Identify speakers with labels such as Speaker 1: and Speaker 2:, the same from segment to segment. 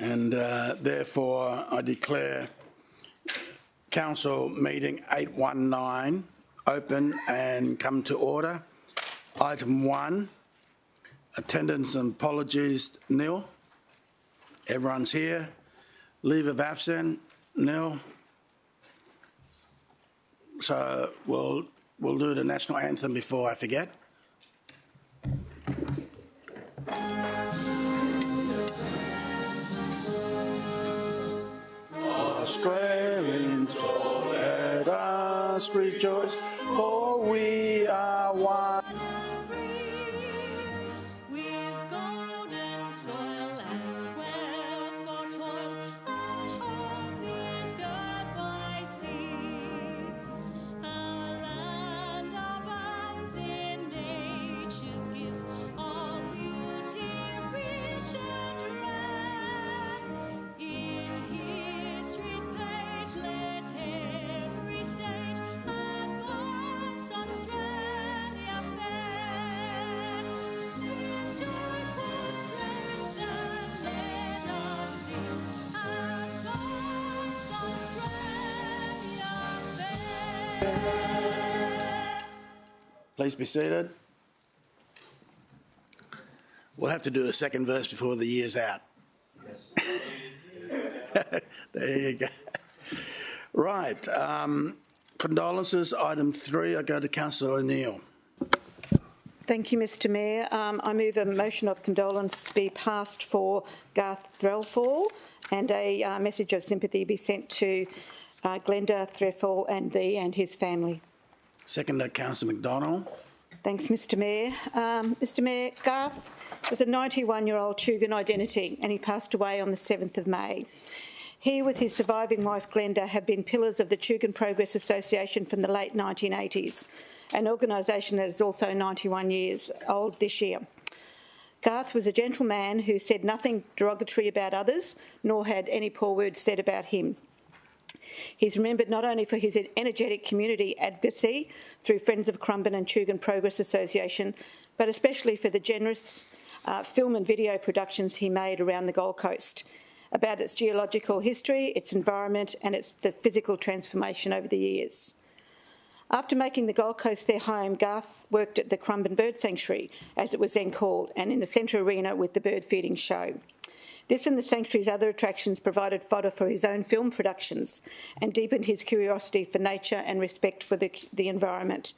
Speaker 1: and therefore I declare Council meeting 819 open and come to order. Item 1, attendance and apologies nil. Everyone's here. Leave of absence nil. So we'll do the national anthem before I forget. Australians, let us rejoice, for we are one. Please be seated. We'll have to do a second verse before the year's out. Yes. There you go. Right. Condolences, item 3. I go to Councillor O'Neill.
Speaker 2: Thank you, Mr Mayor. I move a motion of condolence be passed for Garth Threlfall and a message of sympathy be sent to Glenda Threlfall and his family.
Speaker 1: Seconder, Councillor McDonald.
Speaker 2: Thanks, Mr Mayor. Mr Mayor, Garth was a 91-year-old Tugun identity and he passed away on the 7th of May. He, with his surviving wife Glenda, have been pillars of the Tugun Progress Association from the late 1980s, an organisation that is also 91 years old this year. Garth was a gentleman who said nothing derogatory about others, nor had any poor words said about him. He's remembered not only for his energetic community advocacy through Friends of Currumbin and Tugun Progress Association, but especially for the generous film and video productions he made around the Gold Coast about its geological history, its environment and the physical transformation over the years. After making the Gold Coast their home, Garth worked at the Currumbin Bird Sanctuary, as it was then called, and in the Centre Arena with the bird feeding show. This and the sanctuary's other attractions provided fodder for his own film productions and deepened his curiosity for nature and respect for the environment.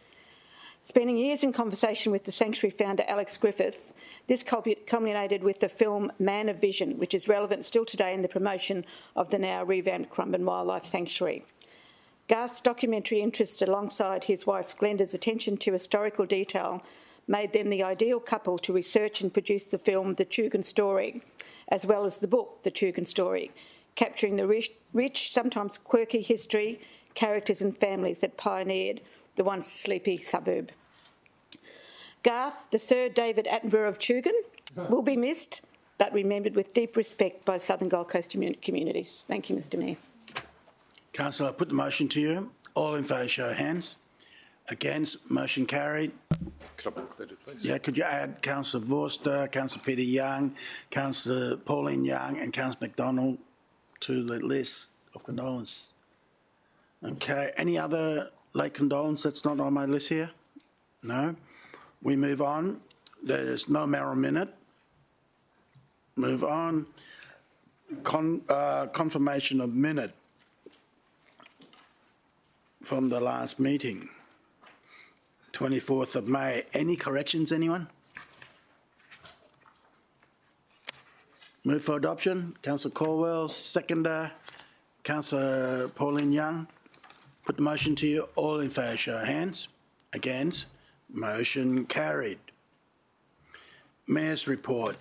Speaker 2: Spending years in conversation with the sanctuary founder Alex Griffith, this culminated with the film Man of Vision, which is relevant still today in the promotion of the now revamped Currumbin Wildlife Sanctuary. Garth's documentary interest alongside his wife Glenda's attention to historical detail made them the ideal couple to research and produce the film The Tugun Story, as well as the book The Tugun Story, capturing the rich, sometimes quirky history, characters and families that pioneered the once sleepy suburb. Garth, the Sir David Attenborough of Tugun, will be missed, but remembered with deep respect by Southern Gold Coast communities. Thank you, Mr Mayor.
Speaker 1: Councillor, I put the motion to you. All in favour, show of hands. Against, motion carried.
Speaker 3: Could I be included, please?
Speaker 1: Yeah, could you add Councillor Vorster, Councillor Peter Young, Councillor Pauline Young and Councillor McDonald to the list of condolence? Okay, any other late condolence that's not on my list here? No? We move on. There's no Merrill minute. Move on. Confirmation of minute from the last meeting. 24th of May. Any corrections, anyone? Move for adoption. Councillor Caldwell, seconder. Councillor Pauline Young. Put the motion to you. All in favour, show of hands. Against. Motion carried. Mayor's report.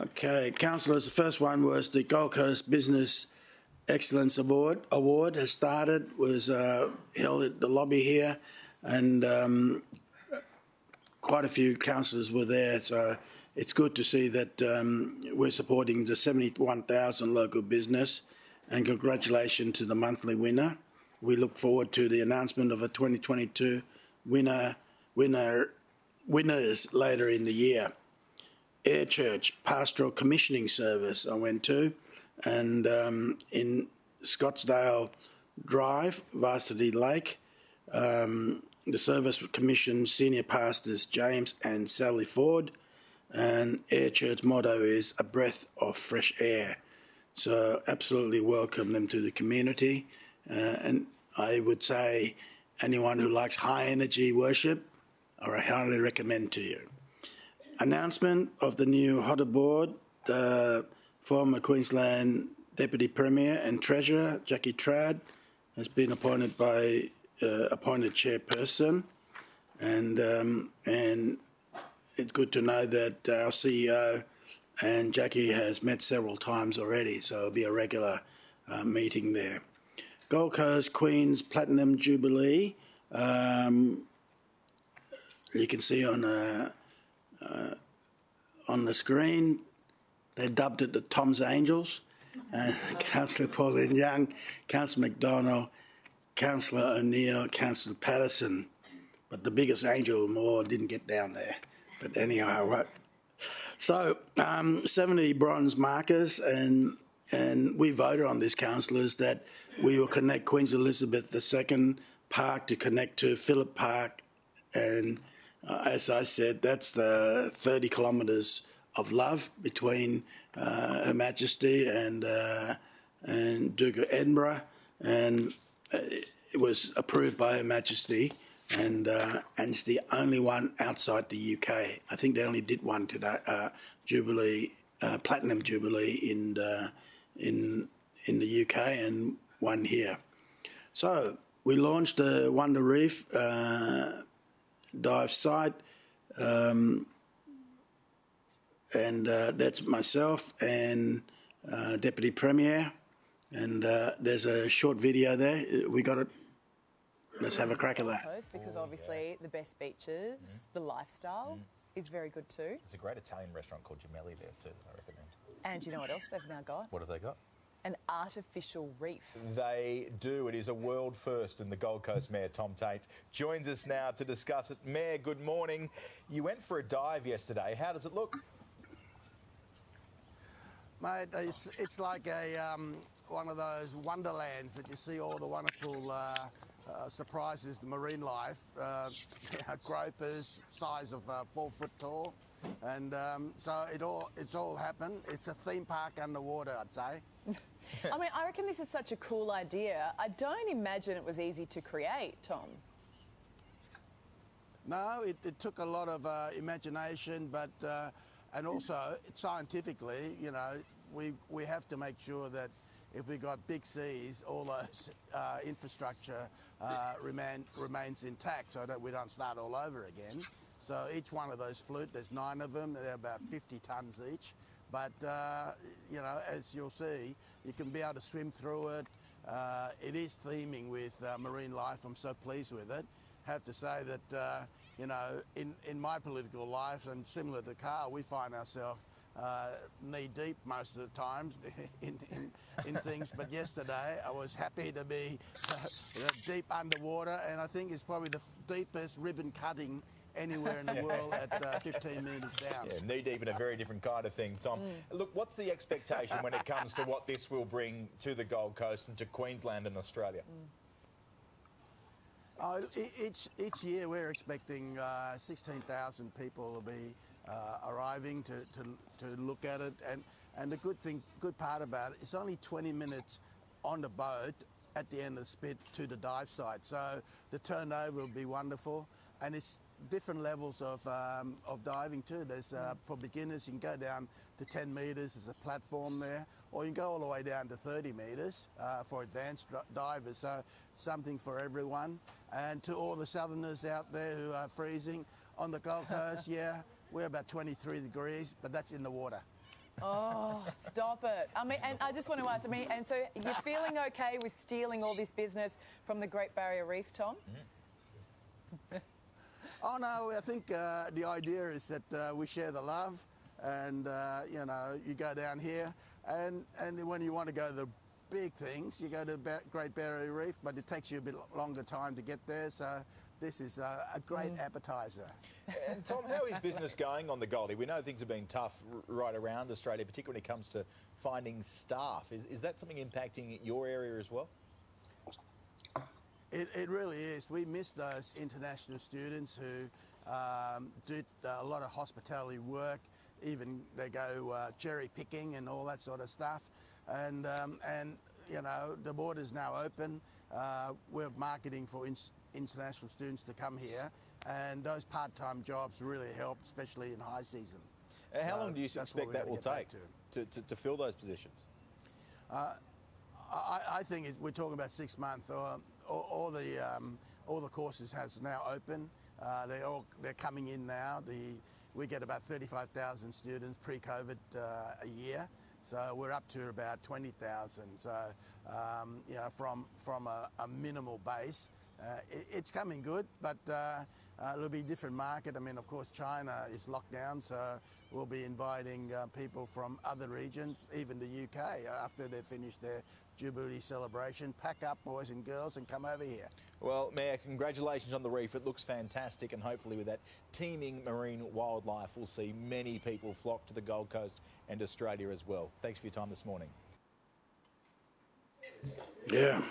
Speaker 1: Okay, councillors, the first one was the Gold Coast Business Excellence Award has started, was held at the lobby here, and quite a few councillors were there, so it's good to see that we're supporting the 71,000 local business, and congratulations to the monthly winner. We look forward to the announcement of a 2022 winner winners later in the year. Air Church Pastoral Commissioning Service I went to, and in Scottsdale Drive, Varsity Lake, the service commissioned senior pastors James and Sally Ford, and Air Church motto is a breath of fresh air. So absolutely welcome them to the community, and I would say anyone who likes high energy worship, I highly recommend to you. Announcement of the new HOTA board, the former Queensland Deputy Premier and Treasurer Jackie Trad has been appointed chairperson, and it's good to know that our CEO and Jackie has met several times already, so it'll be a regular meeting there. Gold Coast Queen's Platinum Jubilee, you can see on the screen, they dubbed it the Tom's Angels, and Councillor Pauline Young, Councillor McDonald, Councillor O'Neill, Councillor Patterson, but the biggest angel of them all didn't get down there. But anyhow, right. So 70 bronze markers, and we voted on this, councillors, that we will connect Queen Elizabeth II Park to connect to Phillip Park, and as I said, that's the 30 kilometres of love between Her Majesty and Duke of Edinburgh, and it was approved by Her Majesty, and it's the only one outside the UK. I think they only did one today, Jubilee, Platinum Jubilee in the UK, and one here. So we launched the Wonder Reef dive site, and that's myself and Deputy Premier, and there's a short video there. We got it. Let's have a crack at that.
Speaker 4: Because obviously the best beaches, the lifestyle is very good too.
Speaker 5: There's a great Italian restaurant called Gemelli there too that I recommend.
Speaker 4: And you know what else they've now got?
Speaker 5: What have they got?
Speaker 4: An artificial reef.
Speaker 5: They do. It is a world first, and the Gold Coast Mayor, Tom Tate, joins us now to discuss it. Mayor, good morning. You went for a dive yesterday. How does it look?
Speaker 6: Mate, it's like a one of those wonderlands that you see all the wonderful surprises, the marine life, gropers, size of 4 foot tall, and so it's all happened. It's a theme park underwater, I'd say.
Speaker 4: I mean, I reckon this is such a cool idea. I don't imagine it was easy to create, Tom.
Speaker 6: No, it took a lot of imagination, but and also scientifically, you know, we have to make sure that if we got big seas, all those infrastructure remains intact, so that we don't start all over again. So each one of those flutes, there's 9 of them. They're about 50 tonnes each. But you know, as you'll see, you can be able to swim through it. It is theming with marine life. I'm so pleased with it. Have to say that you know, in my political life, and similar to Carl, we find ourselves knee deep most of the times in things. But yesterday, I was happy to be deep underwater, and I think it's probably the deepest ribbon cutting anywhere in the world at 15 metres down.
Speaker 5: Yeah, knee deep in a very different kind of thing, Tom. Look, what's the expectation when it comes to what this will bring to the Gold Coast and to Queensland and Australia?
Speaker 6: Each year we're expecting 16,000 people will be arriving to look at it, and the good part about it, it's only 20 minutes on the boat at the end of the spit to the dive site, so the turnover will be wonderful, and it's different levels of diving too. There's for beginners, you can go down to 10 metres, there's a platform there, or you can go all the way down to 30 metres for advanced divers, so something for everyone. And to all the southerners out there who are freezing, on the Gold Coast, yeah, we're about 23 degrees, but that's in the water.
Speaker 4: Oh, stop it. I mean, and I just want to ask, and so you're feeling okay with stealing all this business from the Great Barrier Reef, Tom?
Speaker 6: Oh no, I think the idea is that we share the love, and you know, you go down here, and when you want to go to the big things, you go to Great Barrier Reef, but it takes you a bit longer time to get there. So this is a great appetizer.
Speaker 5: And Tom, how is business going on the Goldie? We know things have been tough right around Australia, particularly when it comes to finding staff. Is that something impacting your area as well?
Speaker 6: It really is. We miss those international students who do a lot of hospitality work. Even they go cherry picking and all that sort of stuff. And you know, the border's now open. We're marketing for international students to come here, and those part-time jobs really help, especially in high season.
Speaker 5: How
Speaker 6: So
Speaker 5: long do you
Speaker 6: that's what
Speaker 5: expect
Speaker 6: we're
Speaker 5: that
Speaker 6: gonna
Speaker 5: will
Speaker 6: get back
Speaker 5: take to fill those positions?
Speaker 6: I think we're talking about 6 months. All the courses has now open. They're coming in now. We get about 35,000 students pre-COVID a year, so we're up to about 20,000. So you know, from a minimal base, it's coming good, but it'll be a different market. I mean, of course, China is locked down, so we'll be inviting people from other regions, even the UK, after they've finished their Jubilee celebration. Pack up, boys and girls, and come over here.
Speaker 5: Well, Mayor, congratulations on the reef. It looks fantastic, and hopefully with that teeming marine wildlife, we'll see many people flock to the Gold Coast and Australia as well. Thanks for your time this morning.
Speaker 1: Yeah.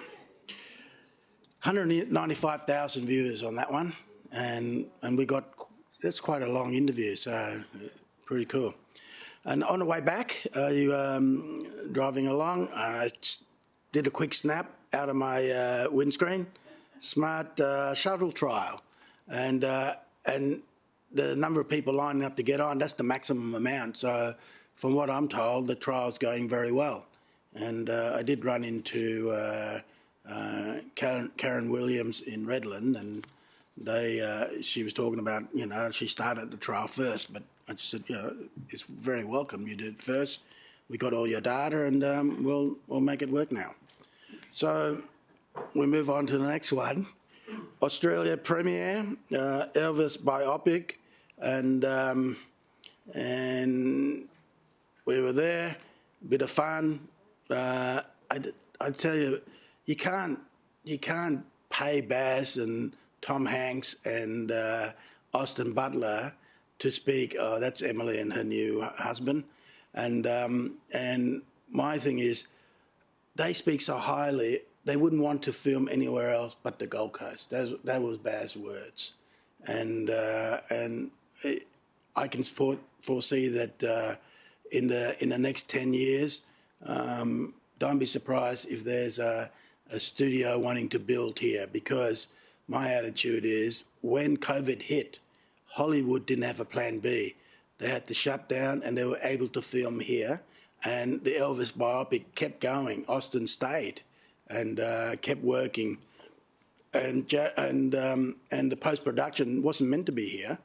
Speaker 1: 195,000 viewers on that one, and we got, that's quite a long interview, so pretty cool. And on the way back, driving along, I did a quick snap out of my windscreen. Smart shuttle trial, and the number of people lining up to get on, that's the maximum amount. So from what I'm told, the trial's going very well. And I did run into Karen Williams in Redland, and she was talking about, you know, she started the trial first, but I just said, you know, it's very welcome you did it first. We got all your data, and we'll make it work now. So we move on to the next one. Australia premiere, Elvis biopic, and we were there, bit of fun. I tell you, you can't pay Baz and Tom Hanks and Austin Butler to speak. Oh, that's Emily and her new husband, and my thing is, they speak so highly. They wouldn't want to film anywhere else but the Gold Coast. That was Baz's words, and I can foresee that in the next 10 years, don't be surprised if there's a studio wanting to build here, because my attitude is when COVID hit, Hollywood didn't have a plan B. They had to shut down, and they were able to film here, and the Elvis biopic kept going. Austin stayed and kept working, and the post-production wasn't meant to be here.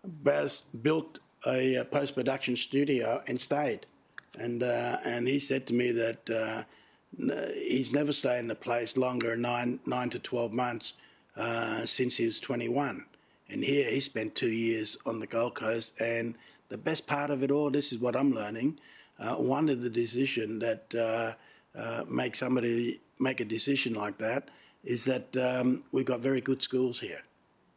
Speaker 1: Baz built a post-production studio and stayed, and he said to me that he's never stayed in a place longer than 9 to 12 months since he was 21, and here he spent 2 years on the Gold Coast. And the best part of it all, this is what I'm learning, one of the decision that makes somebody make a decision like that is that we've got very good schools here.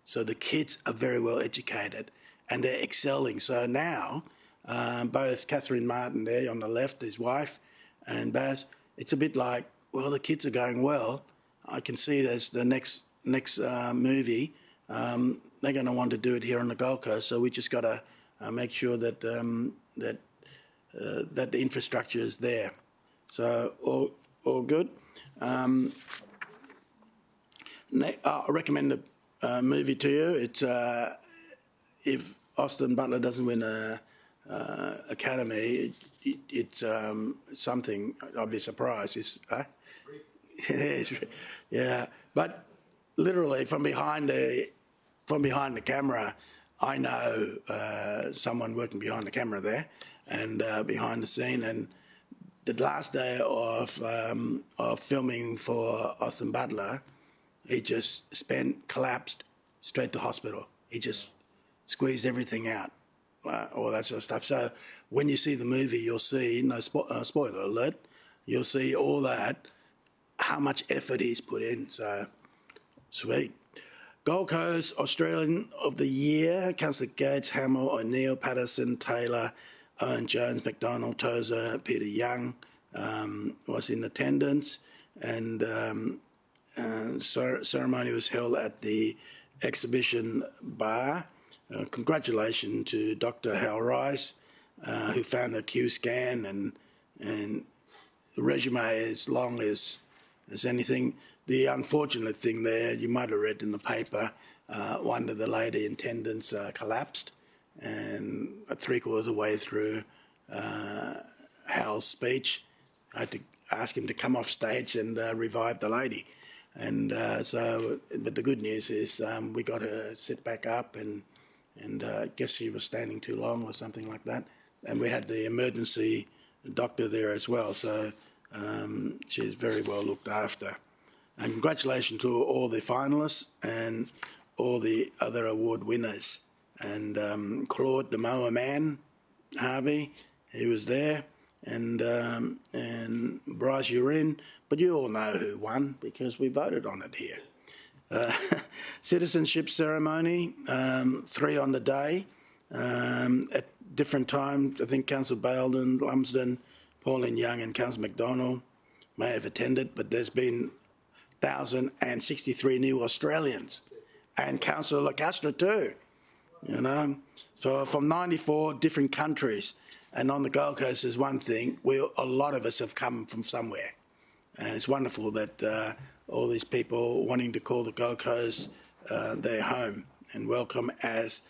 Speaker 1: So the kids are very well educated and they're excelling. So now, both Catherine Martin there on the left, his wife, and Baz, it's a bit like, well, the kids are going well. I can see there's the next movie. They're going to want to do it here on the Gold Coast. So we just got to make sure that that the infrastructure is there. So all good. I recommend the movie to you. It's if Austin Butler doesn't win a Academy, it's something. I'll be surprised. Yeah, but literally from behind the camera, I know someone working behind the camera there and behind the scene. And the last day of filming for Austin Butler, he just collapsed, straight to hospital. He just squeezed everything out, all that sort of stuff. So when you see the movie, you'll see, no spoiler alert, you'll see all that, how much effort he's put in. So sweet. Gold Coast Australian of the Year, Councillor Gates, Hamill, O'Neill, Patterson, Taylor, Owen Jones, McDonald, Tozer, Peter Young was in attendance, and ceremony was held at the exhibition bar. Congratulations to Dr. Hal Rice, who found the Q scan and the resume as long as anything. The unfortunate thing there, you might have read in the paper, one of the lady attendants collapsed, and 3/4 of the way through Hal's speech, I had to ask him to come off stage and revive the lady. And but the good news is we got her sit back up, and I guess she was standing too long or something like that. And we had the emergency doctor there as well, so she's very well looked after. And congratulations to all the finalists and all the other award winners. And Claude, the Moa Man, Harvey, he was there, and Bryce Urin, but you all know who won because we voted on it here. Citizenship ceremony, 3 on the day, at different times. I think Councillor Baildon, Lumsden, Pauline Young and Councillor McDonald may have attended, but there's been 1,063 new Australians, and Councillor Lacastra too, you know. So from 94 different countries, and on the Gold Coast is one thing, a lot of us have come from somewhere, and it's wonderful that all these people wanting to call the Gold Coast their home and welcome as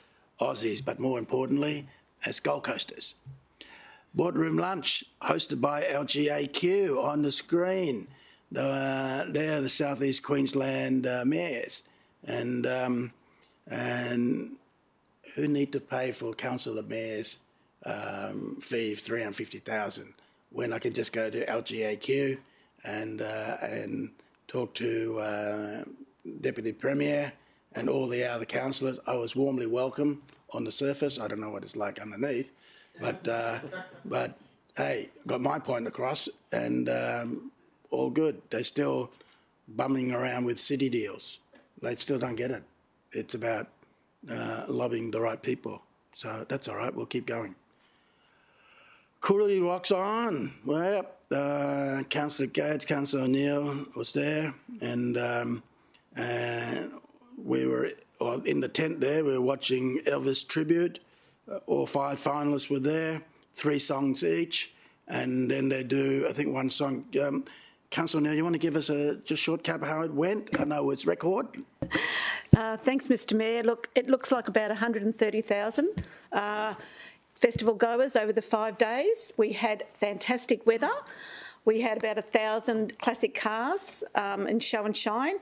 Speaker 1: Aussies, but more importantly, as Gold Coasters. Boardroom lunch hosted by LGAQ on the screen. They're the South East Queensland mayors, and who need to pay for councillor mayor's fee of $350,000 when I can just go to LGAQ and talk to Deputy Premier and all the other councillors. I was warmly welcomed on the surface. I don't know what it's like underneath, but hey, got my point across, and all good. They're still bumming around with city deals. They still don't get it. It's about lobbying the right people. So that's all right. We'll keep going. Cooley rocks on. Well, Councillor Gates, Councillor O'Neill was there, and we were in the tent there. We were watching Elvis tribute. All 5 finalists were there, 3 songs each, and then they do, I think, one song. Councillor O'Neill, you want to give us a just short cap of how it went? I know it's record.
Speaker 2: Thanks, Mr Mayor. Look, it looks like about 130,000 festival goers over the 5 days. We had fantastic weather. We had about 1,000 classic cars in show and shine.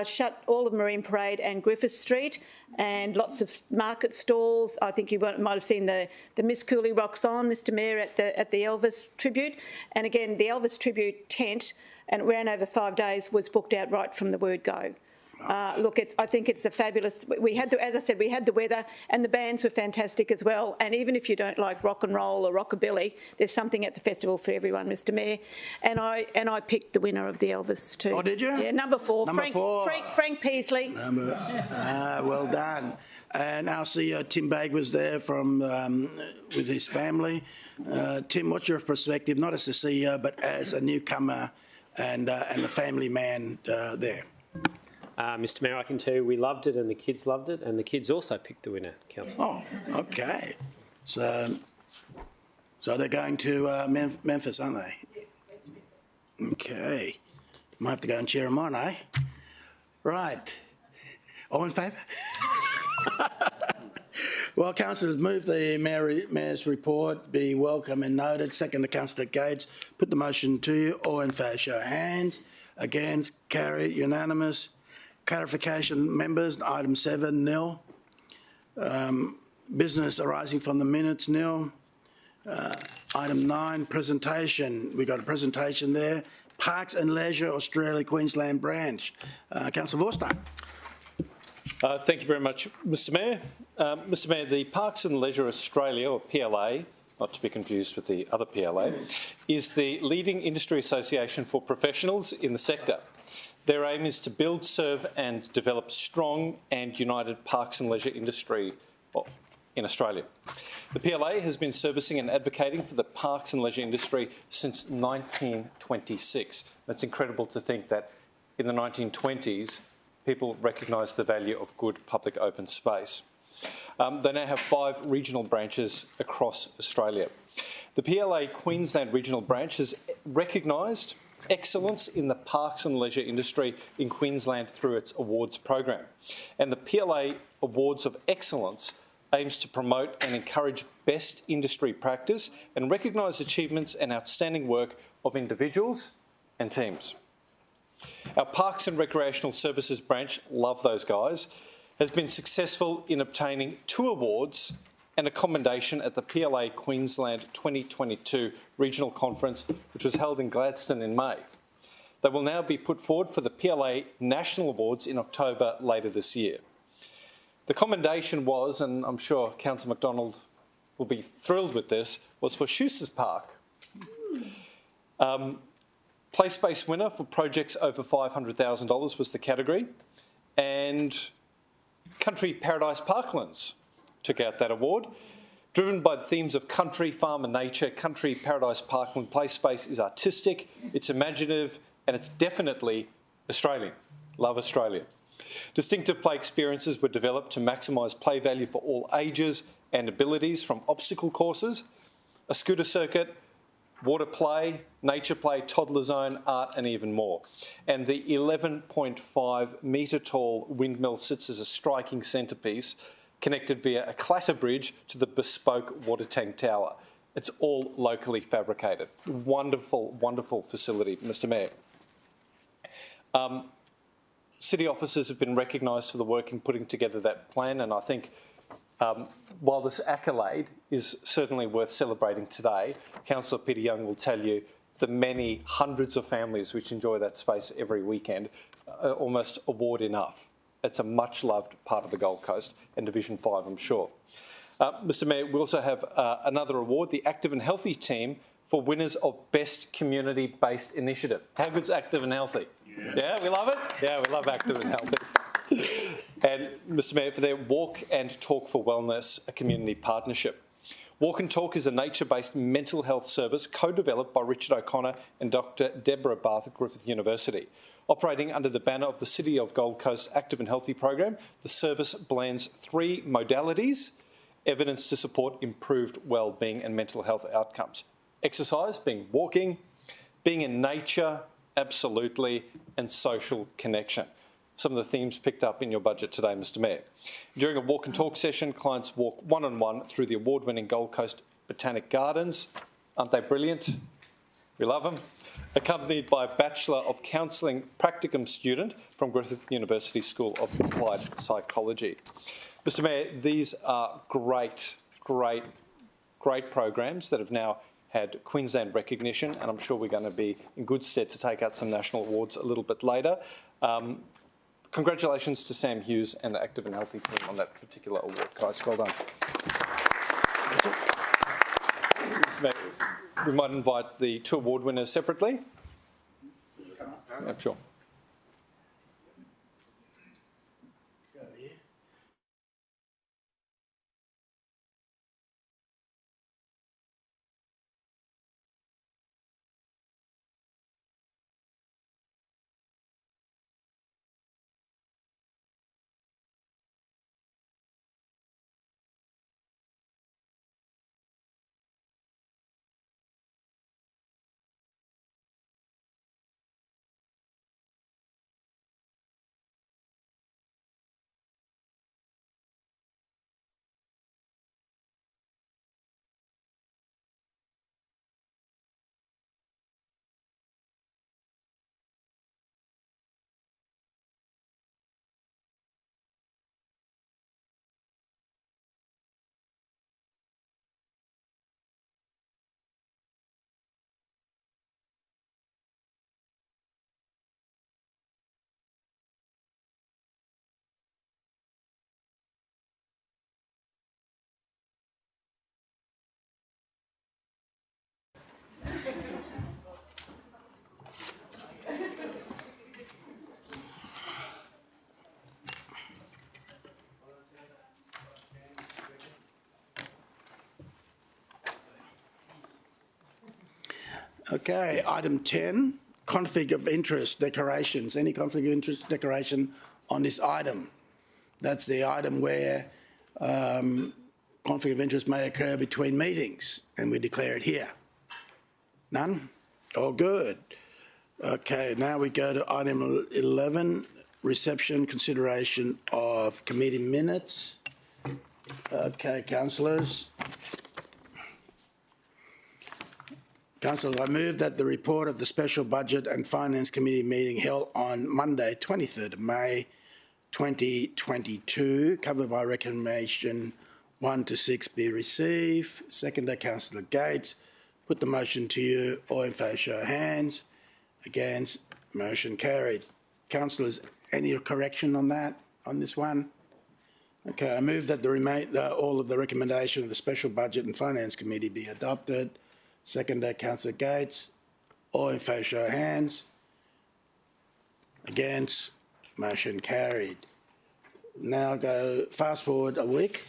Speaker 2: Shut all of Marine Parade and Griffith Street, and lots of market stalls. I think you might have seen the Miss Cooley Rocks On, Mr Mayor, at the Elvis tribute. And again, the Elvis tribute tent, and it ran over 5 days, was booked out right from the word go. Look, I think it's a fabulous. We had, as I said, we had the weather, and the bands were fantastic as well. And even if you don't like rock and roll or rockabilly, there's something at the festival for everyone, Mr Mayor. And I picked the winner of the Elvis too.
Speaker 1: Oh, did you?
Speaker 2: Yeah, number 4,
Speaker 1: Number 4.
Speaker 2: Frank Peasley.
Speaker 1: Well done. And our CEO Tim Bagg was there from with his family. Tim, what's your perspective, not as the CEO, but as a newcomer and a family man there?
Speaker 7: Mr Mayor, I can tell you we loved it and the kids loved it, and the kids also picked the winner, Councillor.
Speaker 1: Oh, okay. So they're going to Memphis, aren't they? Yes. Okay. Might have to go and cheer them on, eh? Right. All in favour? Well, councillors, move the Mayor's report be welcome and noted. Second to Councillor Gates. Put the motion to you. All in favour, show of hands. Against, carried, unanimous. Clarification, members, item 7, nil. Business arising from the minutes, nil. Item 9, presentation. We got a presentation there. Parks and Leisure Australia Queensland branch. Councillor Vorster.
Speaker 3: Thank you very much, Mr Mayor. Mr Mayor, the Parks and Leisure Australia, or PLA, not to be confused with the other PLA, is the leading industry association for professionals in the sector. Their aim is to build, serve and develop strong and united parks and leisure industry in Australia. The PLA has been servicing and advocating for the parks and leisure industry since 1926. It's incredible to think that in the 1920s, people recognised the value of good public open space. They now have 5 regional branches across Australia. The PLA Queensland Regional Branch has recognised excellence in the parks and leisure industry in Queensland through its awards program. And the PLA Awards of Excellence aims to promote and encourage best industry practice and recognise achievements and outstanding work of individuals and teams. Our Parks and Recreational Services branch, love those guys, has been successful in obtaining 2 awards and a commendation at the PLA Queensland 2022 Regional Conference, which was held in Gladstone in May. They will now be put forward for the PLA National Awards in October later this year. The commendation was, and I'm sure Councillor McDonald will be thrilled with this, was for Schuster's Park. Place-based winner for projects over $500,000 was the category, and Country Paradise Parklands took out that award. Driven by the themes of country, farm and nature, Country Paradise Parkland Play Space is artistic, it's imaginative and it's definitely Australian. Love Australia. Distinctive play experiences were developed to maximise play value for all ages and abilities, from obstacle courses, a scooter circuit, water play, nature play, toddler zone, art and even more. And the 11.5 metre tall windmill sits as a striking centrepiece, connected via a clatter bridge to the bespoke water tank tower. It's all locally fabricated. Wonderful, wonderful facility, Mr Mayor. City officers have been recognised for the work in putting together that plan, and I think while this accolade is certainly worth celebrating today, Councillor Peter Young will tell you the many hundreds of families which enjoy that space every weekend are almost award enough. It's a much loved part of the Gold Coast and Division 5, I'm sure. Mr Mayor, we also have another award, the Active and Healthy team, for winners of Best Community-Based Initiative. How good's Active and Healthy? Yeah, we love it? Yeah, we love Active and Healthy. And Mr Mayor, for their Walk and Talk for Wellness, a community partnership. Walk and Talk is a nature-based mental health service co-developed by Richard O'Connor and Dr Deborah Barth at Griffith University. Operating under the banner of the City of Gold Coast Active and Healthy program, the service blends 3 modalities, evidence to support improved well-being and mental health outcomes. Exercise, being walking, being in nature, absolutely, and social connection. Some of the themes picked up in your budget today, Mr Mayor. During a walk and talk session, clients walk one-on-one through the award-winning Gold Coast Botanic Gardens. Aren't they brilliant? We love them. Accompanied by a Bachelor of Counselling Practicum student from Griffith University School of Applied Psychology. Mr Mayor, these are great programs that have now had Queensland recognition, and I'm sure we're going to be in good stead to take out some national awards a little bit later. Congratulations to Sam Hughes and the Active and Healthy team on that particular award, guys. Well done. We might invite the 2 award winners separately. Yeah, sure.
Speaker 1: Okay, item 10, conflict of interest declarations. Any conflict of interest declaration on this item? That's the item where conflict of interest may occur between meetings, and we declare it here. None? All good. Okay, now we go to item 11, reception, consideration of committee minutes. Okay, councillors. Councillors, I move that the report of the Special Budget and Finance Committee meeting held on Monday, 23rd of May 2022, covered by recommendation 1 to 6 be received. Seconder, Councillor Gates. Put the motion to you. All in favour, show of hands. Against, motion carried. Councillors, any correction on that, on this one? Okay, I move that all of the recommendation of the Special Budget and Finance Committee be adopted. Seconder, Councillor Gates. All in favour, show of hands. Against, motion carried. Now go fast forward a week,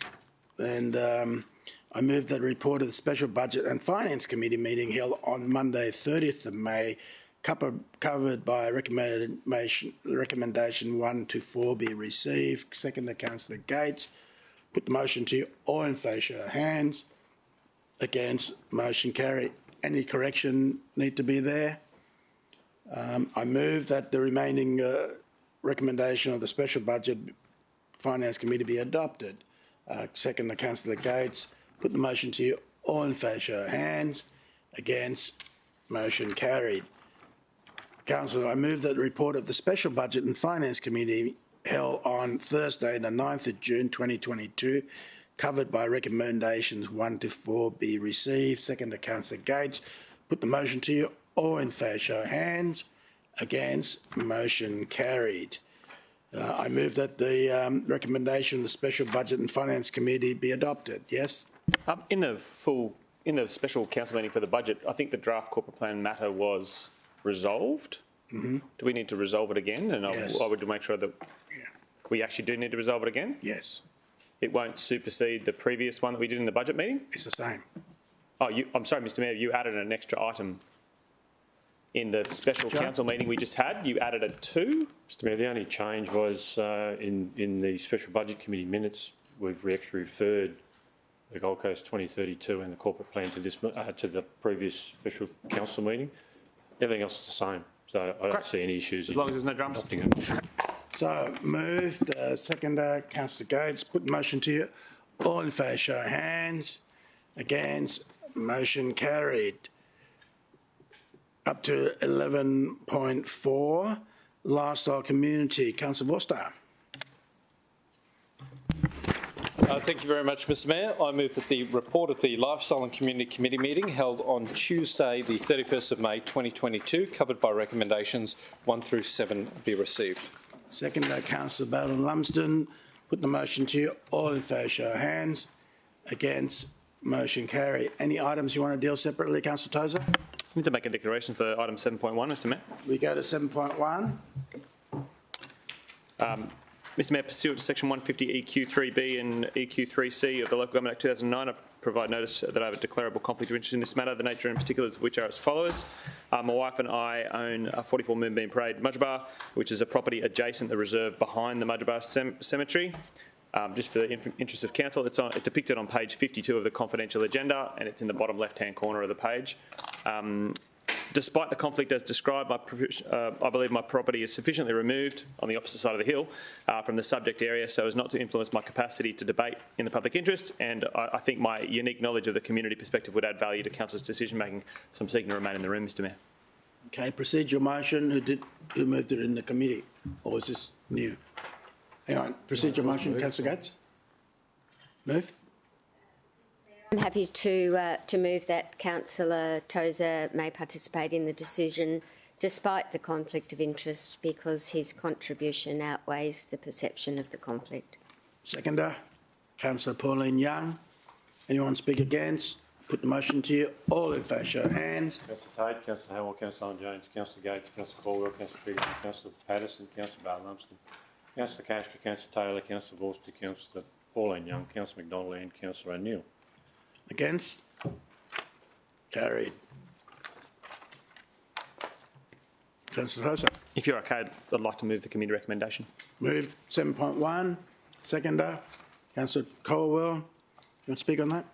Speaker 1: and I move that the report of the Special Budget and Finance Committee meeting held on Monday, 30th of May, covered by recommendation 1 to 4 be received. Seconder, Councillor Gates. Put the motion to you. All in favour, show of hands. Against, motion carried. Any correction need to be there? I move that the remaining recommendation of the Special Budget Finance Committee be adopted. Second, Councillor Gates. Put the motion to you. All in favour, show of hands. Against, motion carried. Councillor, I move that the report of the Special Budget and Finance Committee held on Thursday, the 9th of June 2022, covered by recommendations 1 to 4 be received. Second, to Councillor Gates. Put the motion to you. All in favour, show of hands. Against, motion carried. I move that the recommendation of the Special Budget and Finance Committee be adopted. Yes?
Speaker 8: In the special council meeting for the budget, I think the draft corporate plan matter was resolved. Do we need to resolve it again? And
Speaker 1: Yes.
Speaker 8: I would make sure that we actually do need to resolve it again.
Speaker 1: Yes.
Speaker 8: It won't supersede the previous one that we did in the budget meeting.
Speaker 1: It's the same.
Speaker 8: Oh, I'm sorry, Mr. Mayor, you added an extra item in the special council meeting we just had. You added a 2.
Speaker 7: Mr Mayor, the only change was in the Special Budget Committee minutes, we've actually referred the Gold Coast 2032 and the corporate plan to the previous special council meeting. Everything else is the same, so I don't see any issues.
Speaker 8: As long as there's no drums.
Speaker 1: So moved. Seconder, Councillor Gates. Put the motion to you. All in favour, show of hands. Against, motion carried. Up to 11.4, Lifestyle Community. Councillor Vorster.
Speaker 3: Thank you very much, Mr Mayor. I move that the report of the Lifestyle and Community Committee meeting held on Tuesday, the 31st of May 2022, covered by recommendations 1 through 7, be received.
Speaker 1: Seconder, Councillor Bailyn Lumsden. Put the motion to you. All in favour, show of hands. Against, motion carried. Any items you want to deal separately, Councillor Tozer?
Speaker 8: I need to make a declaration for item 7.1, Mr Mayor.
Speaker 1: We go to 7.1.
Speaker 8: Mr Mayor, pursuant to section 150 EQ3B and EQ3C of the Local Government Act 2009, I provide notice that I have a declarable conflict of interest in this matter, the nature and particulars of which are as follows. My wife and I own a 44 Moonbeam Parade Mudgebar, which is a property adjacent to the reserve behind the Mudgebar Cemetery. Just for the interest of council, it's depicted on page 52 of the confidential agenda, and it's in the bottom left-hand corner of the page. Despite the conflict as described, I believe my property is sufficiently removed on the opposite side of the hill from the subject area so as not to influence my capacity to debate in the public interest, and I think my unique knowledge of the community perspective would add value to council's decision-making, so I'm seeking to remain in the room, Mr Mayor.
Speaker 1: Okay, procedural motion. Who moved it in the committee? Or is this new? Hang on, procedural motion, Councillor Gates? Move.
Speaker 9: I'm happy to move that Councillor Tozer may participate in the decision despite the conflict of interest because his contribution outweighs the perception of the conflict.
Speaker 1: Seconder, Councillor Pauline Young. Anyone speak against? Put the motion to you. All in favour, show of hands.
Speaker 7: Councillor Tate, Councillor Howell, Councillor Jones, Councillor Gates, Councillor Caldwell, Councillor Peterson, Councillor Patterson, Councillor Barr-Lumsden, Councillor Castro, Councillor Taylor, Councillor Vorster, Councillor Pauline Young, Councillor McDonald and Councillor O'Neill.
Speaker 1: Against? Carried. Councillor Tozer.
Speaker 8: If you're okay, I'd like to move the committee recommendation.
Speaker 1: Moved 7.1. Seconder, Councillor Colwell. You want to speak on that?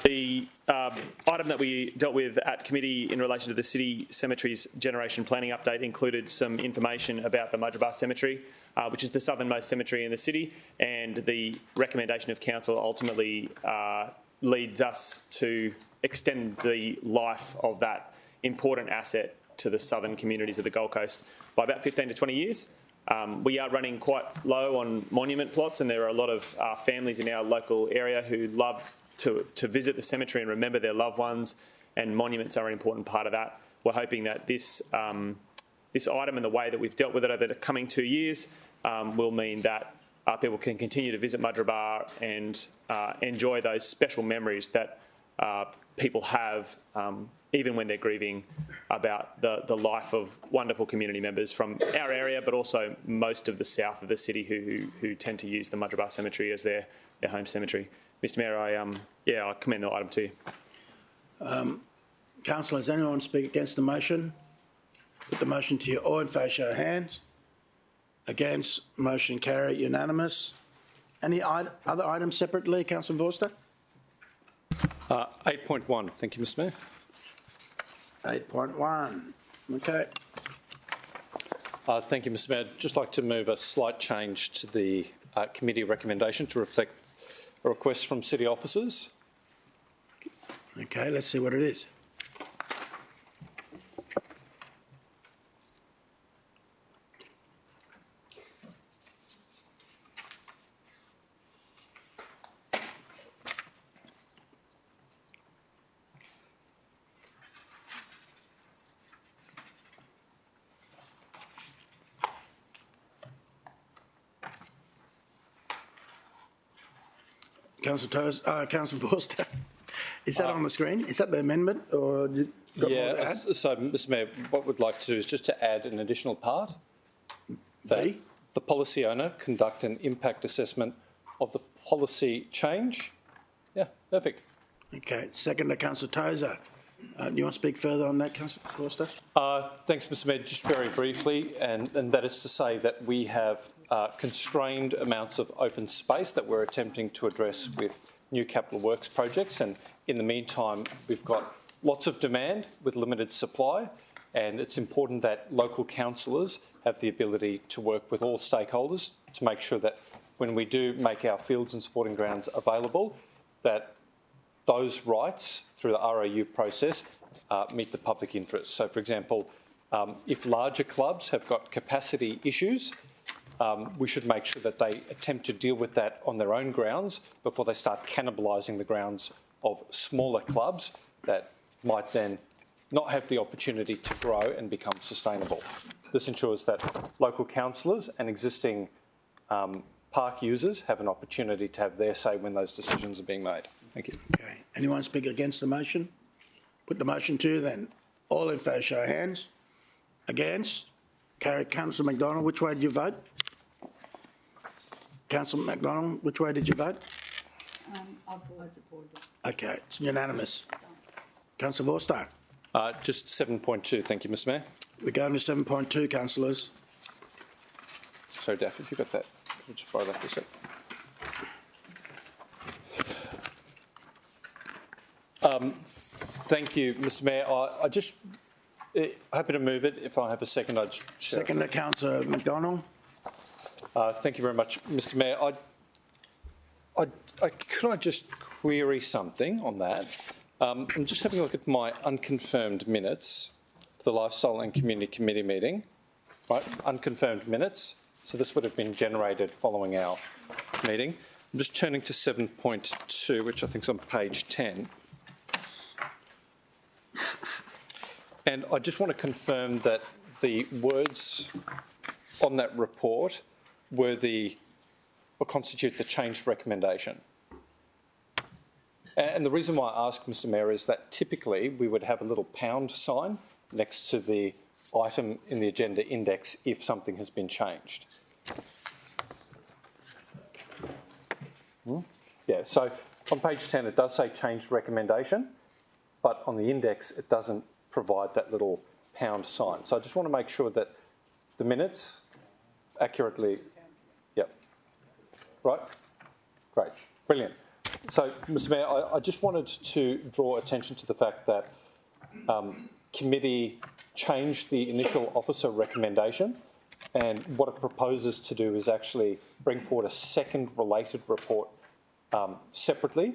Speaker 8: The item that we dealt with at committee in relation to the City Cemeteries Generation Planning Update included some information about the Mudgeeraba Cemetery, which is the southernmost cemetery in the city, and the recommendation of council ultimately leads us to extend the life of that important asset to the southern communities of the Gold Coast by about 15 to 20 years. We are running quite low on monument plots, and there are a lot of families in our local area who love to visit the cemetery and remember their loved ones, and monuments are an important part of that. We're hoping that this item and the way that we've dealt with it over the coming 2 years will mean that people can continue to visit Mudgeeraba and enjoy those special memories that people have even when they're grieving about the life of wonderful community members from our area, but also most of the south of the city who tend to use the Mudgeeraba Cemetery as their home cemetery. Mr Mayor, I commend the item to you.
Speaker 1: Councillor, does anyone speak against the motion? Put the motion to you. All in favour, show of hands. Against, motion carried, unanimous. Any other items separately, Councillor Vorster?
Speaker 3: 8.1. Thank you, Mr Mayor.
Speaker 1: 8.1. Okay.
Speaker 3: Thank you, Mr Mayor. I'd just like to move a slight change to the committee recommendation to reflect a request from city officers.
Speaker 1: Okay, let's see what it is. Councillor Forster, is that on the screen? Is that the amendment, or you got more to add?
Speaker 3: So, Mr Mayor, what we'd like to do is just to add an additional part that the policy owner conduct an impact assessment of the policy change. Yeah, perfect.
Speaker 1: Okay, second to Councillor Tozer. Do you want to speak further on that, Councillor Forster?
Speaker 3: Thanks, Mr Mayor. Just very briefly, and that is to say that we have constrained amounts of open space that we're attempting to address with new capital works projects, and in the meantime we've got lots of demand with limited supply, and it's important that local councillors have the ability to work with all stakeholders to make sure that when we do make our fields and sporting grounds available, that those rights through the ROU process meet the public interest. So, for example, if larger clubs have got capacity issues, we should make sure that they attempt to deal with that on their own grounds before they start cannibalising the grounds of smaller clubs that might then not have the opportunity to grow and become sustainable. This ensures that local councillors and existing park users have an opportunity to have their say when those decisions are being made. Thank you.
Speaker 1: Okay. Anyone speak against the motion? Put the motion to you then. All in favour, show of hands. Against? Carried. Councillor McDonald, which way did you vote? Councillor McDonald, which way did you vote?
Speaker 10: I supported it.
Speaker 1: Okay, it's unanimous. Councillor Vorster.
Speaker 3: Just 7.2. Thank you, Mr Mayor.
Speaker 1: We're going to 7.2, councillors.
Speaker 3: Sorry, Daff, if you got that. I'll just borrow that for a sec. Thank you, Mr Mayor. I just happy to move it. If I have a second, I'd share.
Speaker 1: Second to Councillor McDonald.
Speaker 3: Thank you very much, Mr Mayor. Could I just query something on that? I'm just having a look at my unconfirmed minutes for the Lifestyle and Community Committee meeting. Right, unconfirmed minutes. So this would have been generated following our meeting. I'm just turning to 7.2, which I think is on page 10. And I just want to confirm that the words on that report were constitute the changed recommendation. And the reason why I ask, Mr Mayor, is that typically we would have a little pound sign next to the item in the agenda index if something has been changed. Yeah, so on page 10 it does say changed recommendation, but on the index it doesn't provide that little pound sign. So I just want to make sure that the minutes accurately, yep, right, great, brilliant. So, Mr Mayor, I just wanted to draw attention to the fact that committee changed the initial officer recommendation, and what it proposes to do is actually bring forward a second related report separately,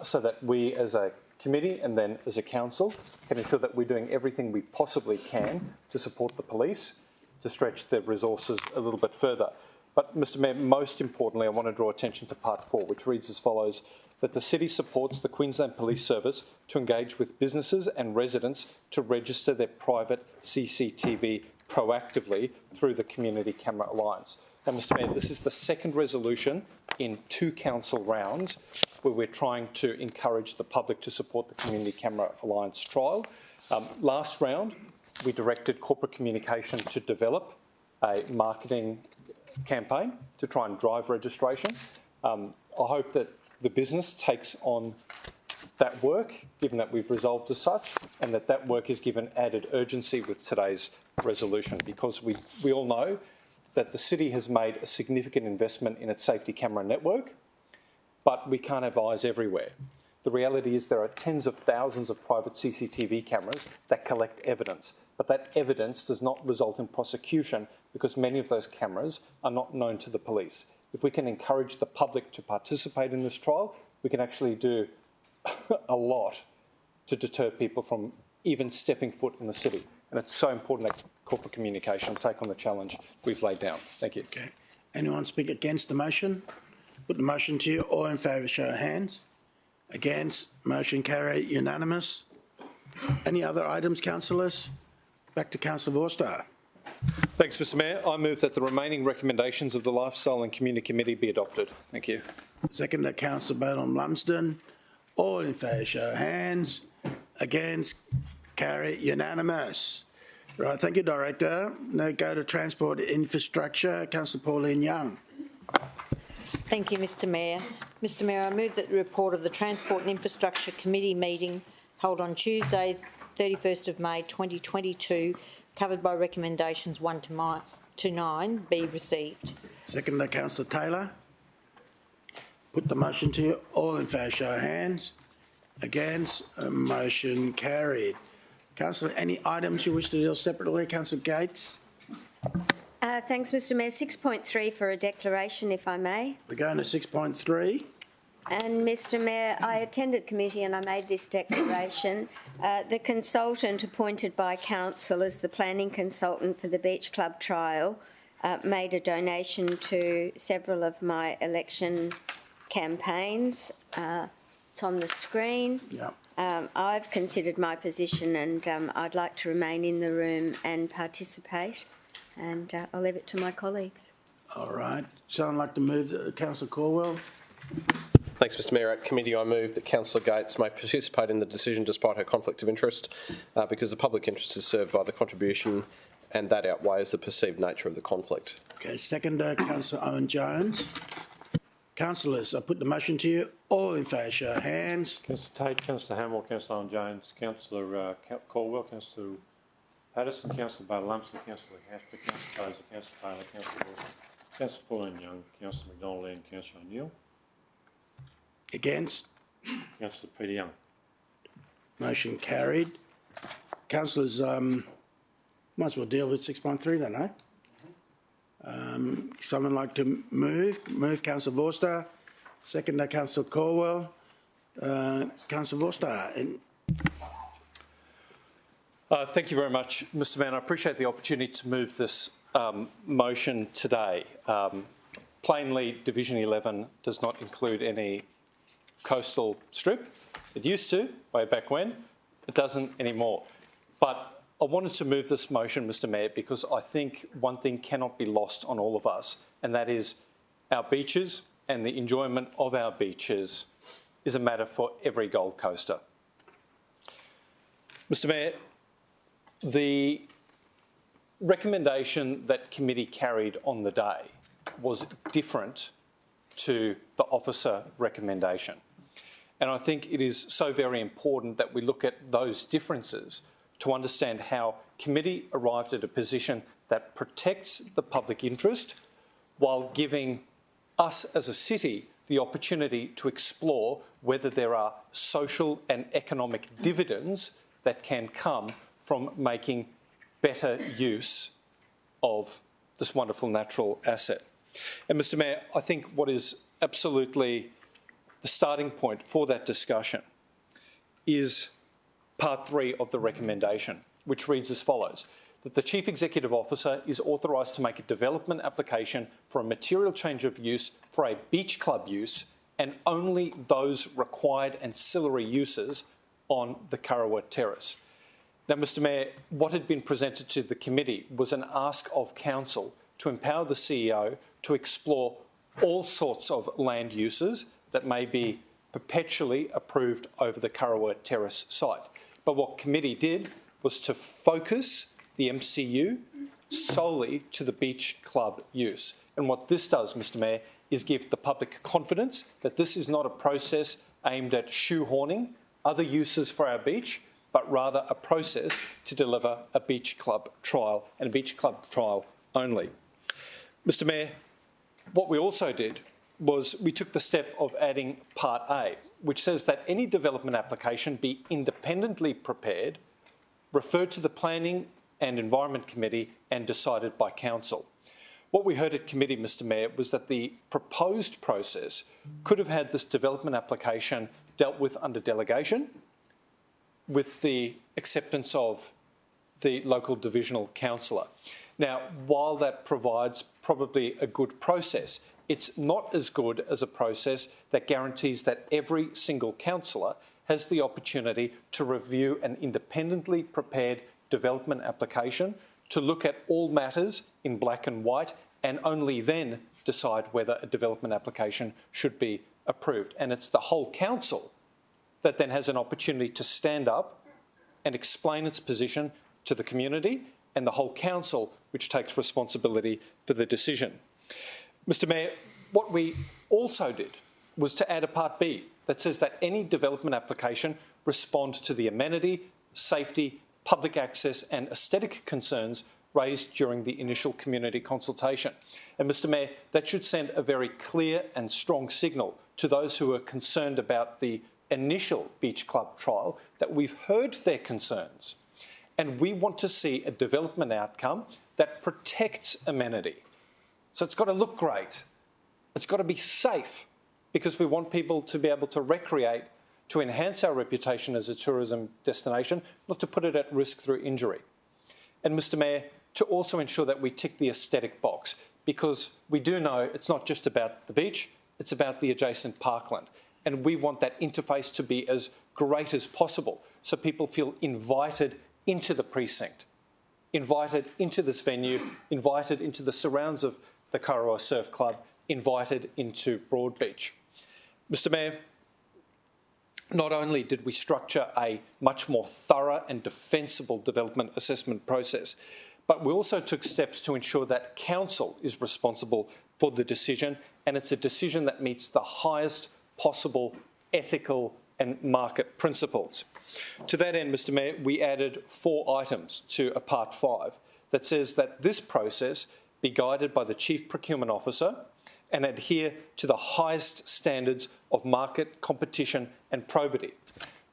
Speaker 3: so that we as a committee and then as a council can ensure that we're doing everything we possibly can to support the police, to stretch their resources a little bit further. But, Mr Mayor, most importantly, I want to draw attention to part 4, which reads as follows: that the City supports the Queensland Police Service to engage with businesses and residents to register their private CCTV proactively through the Community Camera Alliance. And, Mr Mayor, this is the second resolution in 2 council rounds where we're trying to encourage the public to support the Community Camera Alliance trial. Last round, we directed corporate communication to develop a marketing campaign to try and drive registration. I hope that the business takes on that work, given that we've resolved as such, and that work is given added urgency with today's resolution, because we all know that the city has made a significant investment in its safety camera network, but we can't have eyes everywhere. The reality is there are tens of thousands of private CCTV cameras that collect evidence, but that evidence does not result in prosecution because many of those cameras are not known to the police. If we can encourage the public to participate in this trial, we can actually do a lot to deter people from even stepping foot in the city. And it's so important that corporate communication take on the challenge we've laid down. Thank you.
Speaker 1: Okay. Anyone speak against the motion? Put the motion to you. All in favour, show of hands. Against, motion carried, unanimous. Any other items, councillors? Back to Councillor Vorster.
Speaker 3: Thanks, Mr Mayor. I move that the remaining recommendations of the Lifestyle and Community Committee be adopted. Thank you.
Speaker 1: Second to Councillor Bowden-Lumsden. All in favour, show of hands. Against, carried, unanimous. Right, thank you, Director. Now go to Transport Infrastructure. Councillor Pauline Young.
Speaker 11: Thank you, Mr Mayor. Mr Mayor, I move that the report of the Transport and Infrastructure Committee meeting held on Tuesday, 31st of May 2022, covered by recommendations 1 to 9, be received.
Speaker 1: Second to Councillor Taylor. Put the motion to you. All in favour, show of hands. Against, motion carried. Councillor, any items you wish to deal separately? Councillor Gates.
Speaker 9: Thanks, Mr Mayor. 6.3 for a declaration, if I may.
Speaker 1: We're going to 6.3.
Speaker 9: And Mr Mayor, I attended committee and I made this declaration. The consultant appointed by council as the planning consultant for the Beach Club trial made a donation to several of my election campaigns. It's on the screen.
Speaker 1: Yep.
Speaker 9: I've considered my position and I'd like to remain in the room and participate, and I'll leave it to my colleagues.
Speaker 1: All right. Someone like to move? Councillor Caldwell.
Speaker 12: Thanks, Mr Mayor. At committee, I move that Councillor Gates may participate in the decision despite her conflict of interest, because the public interest is served by the contribution and that outweighs the perceived nature of the conflict.
Speaker 1: Okay, second, Councillor Owen-Jones. Councillors, I put the motion to you. All in favour, show of hands.
Speaker 7: Councillor Tate, Councillor Hamill, Councillor Owen-Jones, Councillor Caldwell, Councillor Patterson, Councillor Bowden-Lumsden, Councillor Hashper, Councillor Tozer, Councillor Taylor, Councillor Wilson, Councillor Pauline Young, Councillor McDonald and Councillor O'Neill.
Speaker 1: Against?
Speaker 7: Councillor Peter Young.
Speaker 1: Motion carried. Councillors, might as well deal with 6.3 then, eh? Someone like to move? Move, Councillor Vorster. Second, Councillor Caldwell. Councillor Vorster.
Speaker 3: Thank you very much, Mr Mayor. I appreciate the opportunity to move this motion today. Plainly, Division 11 does not include any coastal strip. It used to, way back when. It doesn't anymore. But I wanted to move this motion, Mr Mayor, because I think one thing cannot be lost on all of us, and that is our beaches and the enjoyment of our beaches is a matter for every Gold Coaster. Mr Mayor, the recommendation that committee carried on the day was different to the officer recommendation. And I think it is so very important that we look at those differences to understand how committee arrived at a position that protects the public interest while giving us as a city the opportunity to explore whether there are social and economic dividends that can come from making better use of this wonderful natural asset. And Mr Mayor, I think what is absolutely the starting point for that discussion is part 3 of the recommendation, which reads as follows: that the Chief Executive Officer is authorised to make a development application for a material change of use for a beach club use and only those required ancillary uses on the Kurrawa Terrace. Now, Mr Mayor, what had been presented to the committee was an ask of Council to empower the CEO to explore all sorts of land uses that may be perpetually approved over the Kurrawa Terrace site. But what committee did was to focus the MCU solely to the beach club use. And what this does, Mr Mayor, is give the public confidence that this is not a process aimed at shoehorning other uses for our beach, but rather a process to deliver a beach club trial, and a beach club trial only. Mr Mayor, what we also did was we took the step of adding Part A, which says that any development application be independently prepared, referred to the Planning and Environment Committee and decided by Council. What we heard at committee, Mr Mayor, was that the proposed process could have had this development application dealt with under delegation with the acceptance of the local divisional councillor. Now, while that provides probably a good process, it's not as good as a process that guarantees that every single councillor has the opportunity to review an independently prepared development application, to look at all matters in black and white, and only then decide whether a development application should be approved. And it's the whole council that then has an opportunity to stand up and explain its position to the community, and the whole council which takes responsibility for the decision. Mr Mayor, what we also did was to add a Part B that says that any development application respond to the amenity, safety, public access and aesthetic concerns raised during the initial community consultation. And Mr Mayor, that should send a very clear and strong signal to those who are concerned about the initial beach club trial that we've heard their concerns, and we want to see a development outcome that protects amenity. So it's got to look great. It's got to be safe, because we want people to be able to recreate, to enhance our reputation as a tourism destination, not to put it at risk through injury. And Mr Mayor, to also ensure that we tick the aesthetic box, because we do know it's not just about the beach, it's about the adjacent parkland. And we want that interface to be as great as possible, so people feel invited into the precinct, invited into this venue, invited into the surrounds of the Kurrawa Surf Club, invited into Broadbeach. Mr Mayor, not only did we structure a much more thorough and defensible development assessment process, but we also took steps to ensure that Council is responsible for the decision, and it's a decision that meets the highest possible ethical and market principles. To that end, Mr Mayor, we added 4 items to a Part 5 that says that this process be guided by the Chief Procurement Officer and adhere to the highest standards of market, competition and probity.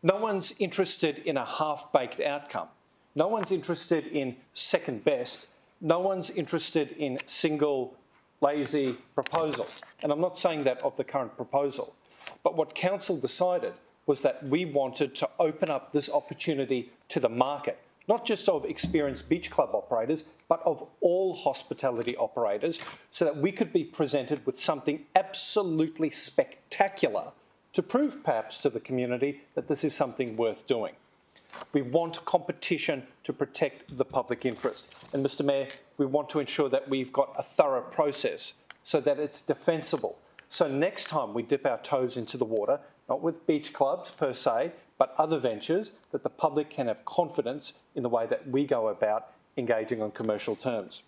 Speaker 3: No one's interested in a half-baked outcome. No one's interested in second best. No one's interested in single, lazy proposals. And I'm not saying that of the current proposal. But what Council decided was that we wanted to open up this opportunity to the market, not just of experienced beach club operators, but of all hospitality operators, so that we could be presented with something absolutely spectacular to prove perhaps to the community that this is something worth doing. We want competition to protect the public interest. And Mr Mayor, we want to ensure that we've got a thorough process so that it's defensible. So next time we dip our toes into the water, not with beach clubs per se, but other ventures, that the public can have confidence in the way that we go about engaging on commercial terms.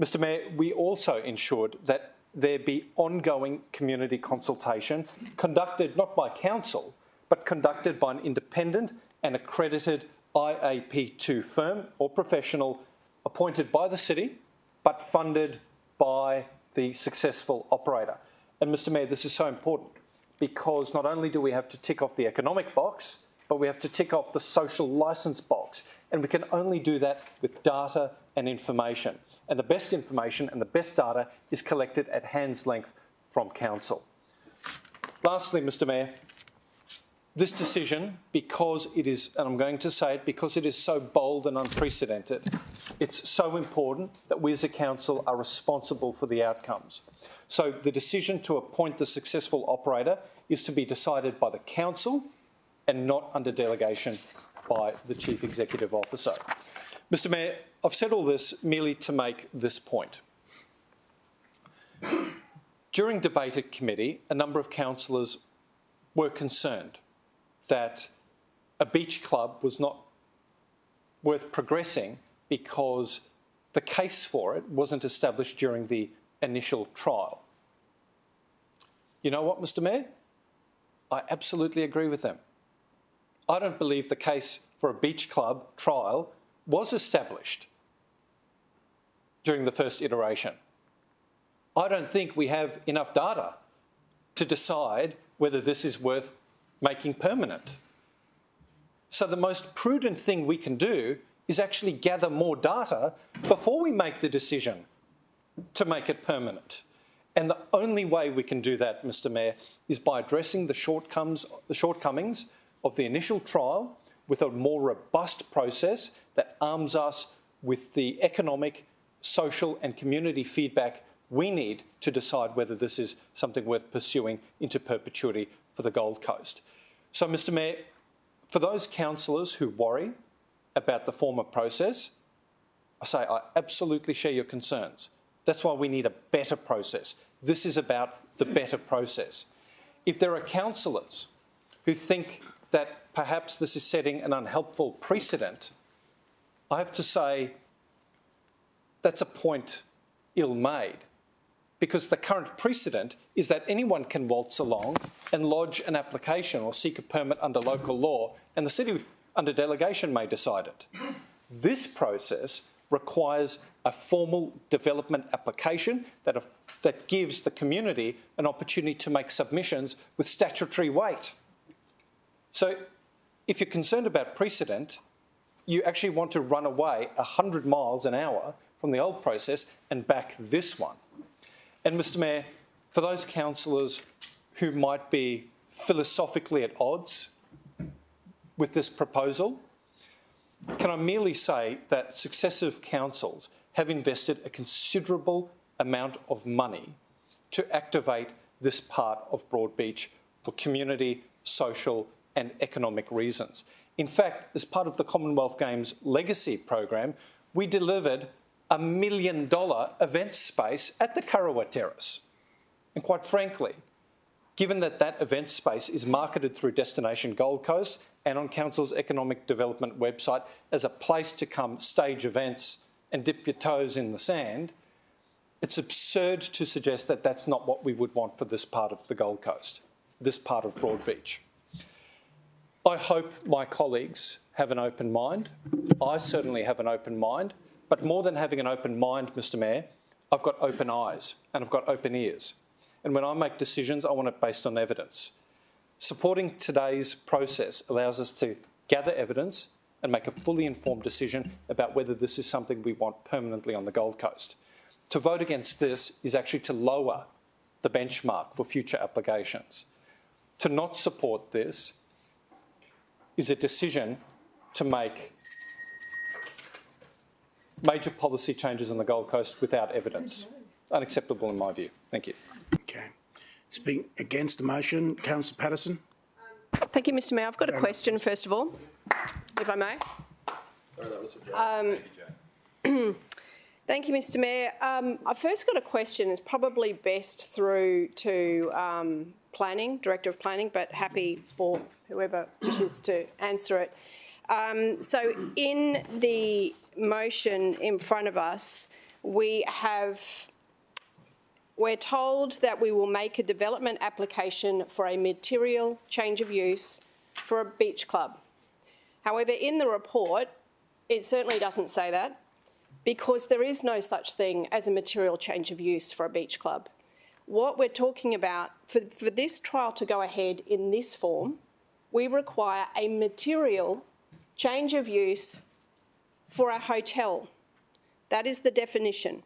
Speaker 3: Mr Mayor, we also ensured that there be ongoing community consultation conducted not by Council, but conducted by an independent and accredited IAP2 firm or professional appointed by the city but funded by the successful operator. And Mr Mayor, this is so important because not only do we have to tick off the economic box, but we have to tick off the social licence box. And we can only do that with data and information. And the best information and the best data is collected at hand's length from council. Lastly, Mr Mayor, this decision, because it is, and I'm going to say it, because it is so bold and unprecedented, it's so important that we as a council are responsible for the outcomes. So the decision to appoint the successful operator is to be decided by the council and not under delegation by the Chief Executive Officer. Mr Mayor, I've said all this merely to make this point. During debate at committee, a number of councillors were concerned that a beach club was not worth progressing because the case for it wasn't established during the initial trial. You know what, Mr Mayor? I absolutely agree with them. I don't believe the case for a beach club trial was established during the first iteration. I don't think we have enough data to decide whether this is worth making permanent. So the most prudent thing we can do is actually gather more data before we make the decision to make it permanent. And the only way we can do that, Mr Mayor, is by addressing the shortcomings of the initial trial with a more robust process that arms us with the economic, social and community feedback we need to decide whether this is something worth pursuing into perpetuity for the Gold Coast. So, Mr Mayor, for those councillors who worry about the former process, I say I absolutely share your concerns. That's why we need a better process. This is about the better process. If there are councillors who think that perhaps this is setting an unhelpful precedent, I have to say that's a point ill-made, because the current precedent is that anyone can waltz along and lodge an application or seek a permit under local law, and the city under delegation may decide it. This process requires a formal development application that gives the community an opportunity to make submissions with statutory weight. So if you're concerned about precedent, you actually want to run away 100 miles an hour from the old process and back this one. And Mr Mayor, for those councillors who might be philosophically at odds with this proposal, can I merely say that successive councils have invested a considerable amount of money to activate this part of Broadbeach for community, social and economic reasons. In fact, as part of the Commonwealth Games Legacy program, we delivered $1 million event space at the Kurrawa Terrace. And quite frankly, given that that event space is marketed through Destination Gold Coast and on Council's Economic Development website as a place to come stage events and dip your toes in the sand, it's absurd to suggest that that's not what we would want for this part of the Gold Coast, this part of Broadbeach. I hope my colleagues have an open mind. I certainly have an open mind. But more than having an open mind, Mr Mayor, I've got open eyes and I've got open ears. And when I make decisions, I want it based on evidence. Supporting today's process allows us to gather evidence and make a fully informed decision about whether this is something we want permanently on the Gold Coast. To vote against this is actually to lower the benchmark for future applications. To not support this is a decision to make major policy changes on the Gold Coast without evidence. Unacceptable in my view. Thank you.
Speaker 1: Okay. Speaking against the motion, Councillor Patterson.
Speaker 13: Thank you, Mr Mayor. I've got a question, first of all, if I may.
Speaker 12: Sorry, that was for Joe.
Speaker 13: Thank you, Mr Mayor. I've first got a question. It's probably best through to Planning, Director of Planning, but happy for whoever wishes to answer it. So in the motion in front of us, we're told that we will make a development application for a material change of use for a beach club. However, in the report, it certainly doesn't say that, because there is no such thing as a material change of use for a beach club. What we're talking about, for this trial to go ahead in this form, we require a material change of use for a hotel. That is the definition,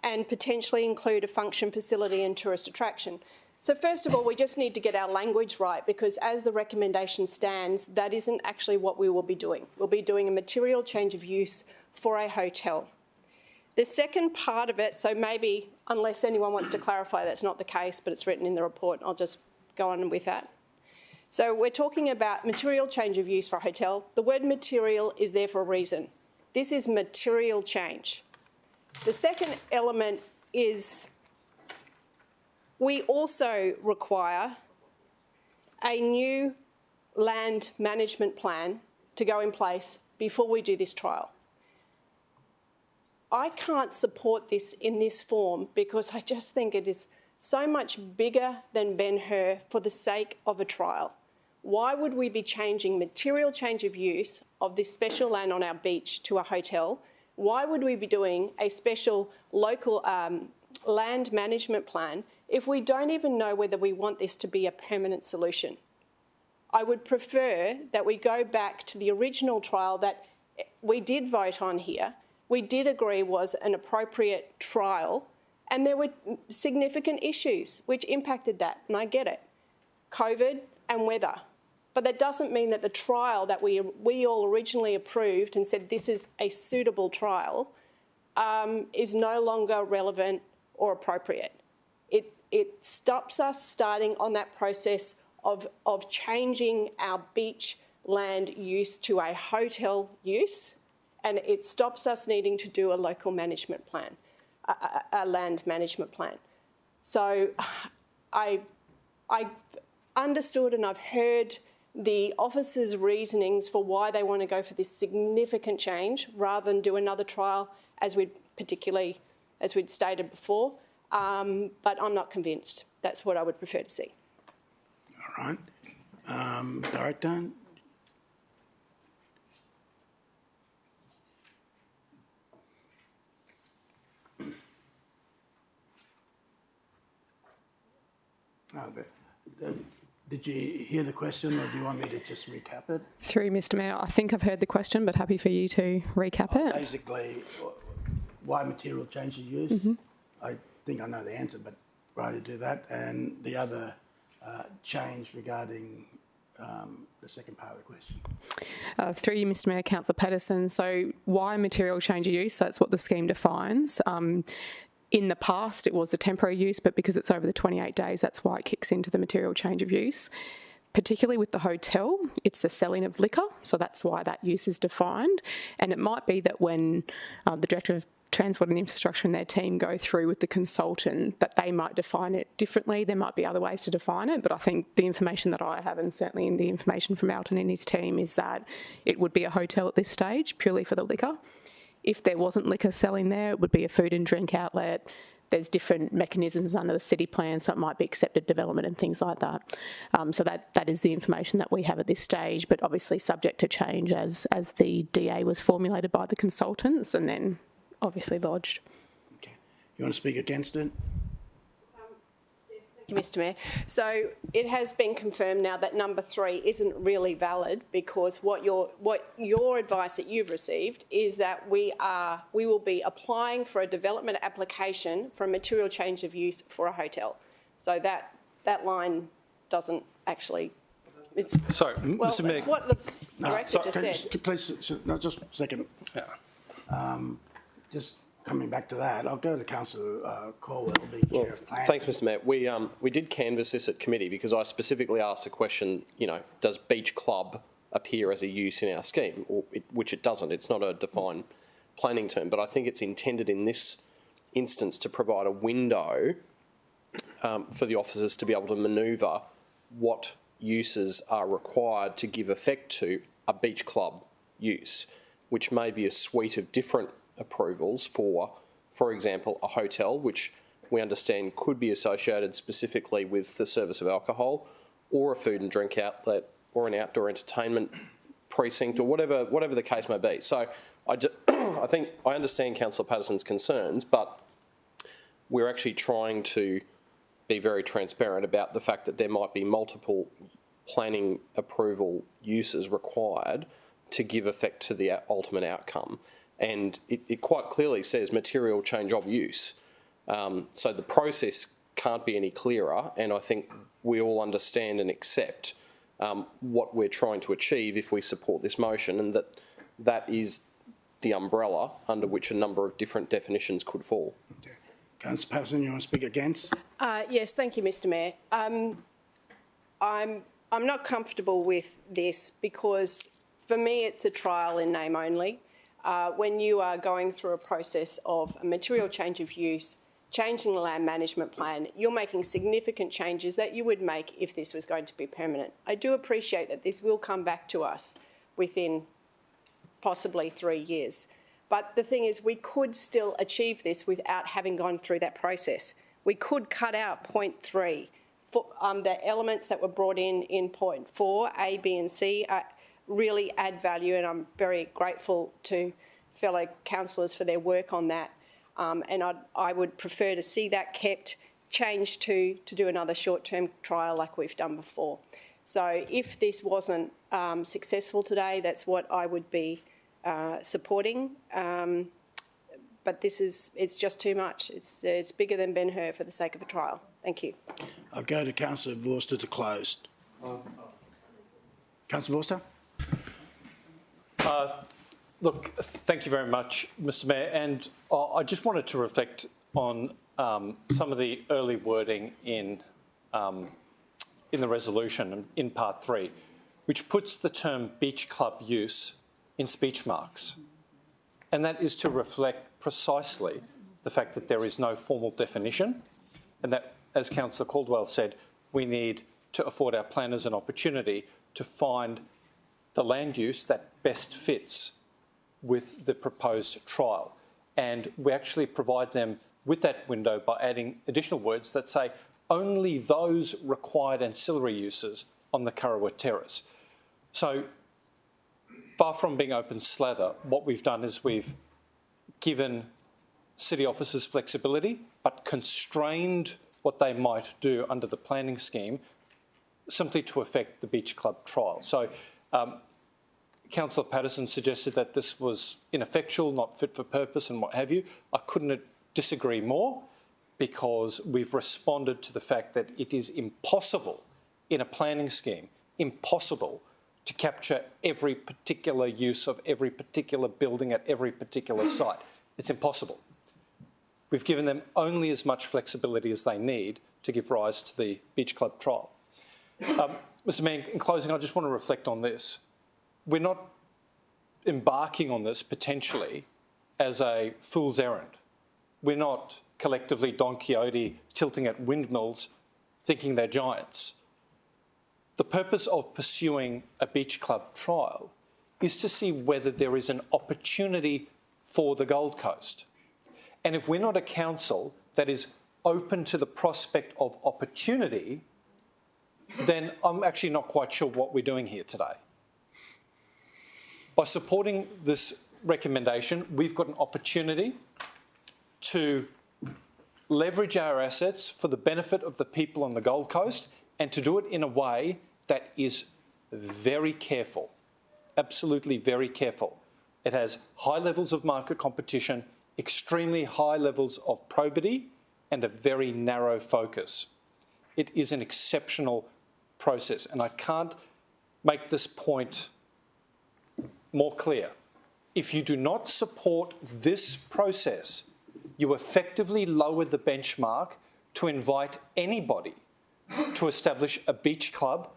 Speaker 13: and potentially include a function, facility and tourist attraction. So first of all, we just need to get our language right, because as the recommendation stands, that isn't actually what we will be doing. We'll be doing a material change of use for a hotel. The second part of it, so maybe, unless anyone wants to clarify that's not the case, but it's written in the report, I'll just go on with that. So we're talking about material change of use for a hotel. The word material is there for a reason. This is material change. The second element is we also require a new land management plan to go in place before we do this trial. I can't support this in this form because I just think it is so much bigger than Ben-Hur for the sake of a trial. Why would we be changing material change of use of this special land on our beach to a hotel? Why would we be doing a special local land management plan if we don't even know whether we want this to be a permanent solution? I would prefer that we go back to the original trial that we did vote on here. We did agree was an appropriate trial, and there were significant issues which impacted that, and I get it. COVID and weather. But that doesn't mean that the trial that we all originally approved and said this is a suitable trial is no longer relevant or appropriate. It stops us starting on that process of changing our beach land use to a hotel use, and it stops us needing to do a local management plan, a land management plan. So I understood and I've heard the officers' reasonings for why they want to go for this significant change rather than do another trial, as we'd stated before. But I'm not convinced. That's what I would prefer to see.
Speaker 1: All right. Director? Did you hear the question, or do you want me to just recap it?
Speaker 14: Through Mr Mayor, I think I've heard the question, but happy for you to recap it.
Speaker 1: Basically, why material change of use? I think I know the answer, but rather do that. And the other change regarding the second part of the question.
Speaker 14: Through you, Mr Mayor, Councillor Patterson. So why material change of use? That's what the scheme defines. In the past, it was a temporary use, but because it's over the 28 days, that's why it kicks into the material change of use. Particularly with the hotel, it's the selling of liquor, so that's why that use is defined. And it might be that when the Director of Transport and Infrastructure and their team go through with the consultant, that they might define it differently. There might be other ways to define it, but I think the information that I have, and certainly in the information from Alton and his team, is that it would be a hotel at this stage, purely for the liquor. If there wasn't liquor selling there, it would be a food and drink outlet. There's different mechanisms under the city plan, so it might be accepted development and things like that. So that is the information that we have at this stage, but obviously subject to change as the DA was formulated by the consultants and then obviously lodged.
Speaker 1: Okay. You want to speak against it?
Speaker 13: Thank you, Mr Mayor. So it has been confirmed now that number 3 isn't really valid, because what your advice that you've received is that we will be applying for a development application for a material change of use for a hotel. So that line doesn't actually. It's
Speaker 3: sorry,
Speaker 13: well,
Speaker 3: Mr Mayor.
Speaker 13: It's what the director just said.
Speaker 1: Please, no, just a second.
Speaker 3: Yeah.
Speaker 1: Just coming back to that, I'll go to Councillor Caldwell, the Chair of Planning.
Speaker 12: Thanks, Mr Mayor. We did canvass this at committee because I specifically asked the question, does beach club appear as a use in our scheme? Which it doesn't. It's not a defined planning term, but I think it's intended in this instance to provide a window for the officers to be able to manoeuvre what uses are required to give effect to a beach club use, which may be a suite of different approvals for example, a hotel, which we understand could be associated specifically with the service of alcohol, or a food and drink outlet, or an outdoor entertainment precinct or whatever the case may be. So I think I understand Councillor Patterson's concerns, but we're actually trying to be very transparent about the fact that there might be multiple planning approval uses required to give effect to the ultimate outcome. And it quite clearly says material change of use. So the process can't be any clearer, and I think we all understand and accept what we're trying to achieve if we support this motion, and that is the umbrella under which a number of different definitions could fall.
Speaker 1: Okay. Councillor Patterson, you want to speak against?
Speaker 13: Yes, thank you, Mr Mayor. I'm not comfortable with this because for me it's a trial in name only. When you are going through a process of a material change of use, changing the land management plan, you're making significant changes that you would make if this was going to be permanent. I do appreciate that this will come back to us within possibly 3 years. But the thing is, we could still achieve this without having gone through that process. We could cut out point 3. The elements that were brought in point 4, A, B and C, really add value, and I'm very grateful to fellow councillors for their work on that. And I would prefer to see that kept, changed to do another short-term trial like we've done before. So if this wasn't successful today, that's what I would be supporting. But it's just too much. It's bigger than Ben-Hur for the sake of a trial. Thank you.
Speaker 1: I'll go to Councillor Vorster to close. Councillor Vorster?
Speaker 3: Look, thank you very much, Mr Mayor, and I just wanted to reflect on some of the early wording in the resolution in part 3, which puts the term beach club use in speech marks. And that is to reflect precisely the fact that there is no formal definition, and that, as Councillor Caldwell said, we need to afford our planners an opportunity to find the land use that best fits with the proposed trial. And we actually provide them with that window by adding additional words that say only those required ancillary uses on the Kurrawa Terrace. So far from being open slather, what we've done is we've given city officers flexibility, but constrained what they might do under the planning scheme simply to affect the beach club trial. So Councillor Patterson suggested that this was ineffectual, not fit for purpose and what have you. I couldn't disagree more, because we've responded to the fact that it is impossible in a planning scheme, impossible to capture every particular use of every particular building at every particular site. It's impossible. We've given them only as much flexibility as they need to give rise to the beach club trial. Mr Mayor, in closing, I just want to reflect on this. We're not embarking on this potentially as a fool's errand. We're not collectively Don Quixote tilting at windmills thinking they're giants. The purpose of pursuing a beach club trial is to see whether there is an opportunity for the Gold Coast. And if we're not a council that is open to the prospect of opportunity, then I'm actually not quite sure what we're doing here today. By supporting this recommendation, we've got an opportunity to leverage our assets for the benefit of the people on the Gold Coast, and to do it in a way that is very careful, absolutely very careful. It has high levels of market competition, extremely high levels of probity, and a very narrow focus. It is an exceptional process, and I can't make this point more clear. If you do not support this process, you effectively lower the benchmark to invite anybody to establish a beach club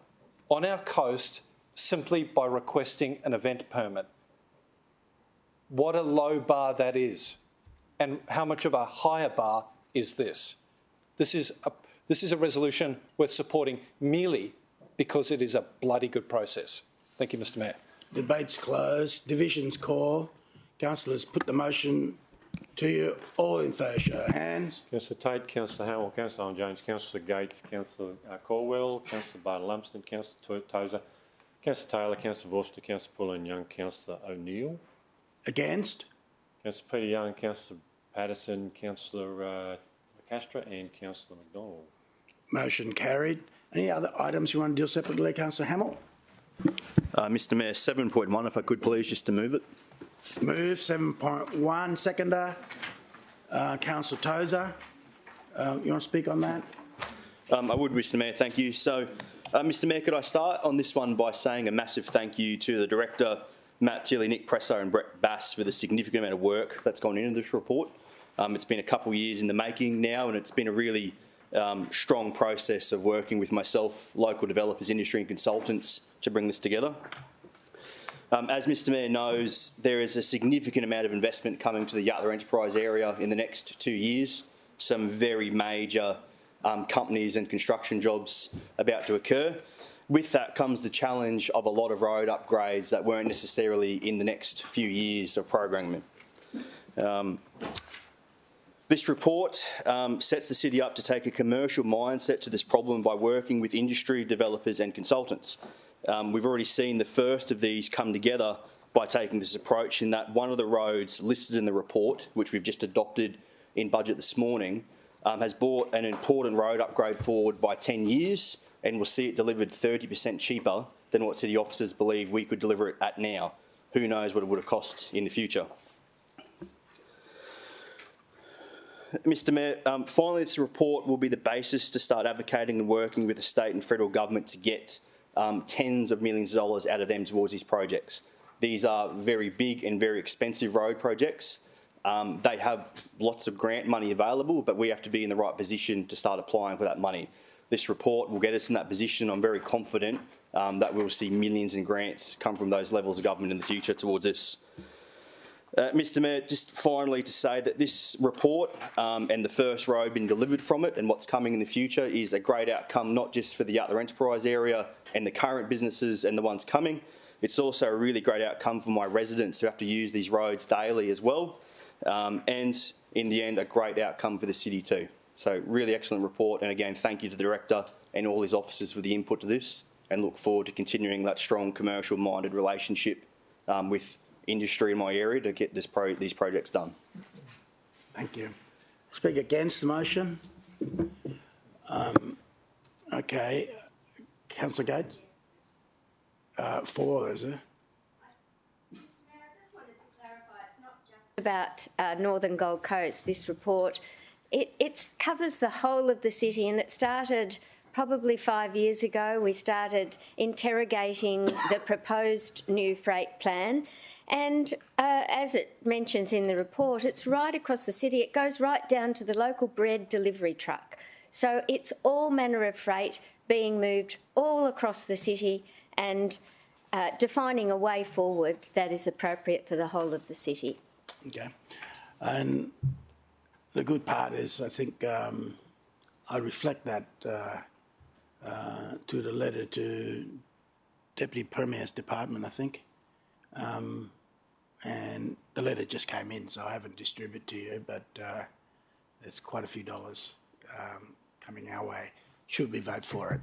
Speaker 3: on our coast simply by requesting an event permit. What a low bar that is, and how much of a higher bar is this? This is a resolution worth supporting merely because it is a bloody good process. Thank you, Mr Mayor.
Speaker 1: Debate's closed. Division's call. Councillors, put the motion to you. All in favour, show of hands.
Speaker 7: Councillor Tate, Councillor Howell, Councillor Jones, Councillor Gates, Councillor Caldwell, Councillor Barton-Lumsden, Councillor Tozer, Councillor Taylor, Councillor Vorster, Councillor Pauline Young, Councillor O'Neill.
Speaker 1: Against?
Speaker 7: Councillor Peter Young, Councillor Patterson, Councillor Castro and Councillor McDonald.
Speaker 1: Motion carried. Any other items you want to deal separately, Councillor Hamill?
Speaker 15: Mr Mayor, 7.1, if I could please, just to move it.
Speaker 1: Move 7.1. Seconder, Councillor Tozer. You want to speak on that?
Speaker 15: I would, Mr Mayor, thank you. So, Mr Mayor, could I start on this one by saying a massive thank you to the Director, Matt Tilley, Nick Presso and Brett Bass for the significant amount of work that's gone into this report. It's been a couple of years in the making now, and it's been a really strong process of working with myself, local developers, industry and consultants to bring this together. As Mr Mayor knows, there is a significant amount of investment coming to the Yatala Enterprise area in the next 2 years. Some very major companies and construction jobs about to occur. With that comes the challenge of a lot of road upgrades that weren't necessarily in the next few years of programming. This report sets the city up to take a commercial mindset to this problem by working with industry, developers and consultants. We've already seen the first of these come together by taking this approach, in that one of the roads listed in the report, which we've just adopted in budget this morning, has brought an important road upgrade forward by 10 years and will see it delivered 30% cheaper than what city officers believe we could deliver it at now. Who knows what it would have cost in the future. Mr Mayor, finally this report will be the basis to start advocating and working with the state and federal government to get tens of millions of dollars out of them towards these projects. These are very big and very expensive road projects. They have lots of grant money available, but we have to be in the right position to start applying for that money. This report will get us in that position. I'm very confident that we will see millions in grants come from those levels of government in the future towards this. Mr Mayor, just finally to say that this report and the first road being delivered from it and what's coming in the future is a great outcome, not just for the Yatala Enterprise area and the current businesses and the ones coming. It's also a really great outcome for my residents who have to use these roads daily as well. And in the end, a great outcome for the city too. So really excellent report. And again, thank you to the Director and all his officers for the input to this, and look forward to continuing that strong commercial minded relationship with industry in my area to get these projects done.
Speaker 1: Thank you. Speak against the motion? Okay. Councillor Gates? 4, is it?
Speaker 9: About Northern Gold Coast, this report, it covers the whole of the city, and it started probably 5 years ago. We started interrogating the proposed new freight plan, and as it mentions in the report, it's right across the city. It goes right down to the local bread delivery truck. So it's all manner of freight being moved all across the city, and defining a way forward that is appropriate for the whole of the city.
Speaker 1: Okay. And the good part is, I think I reflect that to the letter to Deputy Premier's Department, I think. And the letter just came in, so I haven't distributed to you, but there's quite a few dollars coming our way. Should we vote for it?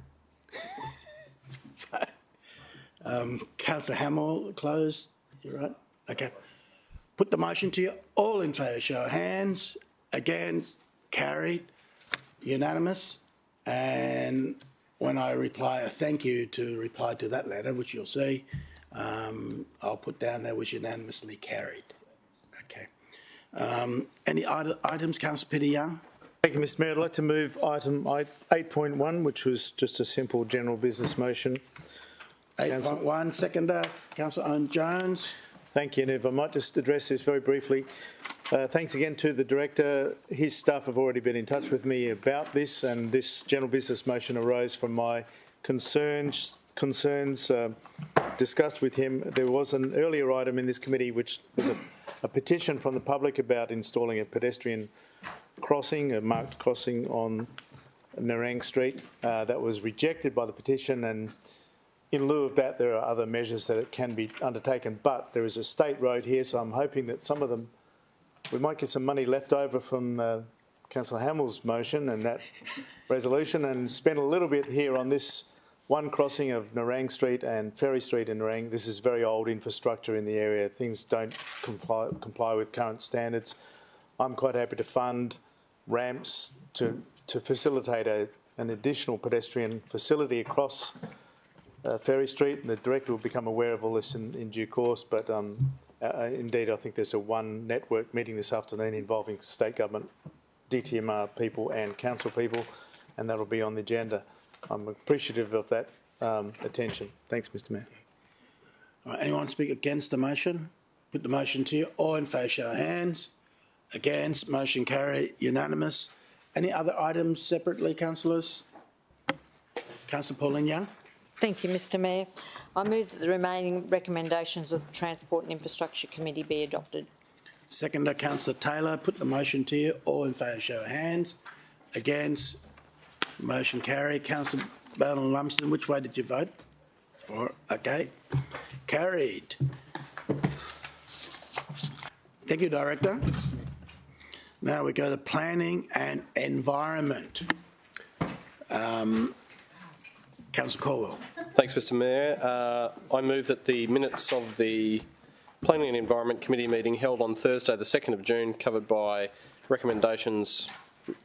Speaker 1: So, Councillor Hamill, closed. You're right? Okay. Put the motion to you. All in favour, show of hands. Against, carried, unanimous. And when I reply a thank you to reply to that letter, which you'll see, I'll put down there was unanimously carried. Okay. Any other items, Councillor Peter Young?
Speaker 16: Thank you, Mr Mayor. I'd like to move item 8.1, which was just a simple general business motion.
Speaker 1: 8.1, seconder, Councillor Owen Jones.
Speaker 16: Thank you, and if I might just address this very briefly. Thanks again to the Director. His staff have already been in touch with me about this, and this general business motion arose from my concerns discussed with him. There was an earlier item in this committee which was a petition from the public about installing a pedestrian crossing, a marked crossing on Nerang Street. That was rejected by the petition, and in lieu of that, there are other measures that can be undertaken, but there is a state road here, so I'm hoping that some of them, we might get some money left over from Councillor Hamill's motion and that resolution, and spend a little bit here on this one crossing of Nerang Street and Ferry Street in Nerang. This is very old infrastructure in the area. Things don't comply with current standards. I'm quite happy to fund ramps to facilitate an additional pedestrian facility across Ferry Street, and the director will become aware of all this in due course. But indeed, I think there's a one network meeting this afternoon involving state government, DTMR people and council people, and that'll be on the agenda. I'm appreciative of that attention. Thanks, Mr. Mayor.
Speaker 1: All right, anyone speak against the motion? Put the motion to you. All in favour, show of hands. Against, motion carried, unanimous. Any other items separately, councillors? Councillor Pauline Young.
Speaker 11: Thank you, Mr. Mayor. I move that the remaining recommendations of the Transport and Infrastructure Committee be adopted.
Speaker 1: Seconder, Councillor Taylor. Put the motion to you. All in favour, show of hands. Against, motion carried. Councillor Bowden Lumsden, which way did you vote? Okay. Carried. Thank you, Director. Now we go to Planning and Environment. Councillor Caldwell.
Speaker 12: Thanks, Mr. Mayor. I move that the minutes of the Planning and Environment Committee meeting held on Thursday, the 2nd of June, covered by recommendations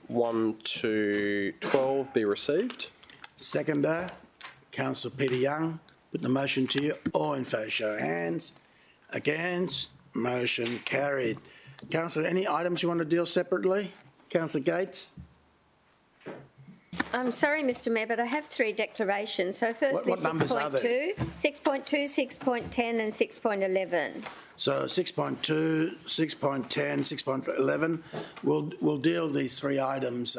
Speaker 12: 1 to 12, be received.
Speaker 1: Seconder, Councillor Peter Young. Put the motion to you. All in favour, show of hands. Against, motion carried. Councillor, any items you want to deal separately? Councillor Gates.
Speaker 9: I'm sorry, Mr. Mayor, but I have three declarations. So firstly,
Speaker 1: what numbers are they?
Speaker 9: 6.2, 6.10 and 6.11.
Speaker 1: So 6.2, 6.10, 6.11. We'll deal these three items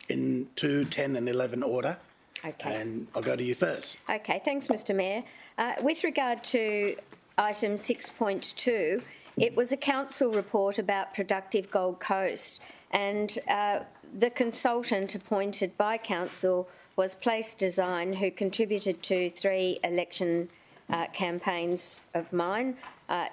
Speaker 1: in 2, 10 and 11 order.
Speaker 9: Okay.
Speaker 1: And I'll go to you first.
Speaker 9: Okay, thanks, Mr. Mayor. With regard to item 6.2, it was a council report about productive Gold Coast, and the consultant appointed by council was Place Design, who contributed to 3 election campaigns of mine.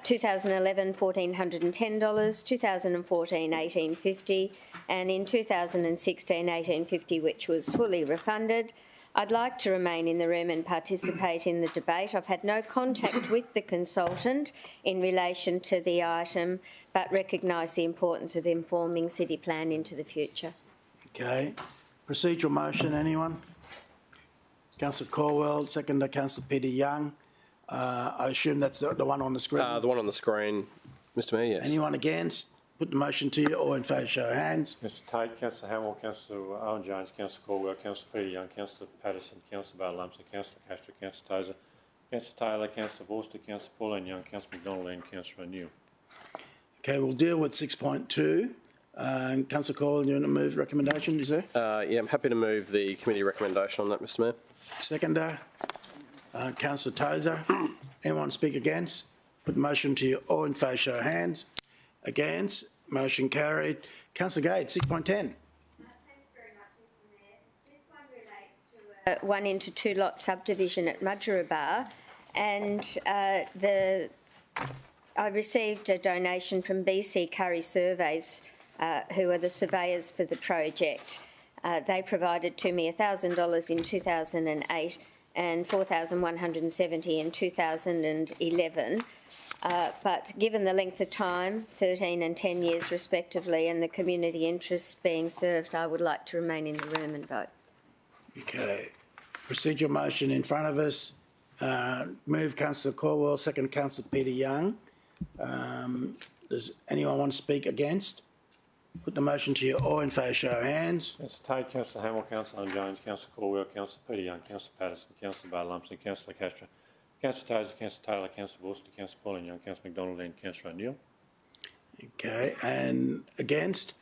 Speaker 9: 2011, $1,410, 2014, $1,850, and in 2016, $1,850, which was fully refunded. I'd like to remain in the room and participate in the debate. I've had no contact with the consultant in relation to the item, but recognise the importance of informing City Plan into the future.
Speaker 1: Okay. Procedural motion, anyone? Councillor Caldwell, seconder, Councillor Peter Young. I assume that's the one on the screen?
Speaker 12: The one on the screen, Mr. Mayor, yes.
Speaker 1: Anyone against? Put the motion to you. All in favour, show of hands.
Speaker 7: Mr. Tate, Councillor Hamill, Councillor Owen Jones, Councillor Caldwell, Councillor Peter Young, Councillor Patterson, Councillor Bowden-Lumsden, Councillor Castro, Councillor Tozer, Councillor Taylor, Councillor Vorster, Councillor Pauline Young, Councillor McDonald and Councillor O'Neill. Okay,
Speaker 1: we'll deal with 6.2. Councillor Caldwell, you want to move recommendation, is there?
Speaker 12: Yeah, I'm happy to move the committee recommendation on that, Mr. Mayor.
Speaker 1: Seconder, Councillor Tozer. Anyone speak against? Put the motion to you. All in favour, show of hands. Against, motion carried. Councillor Gates, 6.10.
Speaker 9: Thanks very much, Mr. Mayor. This one relates to a 1 into 2 lot subdivision at Mudgeeraba, and I received a donation from BC Curry Surveys, who are the surveyors for the project. They provided to me $1,000 in 2008 and $4,170 in 2011. But given the length of time, 13 and 10 years respectively, and the community interests being served, I would like to remain in the room and vote.
Speaker 1: Okay. Procedural motion in front of us. Move Councillor Caldwell, second Councillor Peter Young. Does anyone want to speak against? Put the motion to you. All in favour, show of hands.
Speaker 7: Councillor Tate, Councillor Hamill, Councillor Owen Jones, Councillor Caldwell, Councillor Peter Young, Councillor Patterson, Councillor Bowden-Lumsden, Councillor Castro, Councillor Tozer, Councillor Taylor, Councillor Vorster, Councillor Pauline Young, Councillor McDonald and Councillor O'Neill.
Speaker 1: Okay, and against?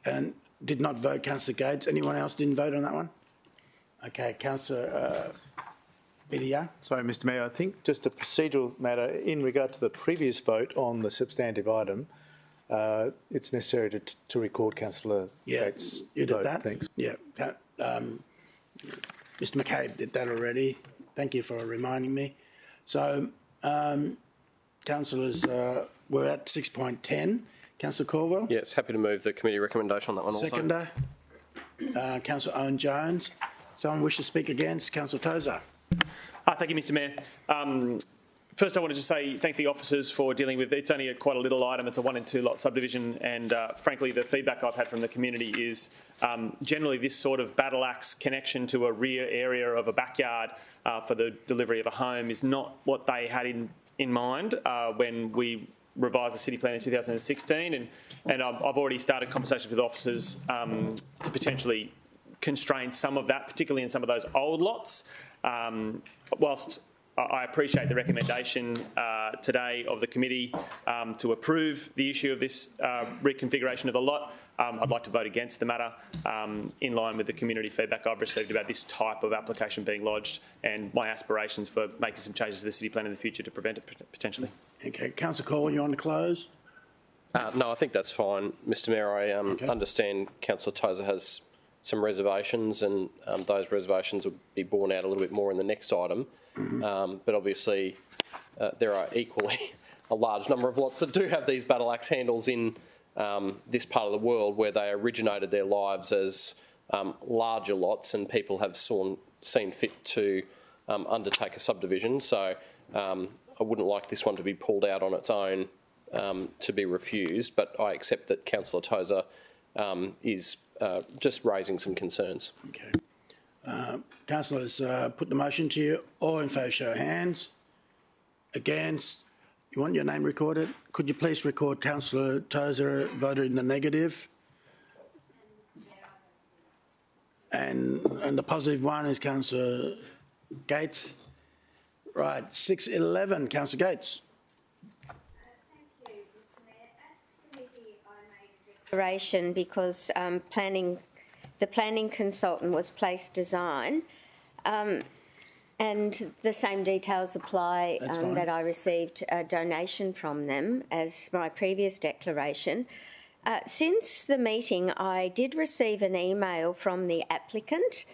Speaker 1: And did not vote, Councillor Gates. Anyone else didn't vote on that one? Okay, Councillor Peter Young.
Speaker 16: Sorry, Mr. Mayor, I think just a procedural matter in regard to the previous vote on the substantive item, it's necessary to record Councillor Gates'
Speaker 1: you did
Speaker 16: vote.
Speaker 1: that?
Speaker 16: Thanks.
Speaker 1: Yeah. Mr McCabe did that already. Thank you for reminding me. So, councillors, we're at 6.10. Councillor Caldwell?
Speaker 12: Yes, happy to move the committee recommendation on that one also.
Speaker 1: Seconder, Councillor Owen Jones. Someone wish to speak against? Councillor Tozer.
Speaker 8: Thank you, Mr Mayor. First, I wanted to say thank the officers for dealing with it. It's only quite a little item. It's a 1 and 2 lot subdivision, and frankly, the feedback I've had from the community is generally this sort of battle axe connection to a rear area of a backyard for the delivery of a home is not what they had in mind when we revised the city plan in 2016, and I've already started conversations with officers to potentially constrain some of that, particularly in some of those old lots. Whilst I appreciate the recommendation today of the committee to approve the issue of this reconfiguration of the lot, I'd like to vote against the matter in line with the community feedback I've received about this type of application being lodged and my aspirations for making some changes to the city plan in the future to prevent it potentially.
Speaker 1: Okay, Councillor Cole, you want to close?
Speaker 12: No, I think that's fine, Mr Mayor. I understand Councillor Tozer has some reservations, and those reservations will be borne out a little bit more in the next item. But obviously, there are equally a large number of lots that do have these battle axe handles in this part of the world where they originated their lives as larger lots, and people have seen fit to undertake a subdivision. So I wouldn't like this one to be pulled out on its own to be refused, but I accept that Councillor Tozer is just raising some concerns.
Speaker 1: Okay. Councillors, put the motion to you. All in favour, show of hands. Against? You want your name recorded? Could you please record Councillor Tozer voted in the negative? And the positive one is Councillor Gates. Right, 6-11, Councillor Gates.
Speaker 9: Because the planning consultant was Place Design, and the same details apply that I received a donation from them as my previous declaration. Since the meeting, I did receive an email from the applicant,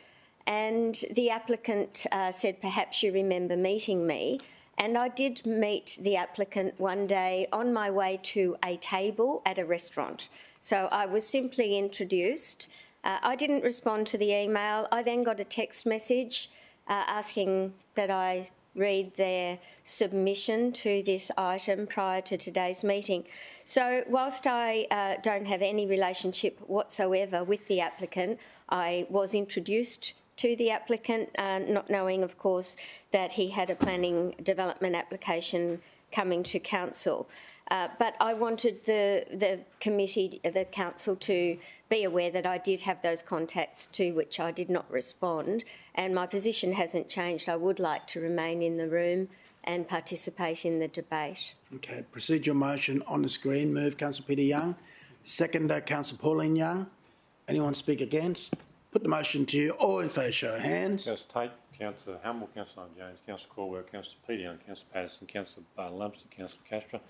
Speaker 9: and the applicant said, perhaps you remember meeting me. And I did meet the applicant one day on my way to a table at a restaurant. So I was simply introduced. I didn't respond to the email. I then got a text message asking that I read their submission to this item prior to today's meeting. So whilst I don't have any relationship whatsoever with the applicant, I was introduced to the applicant, not knowing, of course, that he had a planning development application coming to council. But I wanted the committee, the council, to be aware that I did have those contacts to which I did not respond, and my position hasn't changed. I would like to remain in the room and participate in the debate.
Speaker 1: Okay, procedural motion on the screen. Move Councillor Peter Young. Seconder, Councillor Pauline Young. Anyone speak against? Put the motion to you. All in favour, show of hands.
Speaker 7: Councillor Tate, Councillor Humble, Councillor Jones, Councillor Caldwell, Councillor Peter Young, Councillor Patterson, Councillor Lumsden, Councillor Castro,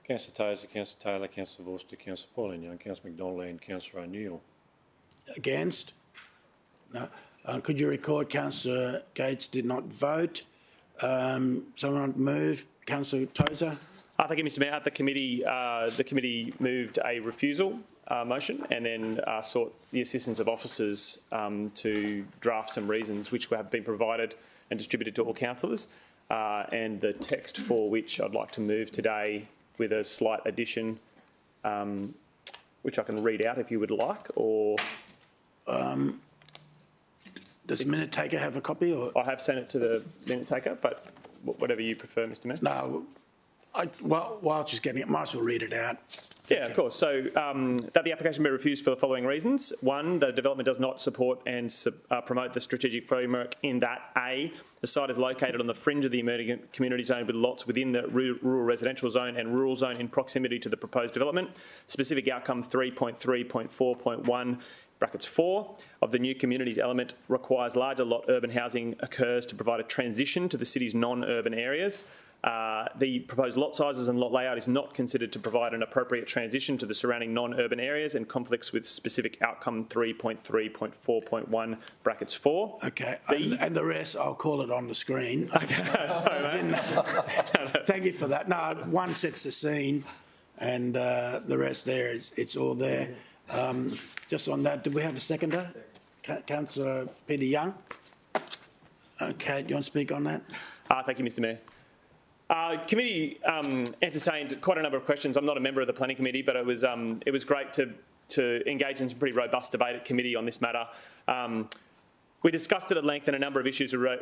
Speaker 7: Councillor Tozer, Councillor Taylor, Councillor Vorster, Councillor Pauline Young, Councillor McDonald and Councillor O'Neill.
Speaker 1: Against? No. Could you record Councillor Gates did not vote? Someone move? Councillor Tozer?
Speaker 8: Thank you, Mr Mayor. The committee moved a refusal motion and then sought the assistance of officers to draft some reasons which have been provided and distributed to all councillors, and the text for which I'd like to move today with a slight addition, which I can read out if you would like, or...
Speaker 1: does the minute taker have a copy? Or?
Speaker 8: I have sent it to the minute taker, but whatever you prefer, Mr Mayor.
Speaker 1: No, while just getting it, might as well read it out.
Speaker 8: Yeah, of course. So that the application be refused for the following reasons. One, the development does not support and promote the strategic framework in that A, the site is located on the fringe of the emerging community zone with lots within the rural residential zone and rural zone in proximity to the proposed development. Specific outcome 3.3.4.1 brackets 4 of the new communities element requires larger lot urban housing occurs to provide a transition to the city's non-urban areas. The proposed lot sizes and lot layout is not considered to provide an appropriate transition to the surrounding non-urban areas and conflicts with specific outcome 3.3.4.1 brackets 4.
Speaker 1: Okay, and the rest I'll call it on the screen.
Speaker 8: Okay, sorry, mate.
Speaker 1: Thank you for that. No, one sets the scene, and the rest there it's all there. Just on that, do we have a seconder? Councillor Peter Young. Okay, do you want to speak on that?
Speaker 8: Thank you, Mr Mayor. Committee entertained quite a number of questions. I'm not a member of the Planning Committee, but it was great to engage in some pretty robust debate at committee on this matter. We discussed it at length, and a number of issues were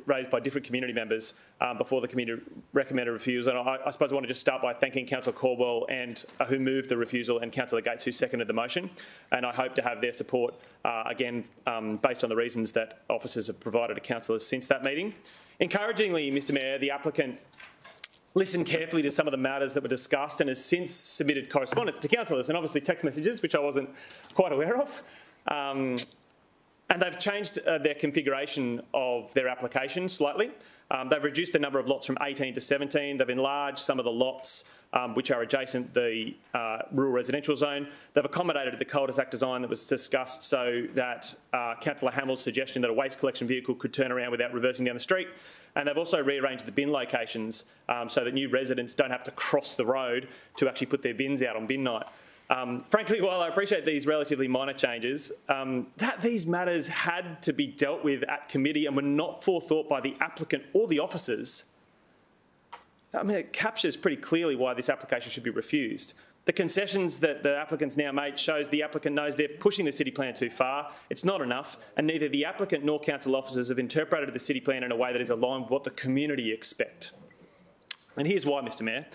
Speaker 8: raised by different community members before the committee recommended refusal. And I suppose I want to just start by thanking Councillor Caldwell and who moved the refusal, and Councillor Gates who seconded the motion. And I hope to have their support again based on the reasons that officers have provided to councillors since that meeting. Encouragingly, Mr Mayor, the applicant listened carefully to some of the matters that were discussed and has since submitted correspondence to councillors and obviously text messages, which I wasn't quite aware of. And they've changed their configuration of their application slightly. They've reduced the number of lots from 18 to 17. They've enlarged some of the lots which are adjacent the rural residential zone. They've accommodated the cul-de-sac design that was discussed so that Councillor Hamill's suggestion that a waste collection vehicle could turn around without reversing down the street. And they've also rearranged the bin locations so that new residents don't have to cross the road to actually put their bins out on bin night. Frankly, while I appreciate these relatively minor changes, these matters had to be dealt with at committee and were not forethought by the applicant or the officers. I mean, it captures pretty clearly why this application should be refused. The concessions that the applicant's now made shows the applicant knows they're pushing the city plan too far. It's not enough, and neither the applicant nor council officers have interpreted the city plan in a way that is aligned with what the community expect. And here's why, Mr Mayor.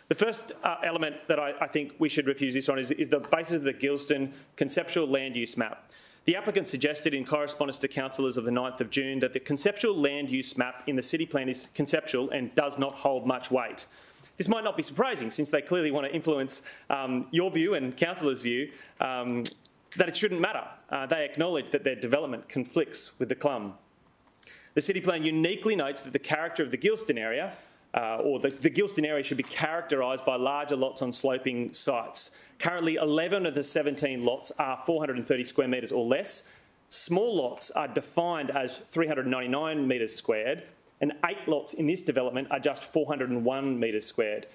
Speaker 8: The first element that I think we should refuse this on is the basis of the Gilston conceptual land use map. The applicant suggested in correspondence to councillors of the 9th of June that the conceptual land use map in the city plan is conceptual and does not hold much weight. This might not be surprising since they clearly want to influence your view and councillors' view that it shouldn't matter. They acknowledge that their development conflicts with the CLUM. The city plan uniquely notes that the character of the Gilston area the Gilston area should be characterised by larger lots on sloping sites. Currently, 11 of the 17 lots are 430 square metres or less. Small lots are defined as 399 metres squared, and 8 lots in this development are just 401 metres squared.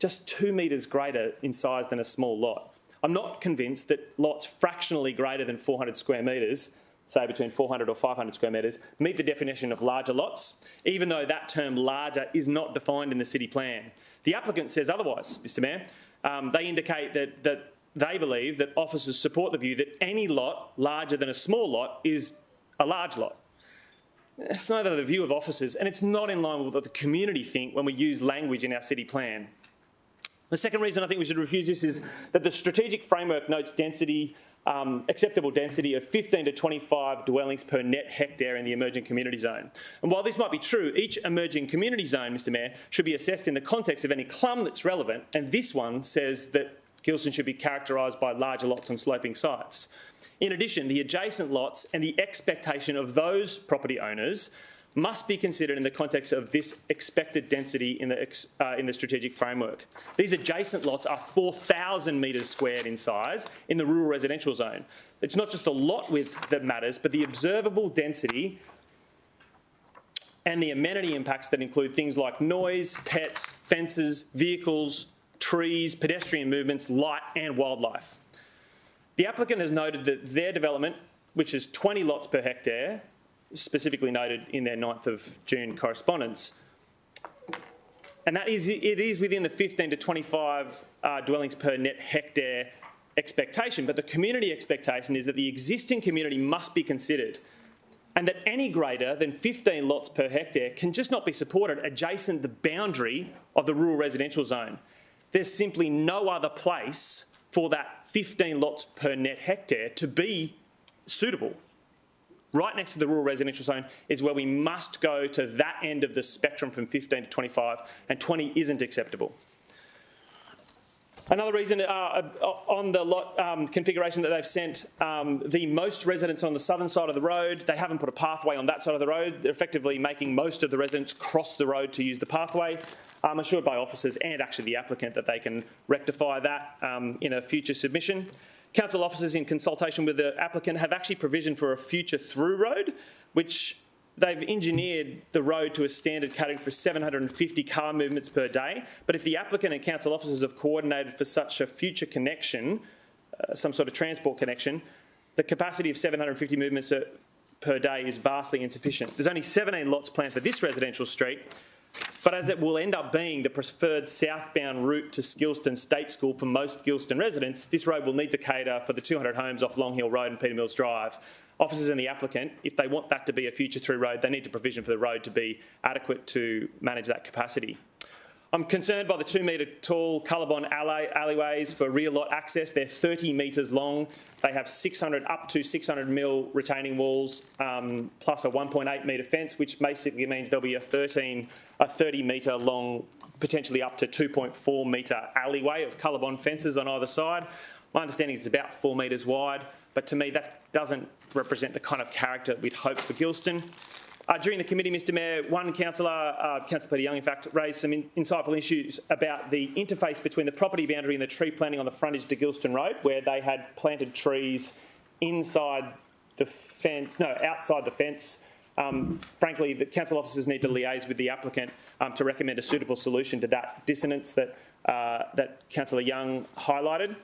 Speaker 8: Just 2 metres greater in size than a small lot. I'm not convinced that lots fractionally greater than 400 square metres, say between 400 or 500 square metres, meet the definition of larger lots, even though that term larger is not defined in the city plan. The applicant says otherwise, Mr Mayor. They indicate that they believe that officers support the view that any lot larger than a small lot is a large lot. It's neither the view of officers, and it's not in line with what the community think when we use language in our city plan. The second reason I think we should refuse this is that the strategic framework notes density, acceptable density of 15 to 25 dwellings per net hectare in the emerging community zone. And while this might be true, each emerging community zone, Mr Mayor, should be assessed in the context of any CLUM that's relevant, and this one says that Gilston should be characterised by larger lots on sloping sites. In addition, the adjacent lots and the expectation of those property owners must be considered in the context of this expected density in the strategic framework. These adjacent lots are 4,000 metres squared in size in the rural residential zone. It's not just the lot width that matters, but the observable density and the amenity impacts that include things like noise, pets, fences, vehicles, trees, pedestrian movements, light and wildlife. The applicant has noted that their development, which is 20 lots per hectare, specifically noted in their 9th of June correspondence, and it is within the 15 to 25 dwellings per net hectare expectation, but the community expectation is that the existing community must be considered and that any greater than 15 lots per hectare can just not be supported adjacent the boundary of the rural residential zone. There's simply no other place for that 15 lots per net hectare to be suitable. Right next to the rural residential zone is where we must go to that end of the spectrum from 15 to 25, and 20 isn't acceptable. Another reason on the lot configuration that they've sent, the most residents on the southern side of the road, they haven't put a pathway on that side of the road. They're effectively making most of the residents cross the road to use the pathway. I'm assured by officers and actually the applicant that they can rectify that in a future submission. Council officers in consultation with the applicant have actually provisioned for a future through road, which they've engineered the road to a standard cutting for 750 car movements per day. But if the applicant and council officers have coordinated for such a future connection, some sort of transport connection, the capacity of 750 movements per day is vastly insufficient. There's only 17 lots planned for this residential street, but as it will end up being the preferred southbound route to Gilston State School for most Gilston residents, this road will need to cater for the 200 homes off Long Hill Road and Peter Mills Drive. Officers and the applicant, if they want that to be a future through road, they need to provision for the road to be adequate to manage that capacity. I'm concerned by the 2 metre tall Colorbond alleyways for rear lot access. They're 30 metres long. They have up to 600 mil retaining walls, plus a 1.8 metre fence, which basically means there'll be a 30 metre long, potentially up to 2.4 metre alleyway of Colorbond fences on either side. My understanding is it's about 4 metres wide, but to me that doesn't represent the kind of character we'd hope for Gilston. During the committee, Mr Mayor, one councillor, Councillor Peter Young in fact, raised some insightful issues about the interface between the property boundary and the tree planting on the frontage to Gilston Road, where they had planted trees outside the fence. Frankly, the council officers need to liaise with the applicant to recommend a suitable solution to that dissonance that Councillor Young highlighted.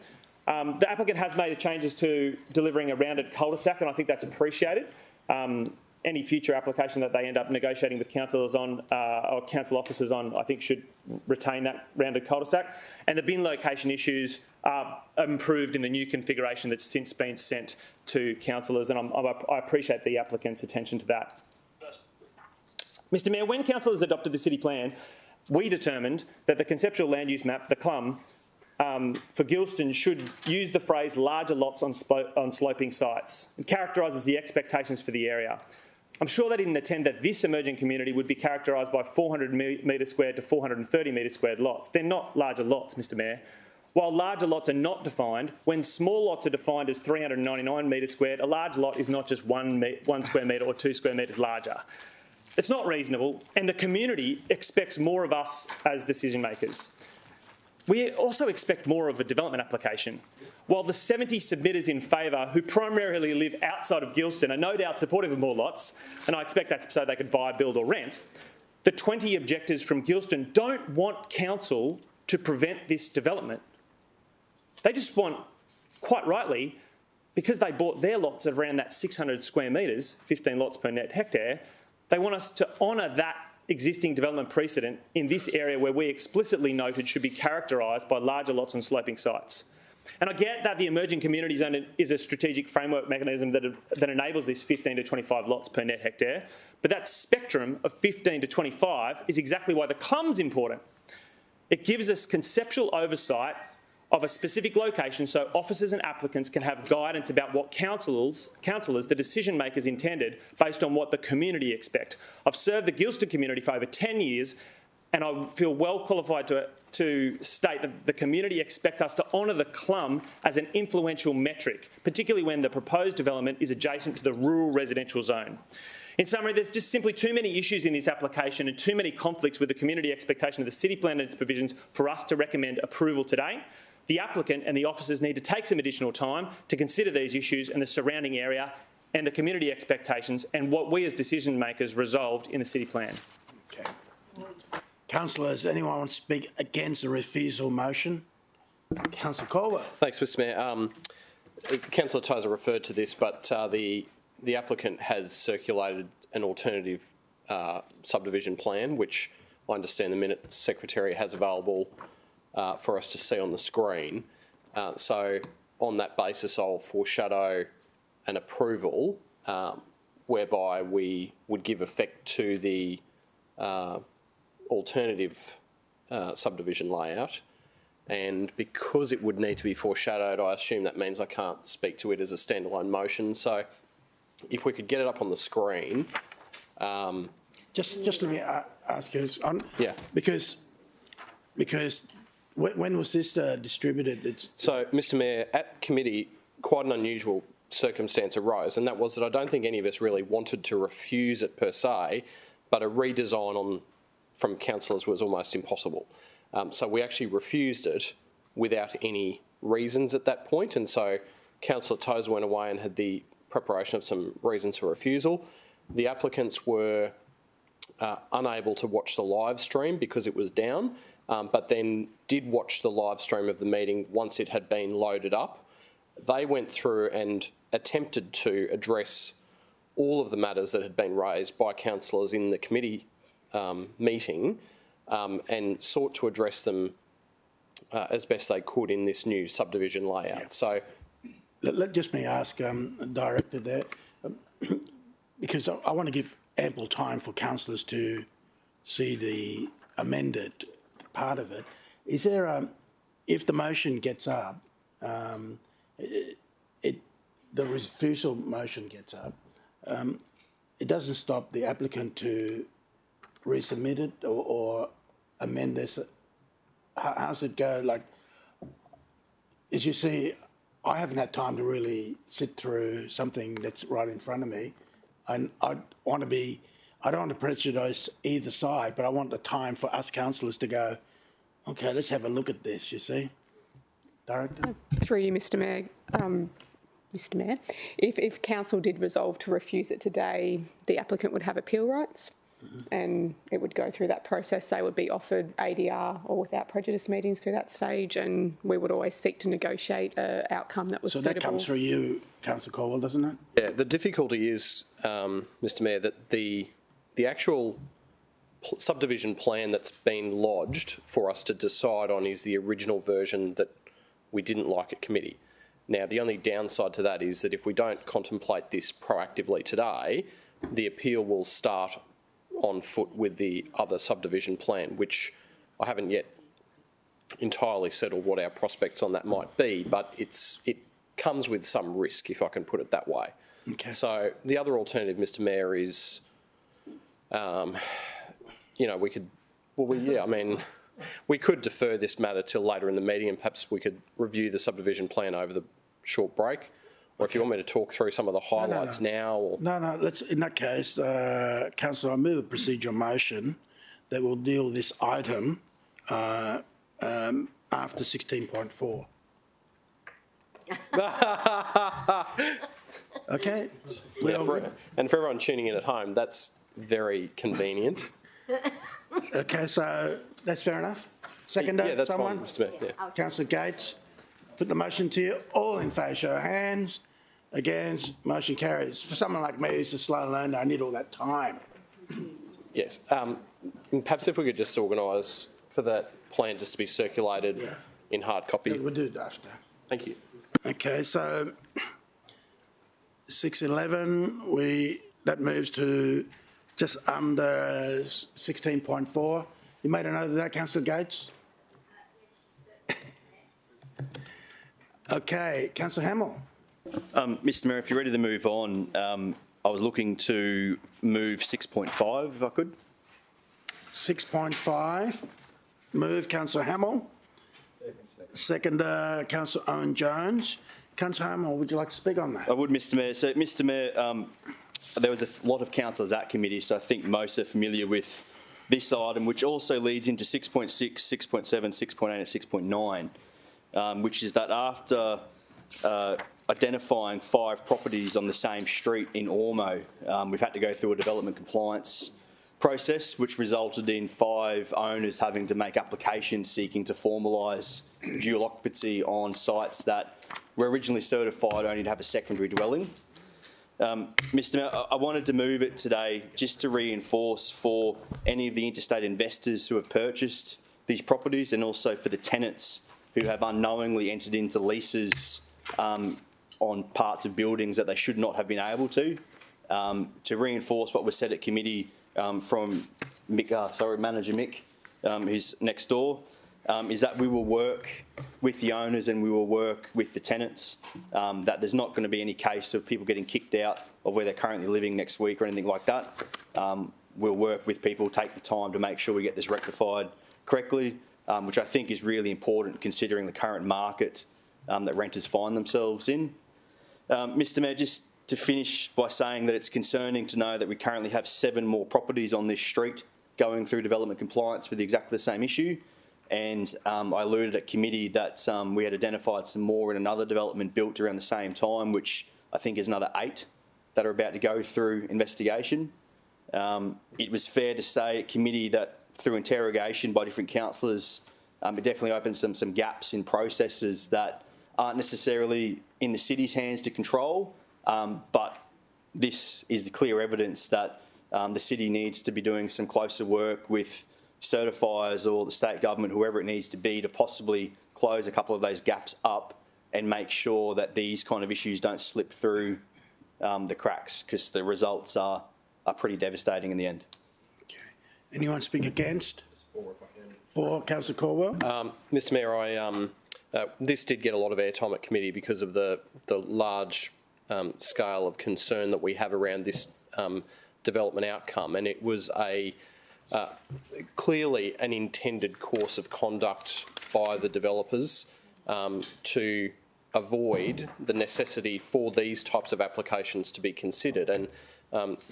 Speaker 8: The applicant has made changes to delivering a rounded cul-de-sac, and I think that's appreciated. Any future application that they end up negotiating with councillors on or council officers on, I think should retain that rounded cul-de-sac. And the bin location issues are improved in the new configuration that's since been sent to councillors, and I appreciate the applicant's attention to that. Mr Mayor, when councillors adopted the city plan, we determined that the conceptual land use map, the CLUM, for Gilston should use the phrase larger lots on sloping sites. It characterises the expectations for the area. I'm sure they didn't intend that this emerging community would be characterised by 400 metre squared to 430 metre squared lots. They're not larger lots, Mr Mayor. While larger lots are not defined, when small lots are defined as 399 metres squared, a large lot is not just 1 square metre or 2 square metres larger. It's not reasonable, and the community expects more of us as decision makers. We also expect more of a development application. While the 70 submitters in favour, who primarily live outside of Gilston, are no doubt supportive of more lots, and I expect that's so they could buy, build or rent, the 20 objectors from Gilston don't want council to prevent this development. They just want, quite rightly, because they bought their lots of around that 600 square metres, 15 lots per net hectare, they want us to honour that existing development precedent in this area where we explicitly noted should be characterised by larger lots on sloping sites. And I get that the emerging community zone is a strategic framework mechanism that enables this 15 to 25 lots per net hectare, but that spectrum of 15 to 25 is exactly why the CLUM's important. It gives us conceptual oversight of a specific location so officers and applicants can have guidance about what councillors, the decision makers, intended based on what the community expect. I've served the Gilston community for over 10 years and I feel well qualified to state that the community expect us to honour the CLUM as an influential metric, particularly when the proposed development is adjacent to the rural residential zone. In summary, there's just simply too many issues in this application and too many conflicts with the community expectation of the city plan and its provisions for us to recommend approval today. The applicant and the officers need to take some additional time to consider these issues and the surrounding area and the community expectations and what we as decision makers resolved in the city plan.
Speaker 1: Okay. Councillors, anyone want to speak against the refusal motion? Councillor Colwell.
Speaker 12: Thanks, Mr Mayor. Councillor Tozer referred to this, but the applicant has circulated an alternative subdivision plan, which I understand the Minutes Secretary has available for us to see on the screen. So on that basis, I'll foreshadow an approval whereby we would give effect to the alternative subdivision layout. And because it would need to be foreshadowed, I assume that means I can't speak to it as a standalone motion. So if we could get it up on the screen.
Speaker 1: Just let me ask you this.
Speaker 12: Yeah.
Speaker 1: Because when was this distributed?
Speaker 12: So, Mr Mayor, at committee, quite an unusual circumstance arose, and that was that I don't think any of us really wanted to refuse it per se, but a redesign from councillors was almost impossible. So we actually refused it without any reasons at that point, and so Councillor Tozer went away and had the preparation of some reasons for refusal. The applicants were unable to watch the live stream because it was down, but then did watch the live stream of the meeting once it had been loaded up. They went through and attempted to address all of the matters that had been raised by councillors in the committee meeting and sought to address them as best they could in this new subdivision layout. Yeah. So,
Speaker 1: let just me ask, Director there, because I want to give ample time for councillors to see the amended part of it. Is there if the motion gets up, the refusal motion gets up, it doesn't stop the applicant to resubmit it or amend this. How's it go? Like, as you see, I haven't had time to really sit through something that's right in front of me, and I don't want to prejudice either side, but I want the time for us councillors to go, okay, let's have a look at this, you see. Director?
Speaker 14: Through you, Mr Mayor. Mr Mayor, if council did resolve to refuse it today, the applicant would have appeal rights, and it would go through that process. They would be offered ADR or without prejudice meetings through that stage, and we would always seek to negotiate an outcome that was suitable. So that
Speaker 1: comes through you, Councillor Caldwell, doesn't it?
Speaker 12: Yeah, the difficulty is, Mr Mayor, that the actual subdivision plan that's been lodged for us to decide on is the original version that we didn't like at committee. Now, the only downside to that is that if we don't contemplate this proactively today, the appeal will start on foot with the other subdivision plan, which I haven't yet entirely settled what our prospects on that might be, but it comes with some risk, if I can put it that way.
Speaker 1: Okay.
Speaker 12: So the other alternative, Mr Mayor, is, you know, we could defer this matter till later in the meeting, and perhaps we could review the subdivision plan over the short break. Or if you want me to talk through some of the highlights now. Or...
Speaker 1: No, let's, in that case, Councillor, I move a procedural motion that will deal with this item after 16.4. Okay?
Speaker 12: And for everyone tuning in at home, that's very convenient.
Speaker 1: Okay, so that's fair enough. Seconder,
Speaker 12: yeah, that's
Speaker 1: someone?
Speaker 12: fine, Mr Mayor. Yeah.
Speaker 1: Councillor Gates, put the motion to you. All in favour, show of hands. Against, motion carries. For someone like me who's a slow learner, I need all that time.
Speaker 12: Yes. Perhaps if we could just organise for that plan just to be circulated in hard copy.
Speaker 1: We'll do it after.
Speaker 12: Thank you.
Speaker 1: Okay, so 6.11, that moves to just under 16.4. You made a note of that, Councillor Gates? Okay, Councillor Hamill.
Speaker 15: Mr Mayor, if you're ready to move on, I was looking to move 6.5, if I could.
Speaker 1: 6.5. Move, Councillor Hamill. Second, Councillor Owen Jones. Councillor Hamill, would you like to speak on that?
Speaker 15: I would, Mr Mayor. So, Mr Mayor, there was a lot of councillors at committee, so I think most are familiar with this item, which also leads into 6.6, 6.7, 6.8 and 6.9, which is that after identifying 5 properties on the same street in Ormeau, we've had to go through a development compliance process, which resulted in 5 owners having to make applications seeking to formalise dual occupancy on sites that were originally certified only to have a secondary dwelling. Mr Mayor, I wanted to move it today just to reinforce for any of the interstate investors who have purchased these properties, and also for the tenants who have unknowingly entered into leases on parts of buildings that they should not have been able to reinforce what was said at committee from Manager Mick, who's next door, is that we will work with the owners and we will work with the tenants, that there's not going to be any case of people getting kicked out of where they're currently living next week or anything like that. We'll work with people, take the time to make sure we get this rectified correctly, which I think is really important considering the current market that renters find themselves in. Mr Mayor, just to finish by saying that it's concerning to know that we currently have 7 more properties on this street going through development compliance for exactly the same issue. And I alluded at committee that we had identified some more in another development built around the same time, which I think is another 8 that are about to go through investigation. It was fair to say at committee that through interrogation by different councillors, it definitely opened some gaps in processes that aren't necessarily in the city's hands to control, but this is the clear evidence that the city needs to be doing some closer work with certifiers or the state government, whoever it needs to be, to possibly close a couple of those gaps up and make sure that these kind of issues don't slip through the cracks, because the results are pretty devastating in the end.
Speaker 1: Okay. Anyone speak against? For Councillor Caldwell.
Speaker 12: Mr Mayor, this did get a lot of airtime at committee because of the large scale of concern that we have around this development outcome, and it was clearly an intended course of conduct by the developers to avoid the necessity for these types of applications to be considered. And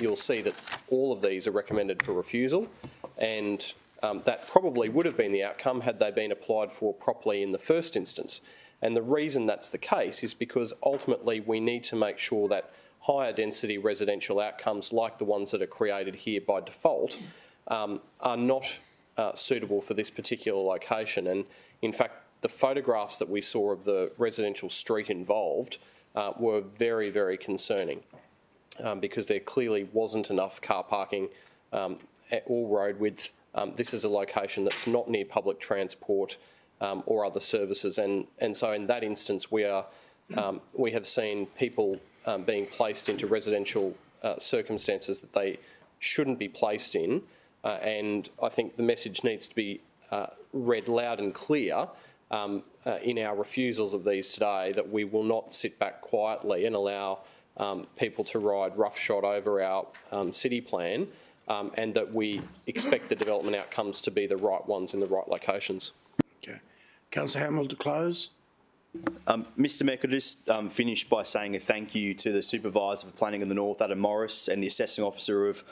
Speaker 12: you'll see that all of these are recommended for refusal, and that probably would have been the outcome had they been applied for properly in the first instance. And the reason that's the case is because ultimately we need to make sure that higher density residential outcomes, like the ones that are created here by default, are not suitable for this particular location. And in fact, the photographs that we saw of the residential street involved were very, very concerning because there clearly wasn't enough car parking or road width. This is a location that's not near public transport or other services, and so in that instance we have seen people being placed into residential circumstances that they shouldn't be placed in, and I think the message needs to be read loud and clear in our refusals of these today, that we will not sit back quietly and allow people to ride roughshod over our city plan, and that we expect the development outcomes to be the right ones in the right locations.
Speaker 1: Okay. Councillor Hamill to close.
Speaker 15: Mr Mayor, could I just finish by saying a thank you to the Supervisor for Planning in the North, Adam Morris, and the Assessing Officer of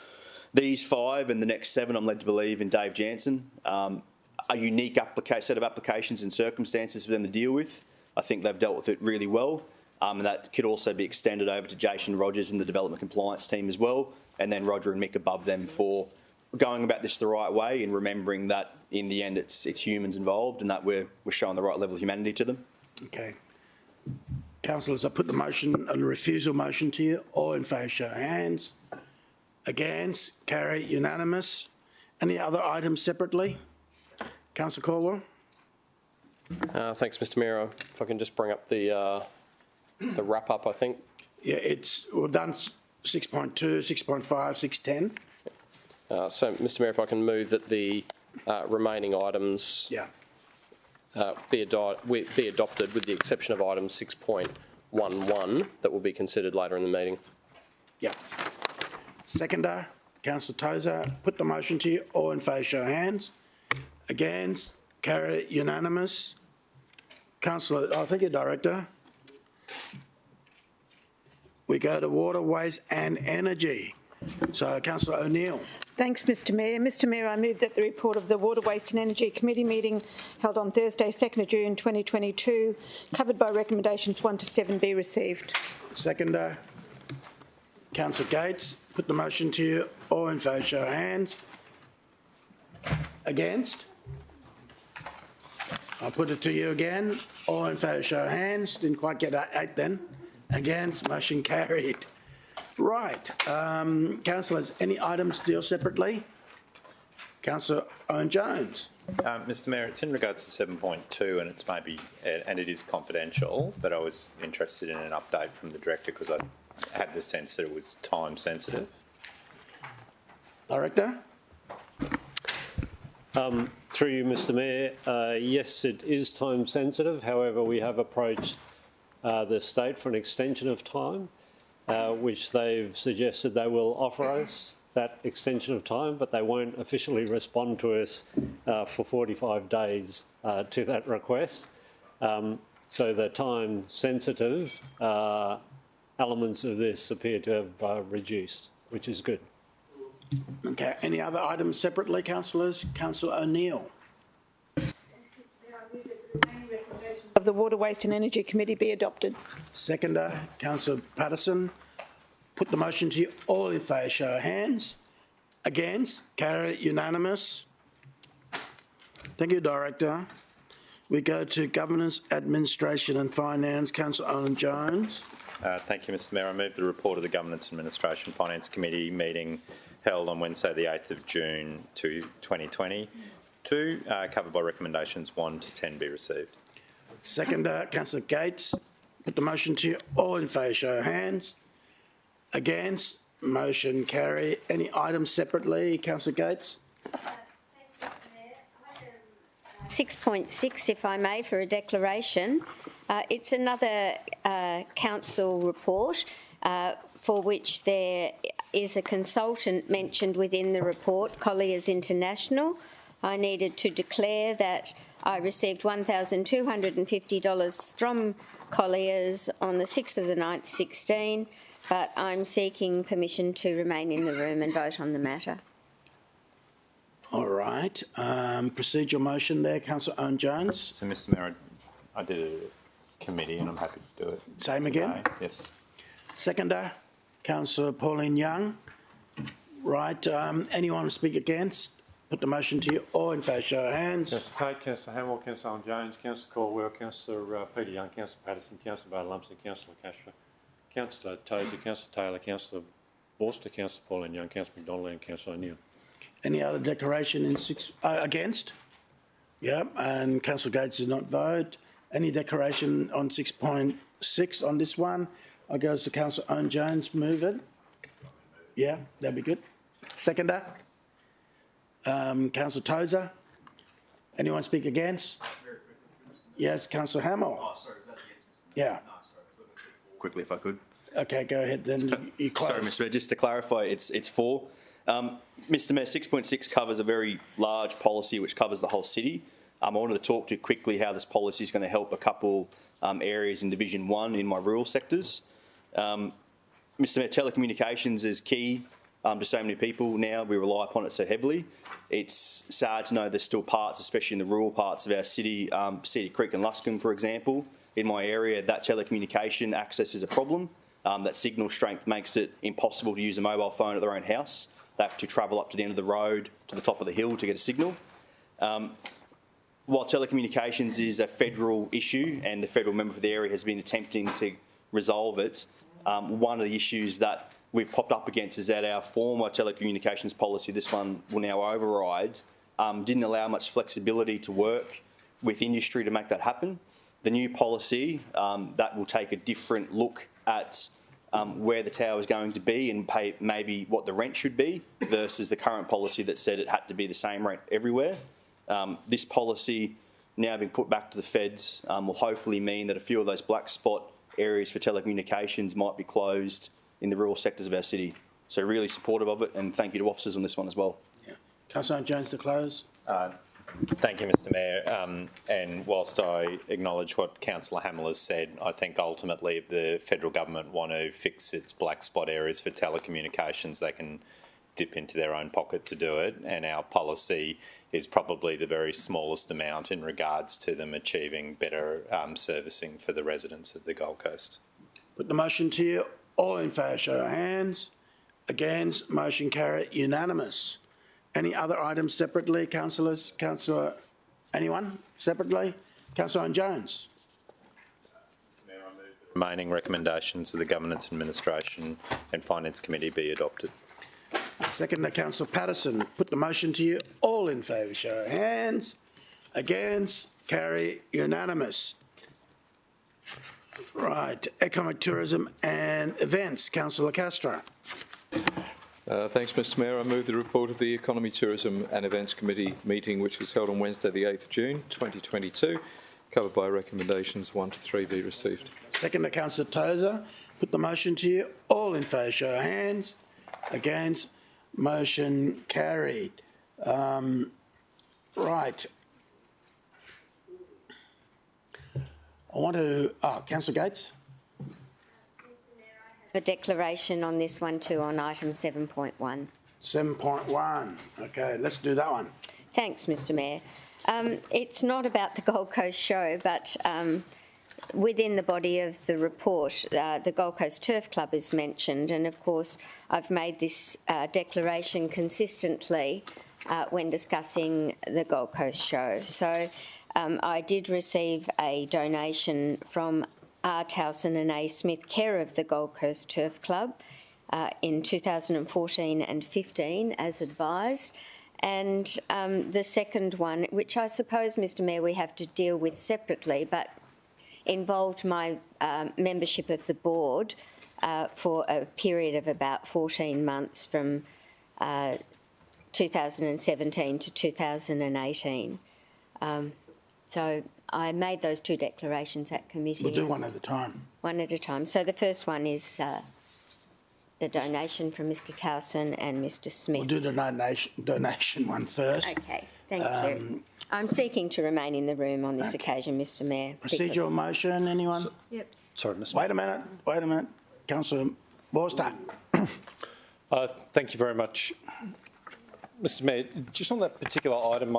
Speaker 15: these 5 and the next 7, I'm led to believe, in Dave Jansen. A unique set of applications and circumstances for them to deal with. I think they've dealt with it really well, and that could also be extended over to Jason Rogers and the Development Compliance team as well, and then Roger and Mick above them for going about this the right way and remembering that in the end it's humans involved, and that we're showing the right level of humanity to them.
Speaker 1: Okay. Councillors, I put the motion, a refusal motion to you. All in favour, show of hands. Against? Carry. Unanimous. Any other items separately? Councillor Caldwell.
Speaker 12: Thanks, Mr Mayor. If I can just bring up the wrap up, I think.
Speaker 1: Yeah, we've done 6.2, 6.5, 6.10.
Speaker 12: So, Mr Mayor, if I can move that the remaining items be adopted with the exception of item 6.11 that will be considered later in the meeting.
Speaker 1: Yeah. Seconder, Councillor Tozer. Put the motion to you. All in favour, show of hands. Against? Carry. Unanimous. Councillor, thank you, Director. We go to Water, Waste and Energy. So, Councillor O'Neill.
Speaker 2: Thanks, Mr Mayor. Mr Mayor, I move that the report of the Water, Waste and Energy Committee meeting held on Thursday, 2nd of June 2022, covered by recommendations 1 to 7, be received.
Speaker 1: Seconder, Councillor Gates. Put the motion to you. All in favour, show of hands. Against? I'll put it to you again. All in favour, show of hands. Didn't quite get 8 then. Against? Motion carried. Right. Councillors, any items to deal separately? Councillor Owen Jones.
Speaker 17: Mr Mayor, it's in regards to 7.2 and it's maybe, and it is confidential, but I was interested in an update from the Director because I had the sense that it was time sensitive.
Speaker 1: Director?
Speaker 7: Through you, Mr Mayor, yes, it is time sensitive. However, we have approached the state for an extension of time, which they've suggested they will offer us that extension of time, but they won't officially respond to us for 45 days to that request. So the time sensitive elements of this appear to have reduced, which is good.
Speaker 1: Okay. Any other items separately, councillors? Councillor O'Neill.
Speaker 2: Of the Water, Waste and Energy Committee be adopted.
Speaker 1: Seconder, Councillor Patterson. Put the motion to you. All in favour, show of hands. Against? Carry. Unanimous. Thank you, Director. We go to Governance, Administration and Finance. Councillor Owen Jones.
Speaker 17: Thank you, Mr Mayor. I move the report of the Governance, Administration Finance Committee meeting held on Wednesday the 8th of June 2022, covered by recommendations 1 to 10 be received.
Speaker 1: Seconder, Councillor Gates. Put the motion to you. All in favour, show of hands. Against? Motion carry. Any items separately, Councillor Gates?
Speaker 9: 6.6, if I may, for a declaration. It's another council report for which there is a consultant mentioned within the report, Colliers International. I needed to declare that I received $1,250 from Colliers on the 6th of the 9th, 16, but I'm seeking permission to remain in the room and vote on the matter.
Speaker 1: All right. Procedural motion there, Councillor Owen Jones.
Speaker 17: So, Mr Mayor, I did a committee and I'm happy to do it.
Speaker 1: Same again?
Speaker 17: Today. Yes.
Speaker 1: Seconder, Councillor Pauline Young. Right. Anyone to speak against? Put the motion to you. All in favour, show of hands.
Speaker 7: Councillor Tate, Councillor Hamill, Councillor Owen Jones, Councillor Caldwell, Councillor Peter Young, Councillor Patterson, Councillor Bartolomé, Councillor Castro, Councillor Tozer, Councillor Taylor, Councillor Forster, Councillor Pauline Young, Councillor McDonald and Councillor O'Neill.
Speaker 1: Any other declaration in against? Yeah, and Councillor Gates did not vote. Any declaration on 6.6 on this one? I goes to Councillor Owen Jones. Move it. Yeah, that'd be good. Seconder? Councillor Tozer. Anyone speak against? Yes, Councillor Hamill.
Speaker 18: Oh, sorry, is that against Mr.
Speaker 1: Yeah.
Speaker 18: No, sorry, so let's do 4. Quickly, if I could.
Speaker 1: Okay, go ahead then. You close.
Speaker 15: Sorry, Mr Mayor, just to clarify, it's 4. Mr Mayor, 6.6 covers a very large policy which covers the whole city. I wanted to talk to you quickly how this policy is going to help a couple areas in Division 1 in my rural sectors. Mr Mayor, telecommunications is key to so many people now. We rely upon it so heavily. It's sad to know there's still parts, especially in the rural parts of our city, Cedar Creek and Luscombe, for example. In my area, that telecommunication access is a problem. That signal strength makes it impossible to use a mobile phone at their own house. They have to travel up to the end of the road, to the top of the hill to get a signal. While telecommunications is a federal issue and the federal member for the area has been attempting to resolve it, one of the issues that we've popped up against is that our former telecommunications policy, this one will now override, didn't allow much flexibility to work with industry to make that happen. The new policy that will take a different look at where the tower is going to be and pay maybe what the rent should be versus the current policy that said it had to be the same rent everywhere. This policy now being put back to the feds will hopefully mean that a few of those black spot areas for telecommunications might be closed in the rural sectors of our city. So really supportive of it, and thank you to officers on this one as well.
Speaker 1: Yeah. Councillor Jones to close.
Speaker 17: Thank you, Mr Mayor. And whilst I acknowledge what Councillor Hamill has said, I think ultimately if the federal government want to fix its black spot areas for telecommunications, they can dip into their own pocket to do it. And our policy is probably the very smallest amount in regards to them achieving better servicing for the residents of the Gold Coast.
Speaker 1: Put the motion to you. All in favour, show of hands. Against, motion carried, unanimous. Any other items separately, councillors? Councillor, anyone separately? Councillor Owen Jones.
Speaker 17: Mayor, I move the remaining recommendations of the Governance, Administration and Finance Committee be adopted.
Speaker 1: Seconder, Councillor Patterson. Put the motion to you. All in favour, show of hands. Against, carry, unanimous. Right, Economic Tourism and Events. Councillor Castro.
Speaker 19: Thanks, Mr Mayor. I move the report of the Economy, Tourism and Events Committee meeting, which was held on Wednesday the 8th of June 2022, covered by recommendations 1 to 3 be received.
Speaker 1: Seconder, Councillor Tozer. Put the motion to you. All in favour, show of hands. Against, motion carried. Right. I want to... Councillor Gates.
Speaker 9: A declaration on this one too, on item 7.1.
Speaker 1: 7.1. Okay, let's do that one.
Speaker 9: Thanks, Mr Mayor. It's not about the Gold Coast show, but within the body of the report, the Gold Coast Turf Club is mentioned, and of course I've made this declaration consistently when discussing the Gold Coast show. So I did receive a donation from R. Towson and A. Smith, care of the Gold Coast Turf Club, in 2014 and 15, as advised. And the second one, which I suppose, Mr Mayor, we have to deal with separately, but involved my membership of the board for a period of about 14 months from 2017 to 2018. So I made those two declarations at committee.
Speaker 1: We'll do one at a time.
Speaker 9: One at a time. So the first one is the donation from Mr Towson and Mr Smith.
Speaker 1: We'll do the donation one first.
Speaker 9: Okay, thank you. I'm seeking to remain in the room on this occasion, Mr Mayor.
Speaker 1: Procedural motion, anyone?
Speaker 9: Yep.
Speaker 3: Sorry, Mr.
Speaker 1: Wait a minute. Councillor Borster.
Speaker 3: Thank you very much. Mr Mayor, just on that particular item,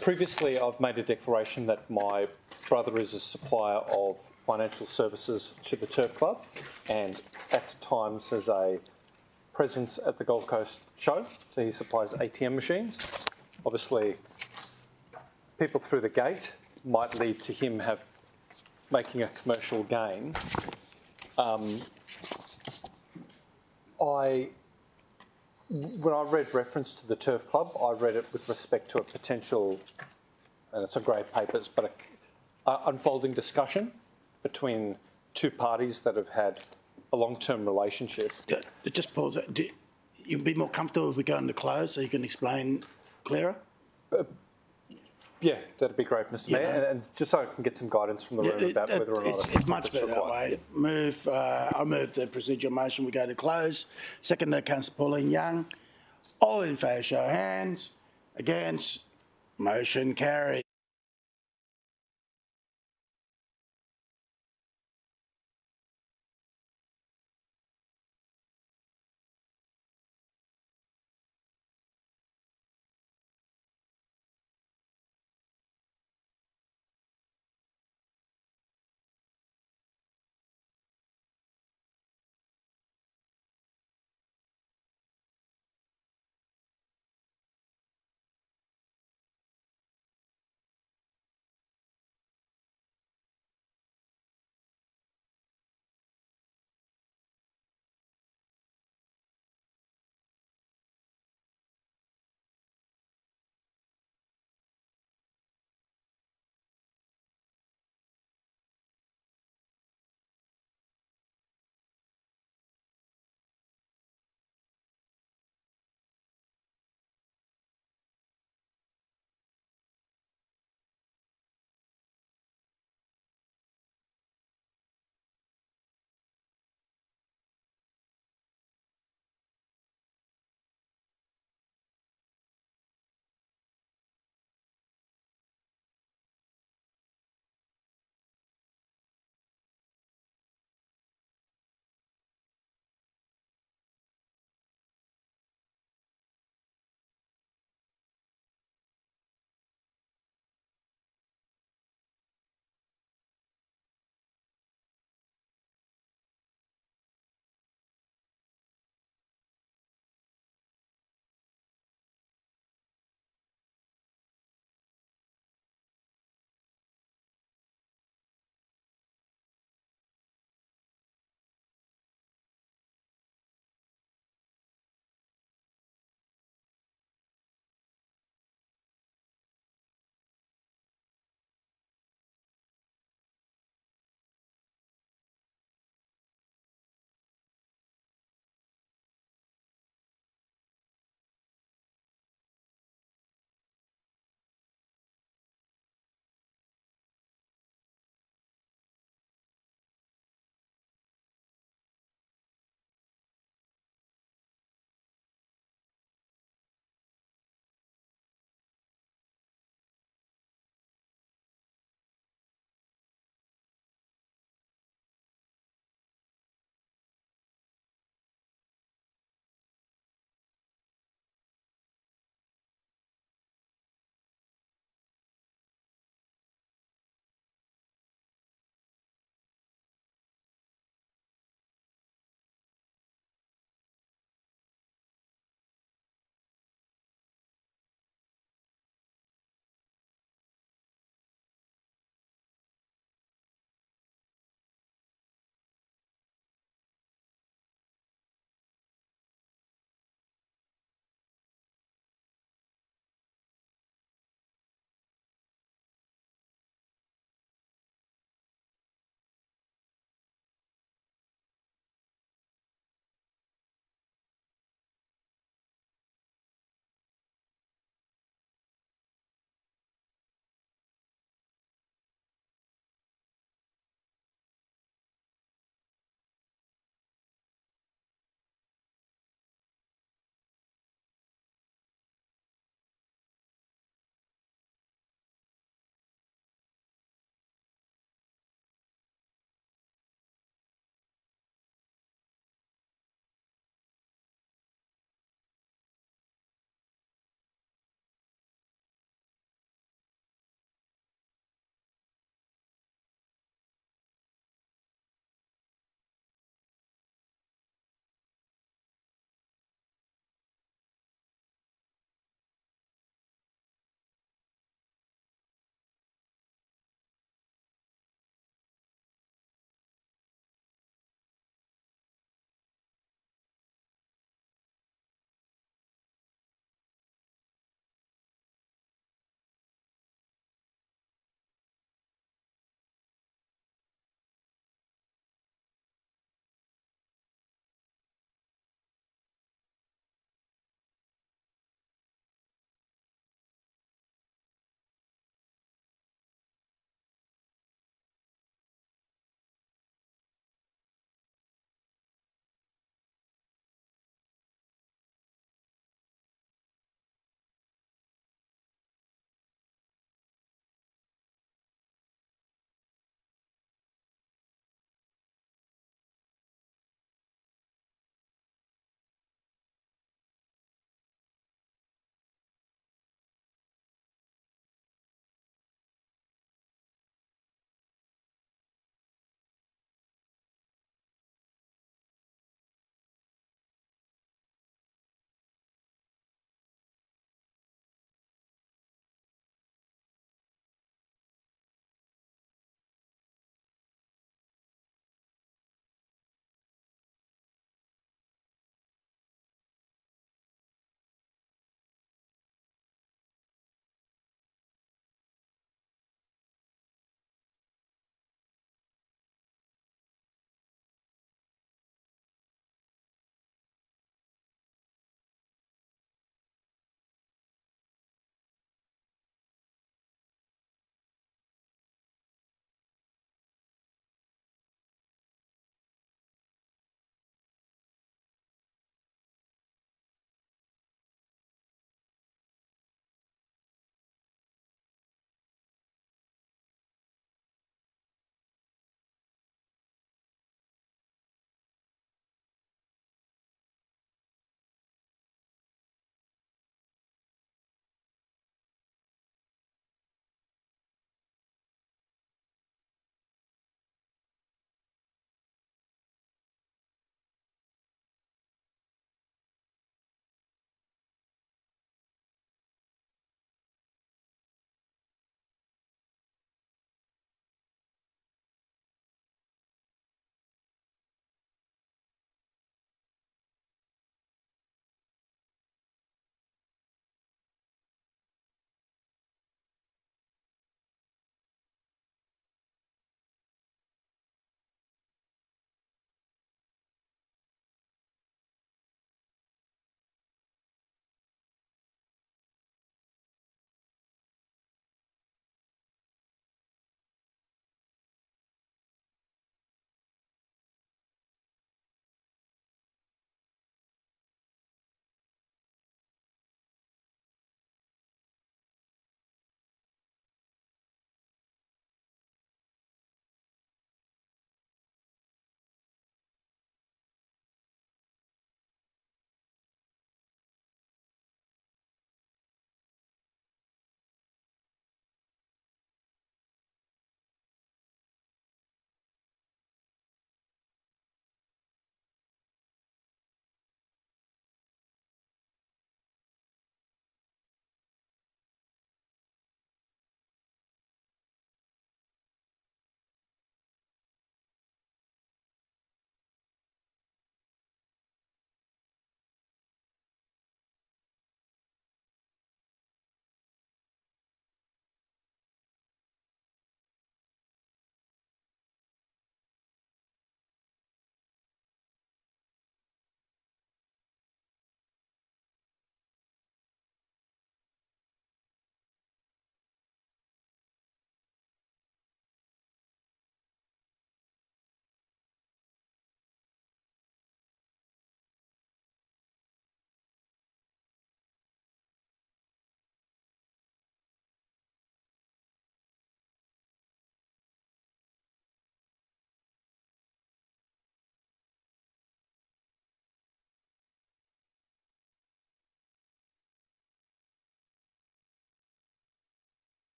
Speaker 3: previously I've made a declaration that my brother is a supplier of financial services to the Turf Club and at times has a presence at the Gold Coast show, so he supplies ATM machines. Obviously, people through the gate might lead to him making a commercial gain. When I read reference to the Turf Club, I read it with respect to a potential, and it's on grey papers, but a unfolding discussion between two parties that have had a long-term relationship.
Speaker 1: Just pause that. You'd be more comfortable if we go into close so you can explain clearer?
Speaker 3: Yeah, that'd be great, Mr Mayor, and just so I can get some guidance from the room about whether or not
Speaker 1: it's much better that way. I move the procedural motion. We go to close. Second, Councillor Pauline Young. All in favour, show of hands. Against, motion carried.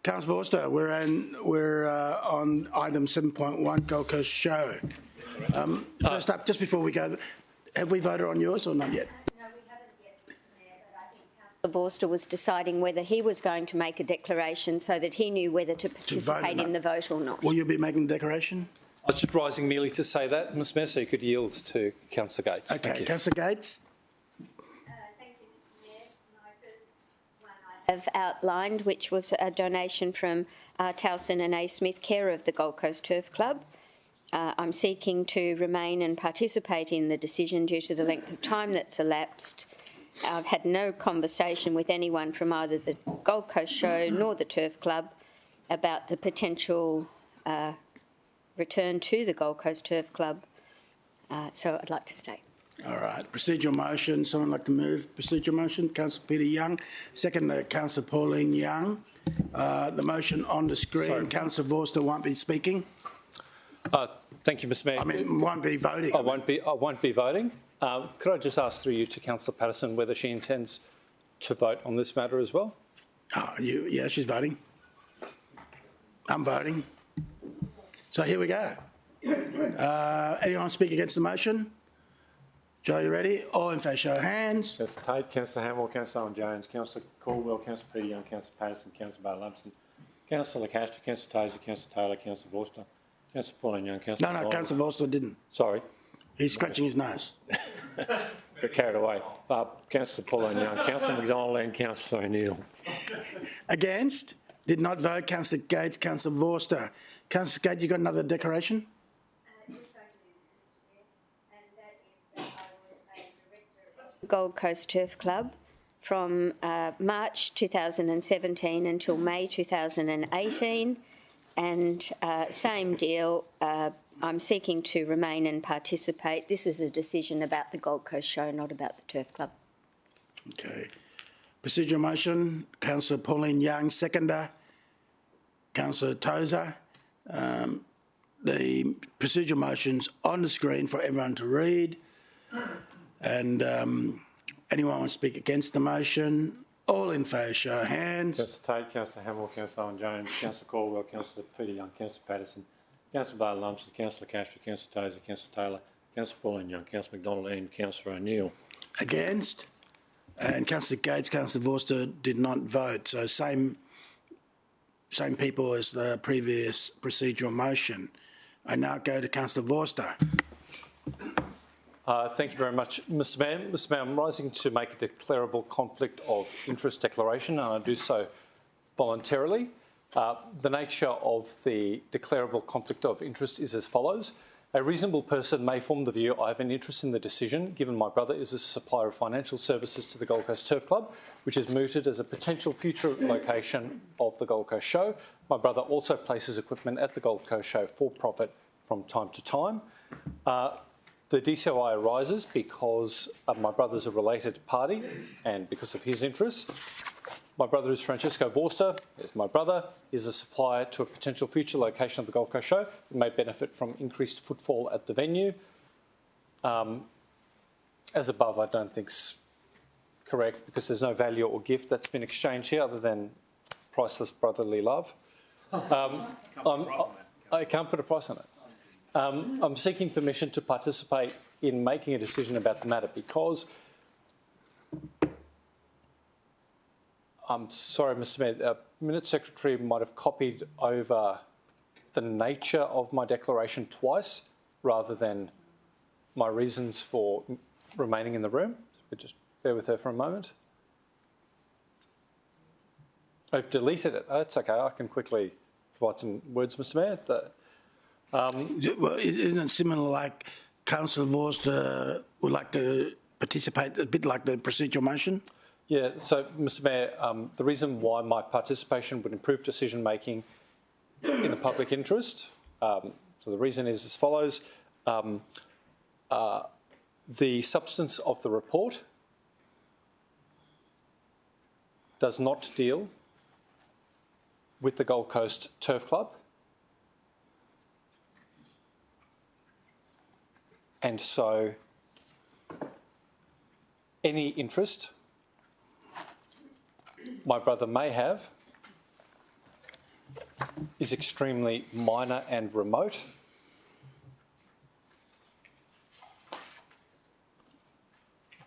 Speaker 1: Councillor Forster, we're on item 7.1, Gold Coast Show. First up, just before we go, have we voted on yours or not yet?
Speaker 9: No, we haven't yet, Mr Mayor, but I think Councillor Forster was deciding whether he was going to make a declaration so that he knew whether to participate in the vote or not.
Speaker 1: Will you be making a declaration?
Speaker 3: I was just rising merely to say that, Mr Mayor, so you could yield to Councillor Gates.
Speaker 1: Okay, Councillor Gates.
Speaker 9: Have outlined, which was a donation from Towson and A. Smith, care of the Gold Coast Turf Club. I'm seeking to remain and participate in the decision due to the length of time that's elapsed. I've had no conversation with anyone from either the Gold Coast Show nor the Turf Club about the potential return to the Gold Coast Turf Club, so I'd like to stay.
Speaker 1: All right, procedural motion. Someone like to move procedural motion? Councillor Peter Young. Second, Councillor Pauline Young. The motion on the screen.
Speaker 3: Sorry.
Speaker 1: Councillor Forster won't be speaking.
Speaker 3: Thank you, Mr Mayor.
Speaker 1: I mean, won't be voting.
Speaker 3: I won't be voting. Could I just ask through you to Councillor Patterson whether she intends to vote on this matter as well?
Speaker 1: Yeah, she's voting. I'm voting. So here we go. Anyone speak against the motion? Joe, you ready? All in favour, show of hands.
Speaker 7: Councillor Tate, Councillor Hamill, Councillor Owen Jones, Councillor Caldwell, Councillor Peter Young, Councillor Patterson, Councillor Barr-Lumpson, Councillor Lacastre, Councillor Taser, Councillor Taylor, Councillor Forster, Councillor Pauline Young, Councillor...
Speaker 1: No, Councillor Forster didn't.
Speaker 7: Sorry.
Speaker 1: He's scratching his nose.
Speaker 7: Got carried away. Councillor Pauline Young, Councillor McDonald and Councillor O'Neill.
Speaker 1: Against? Did not vote. Councillor Gates, Councillor Forster. Councillor Gates, you got another declaration?
Speaker 9: Gold Coast Turf Club from March 2017 until May 2018, and same deal, I'm seeking to remain and participate. This is a decision about the Gold Coast Show, not about the Turf Club.
Speaker 1: Okay. Procedural motion, Councillor Pauline Young, seconder. Councillor Tozer. The procedural motion's on the screen for everyone to read. And anyone want to speak against the motion? All in favour, show of hands.
Speaker 7: Councillor Tate, Councillor Hamill, Councillor Owen Jones, Councillor Caldwell, Councillor Peter Young, Councillor Patterson, Councillor Barr-Lumpson, Councillor Lacastre, Councillor Taser, Councillor Taylor, Councillor Pauline Young, Councillor McDonald and Councillor O'Neill.
Speaker 1: Against? And Councillor Gates, Councillor Forster did not vote. So same people as the previous procedural motion. I now go to Councillor Forster.
Speaker 3: Thank you very much, Mr Mayor. Mr Mayor, I'm rising to make a declarable conflict of interest declaration, and I do so voluntarily. The nature of the declarable conflict of interest is as follows. A reasonable person may form the view I have an interest in the decision, given my brother is a supplier of financial services to the Gold Coast Turf Club, which is mooted as a potential future location of the Gold Coast Show. My brother also places equipment at the Gold Coast Show for profit from time to time. The DCOI arises because my brother is a related party and because of his interests. My brother is Francisco Forster, is my brother, is a supplier to a potential future location of the Gold Coast Show and may benefit from increased footfall at the venue. As above, I don't think's correct because there's no value or gift that's been exchanged here other than priceless brotherly love. I can't put a price on it. I'm seeking permission to participate in making a decision about the matter because I'm sorry, Mr Mayor, Minute Secretary might have copied over the nature of my declaration twice rather than my reasons for remaining in the room. So just bear with her for a moment. I've deleted it. That's okay. I can quickly provide some words, Mr Mayor.
Speaker 1: Well, isn't it similar like Councillor Forster would like to participate, a bit like the procedural motion?
Speaker 3: Yeah, so Mr Mayor, the reason why my participation would improve decision making in the public interest, so the reason is as follows. The substance of the report does not deal with the Gold Coast Turf Club. And so any interest my brother may have is extremely minor and remote.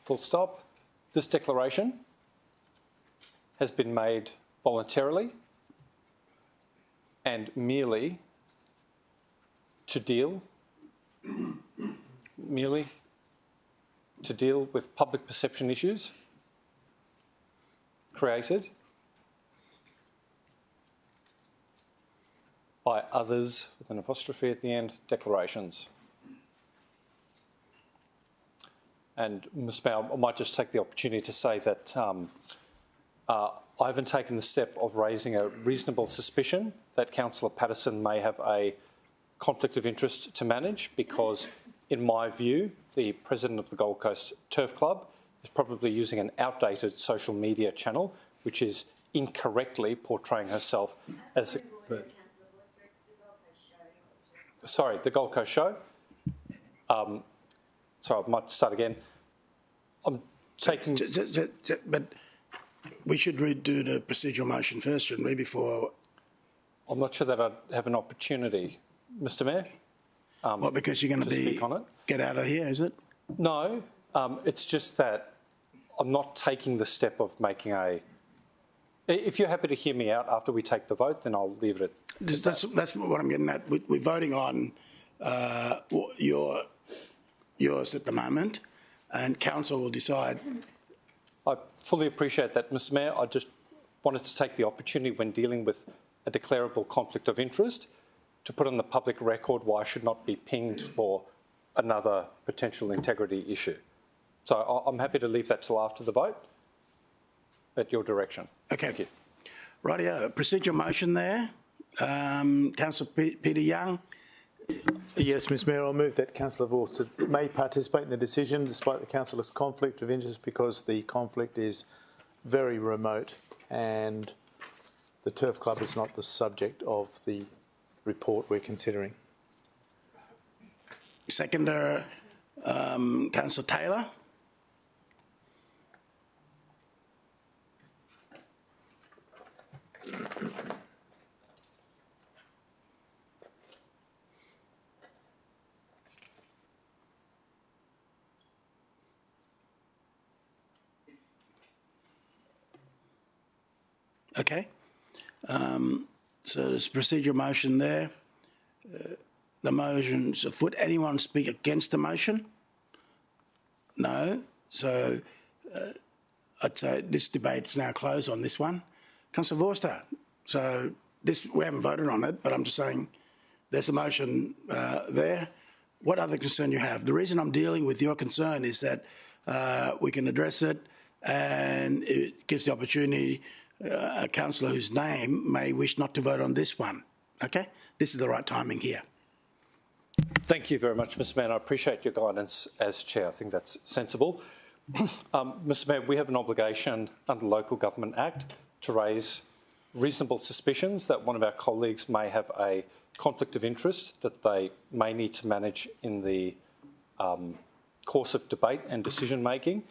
Speaker 3: Full stop. This declaration has been made voluntarily and merely to deal with public perception issues created by others, with an apostrophe at the end, declarations. And Ms Mayor, I might just take the opportunity to say that I haven't taken the step of raising a reasonable suspicion that Councillor Patterson may have a conflict of interest to manage, because in my view, the President of the Gold Coast Turf Club is probably using an outdated social media channel, which is incorrectly portraying herself as... Sorry, the Gold Coast Show. Sorry, I might start again. I'm taking...
Speaker 1: But we should do the procedural motion first, shouldn't we, before...
Speaker 3: I'm not sure that I'd have an opportunity, Mr Mayor.
Speaker 1: Well, because you're going to get out of here, is it?
Speaker 3: No, it's just that I'm not taking the step of making a... If you're happy to hear me out after we take the vote, then I'll leave it at
Speaker 1: That's what I'm getting at. We're voting on yours at the moment, and council will decide.
Speaker 3: I fully appreciate that, Mr Mayor. I just wanted to take the opportunity when dealing with a declarable conflict of interest to put on the public record why I should not be pinged for another potential integrity issue. So I'm happy to leave that till after the vote at your direction.
Speaker 1: Okay.
Speaker 3: Thank you.
Speaker 1: Rightio. Procedure motion there. Councillor Peter Young.
Speaker 16: Yes, Ms Mayor, I'll move that Councillor Vorster may participate in the decision despite the councillor's conflict of interest, because the conflict is very remote and the Turf Club is not the subject of the report we're considering.
Speaker 1: Seconder, Councillor Taylor. Okay. So there's a procedural motion there. The motion's afoot. Anyone speak against the motion? No. So I'd say this debate's now closed on this one. Councillor Vorster, so this, we haven't voted on it, but I'm just saying there's a motion there. What other concern you have? The reason I'm dealing with your concern is that we can address it, and it gives the opportunity a councillor whose name may wish not to vote on this one. Okay? This is the right timing here.
Speaker 3: Thank you very much, Mr Mayor. I appreciate your guidance as Chair. I think that's sensible. Mr Mayor, we have an obligation under the Local Government Act to raise reasonable suspicions that one of our colleagues may have a conflict of interest that they may need to manage in the course of debate and decision making.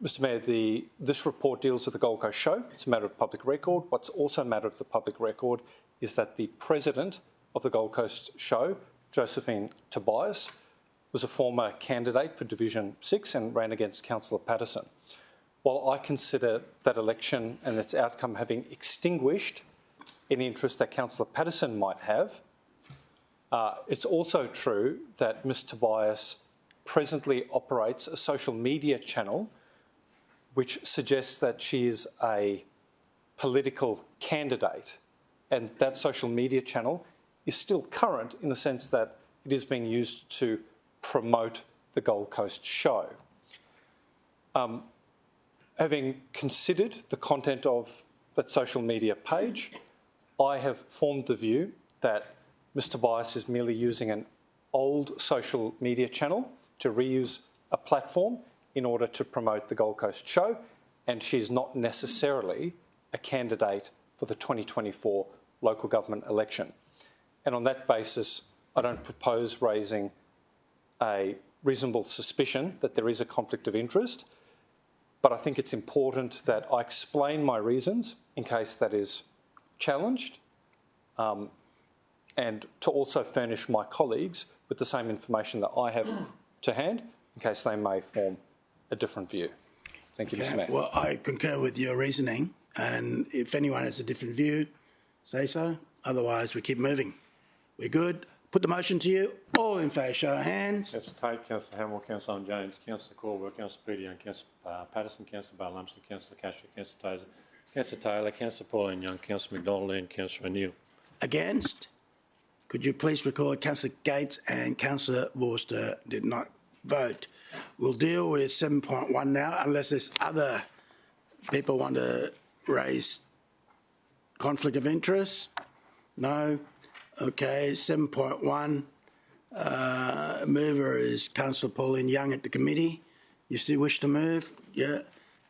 Speaker 3: Mr Mayor, this report deals with the Gold Coast Show. It's a matter of public record. What's also a matter of the public record is that the president of the Gold Coast Show, Josephine Tobias, was a former candidate for Division 6 and ran against Councillor Patterson. While I consider that election and its outcome having extinguished any interest that Councillor Patterson might have, it's also true that Ms Tobias presently operates a social media channel which suggests that she is a political candidate, and that social media channel is still current in the sense that it is being used to promote the Gold Coast Show. Having considered the content of that social media page, I have formed the view that Ms Tobias is merely using an old social media channel to reuse a platform in order to promote the Gold Coast Show, and she's not necessarily a candidate for the 2024 local government election. And on that basis, I don't propose raising a reasonable suspicion that there is a conflict of interest, but I think it's important that I explain my reasons in case that is challenged, and to also furnish my colleagues with the same information that I have to hand in case they may form a different view. Thank you, Mr Mayor.
Speaker 1: Well, I concur with your reasoning, and if anyone has a different view, say so. Otherwise, we keep moving. We're good. Put the motion to you. All in favour, show of hands.
Speaker 7: Councillor Tate, Councillor Hamill, Councillor Jones, Councillor Caldwell, Councillor Peter Young, Councillor Patterson, Councillor Barlamsey, Councillor Cashel, Councillor Tozer, Councillor Taylor, Councillor Pauline Young, Councillor McDonald and Councillor O'Neill.
Speaker 1: Against? Could you please record Councillor Gates and Councillor Worcester did not vote. We'll deal with 7.1 now, unless there's other people want to raise conflict of interest. No. Okay, 7.1. Mover is Councillor Pauline Young at the committee. You still wish to move? Yeah.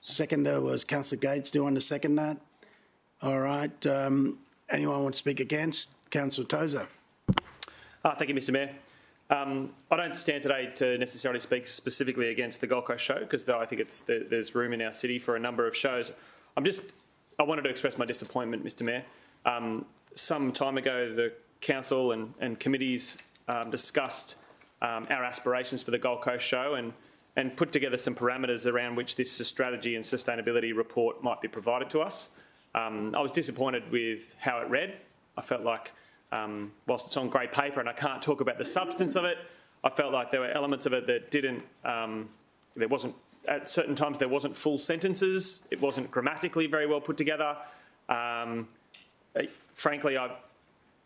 Speaker 1: Seconder was Councillor Gates. Do you want to second that? All right. Anyone want to speak against? Councillor Tozer.
Speaker 8: Thank you, Mr Mayor. I don't stand today to necessarily speak specifically against the Gold Coast show, because I think there's room in our city for a number of shows. I wanted to express my disappointment, Mr Mayor. Some time ago, the council and committees discussed our aspirations for the Gold Coast show and put together some parameters around which this strategy and sustainability report might be provided to us. I was disappointed with how it read. I felt like, whilst it's on great paper and I can't talk about the substance of it, I felt like there were elements of it that didn't, there wasn't, at certain times there wasn't full sentences, it wasn't grammatically very well put together. Frankly,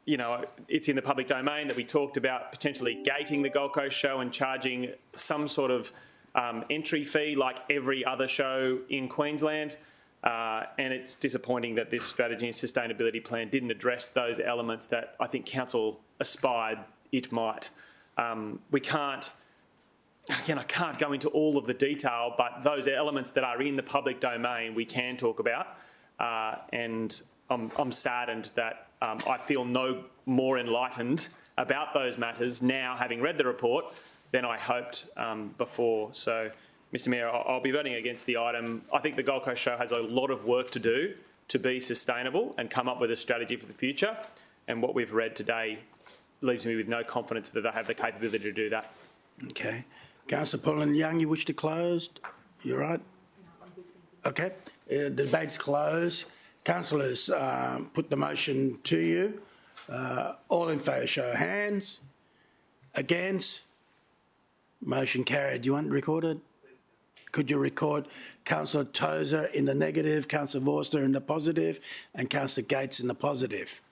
Speaker 8: it's in the public domain that we talked about potentially gating the Gold Coast show and charging some sort of entry fee like every other show in Queensland. And it's disappointing that this strategy and sustainability plan didn't address those elements that I think council aspired it might. We can't, again, I can't go into all of the detail, but those elements that are in the public domain we can talk about. And I'm saddened that I feel no more enlightened about those matters now, having read the report, than I hoped before. So, Mr Mayor, I'll be voting against the item. I think the Gold Coast show has a lot of work to do to be sustainable and come up with a strategy for the future. And what we've read today leaves me with no confidence that they have the capability to do that.
Speaker 1: Okay. Councillor Pauline Young, you wish to close? You're right? Okay. The debate's closed. Councillors, put the motion to you. All in favour, show of hands. Against? Motion carried. Do you want it recorded? Could you record Councillor Tozer in the negative, Councillor Vorster in the positive, and Councillor Gates in the positive?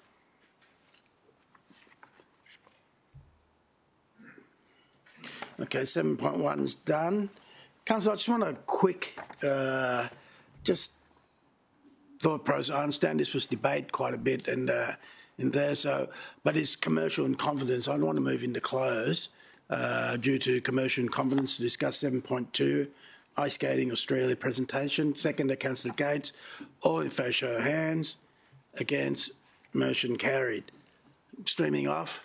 Speaker 1: Okay, 7.1 is done. Councillor, I just want a quick, just thought process. I understand this was debated quite a bit and in there, so, but it's commercial and confidence. I don't want to move into close due to commercial and confidence to discuss 7.2. Ice Skating Australia presentation. Second to Councillor Gates. All in favour, show of hands. Against, motion carried. Streaming off.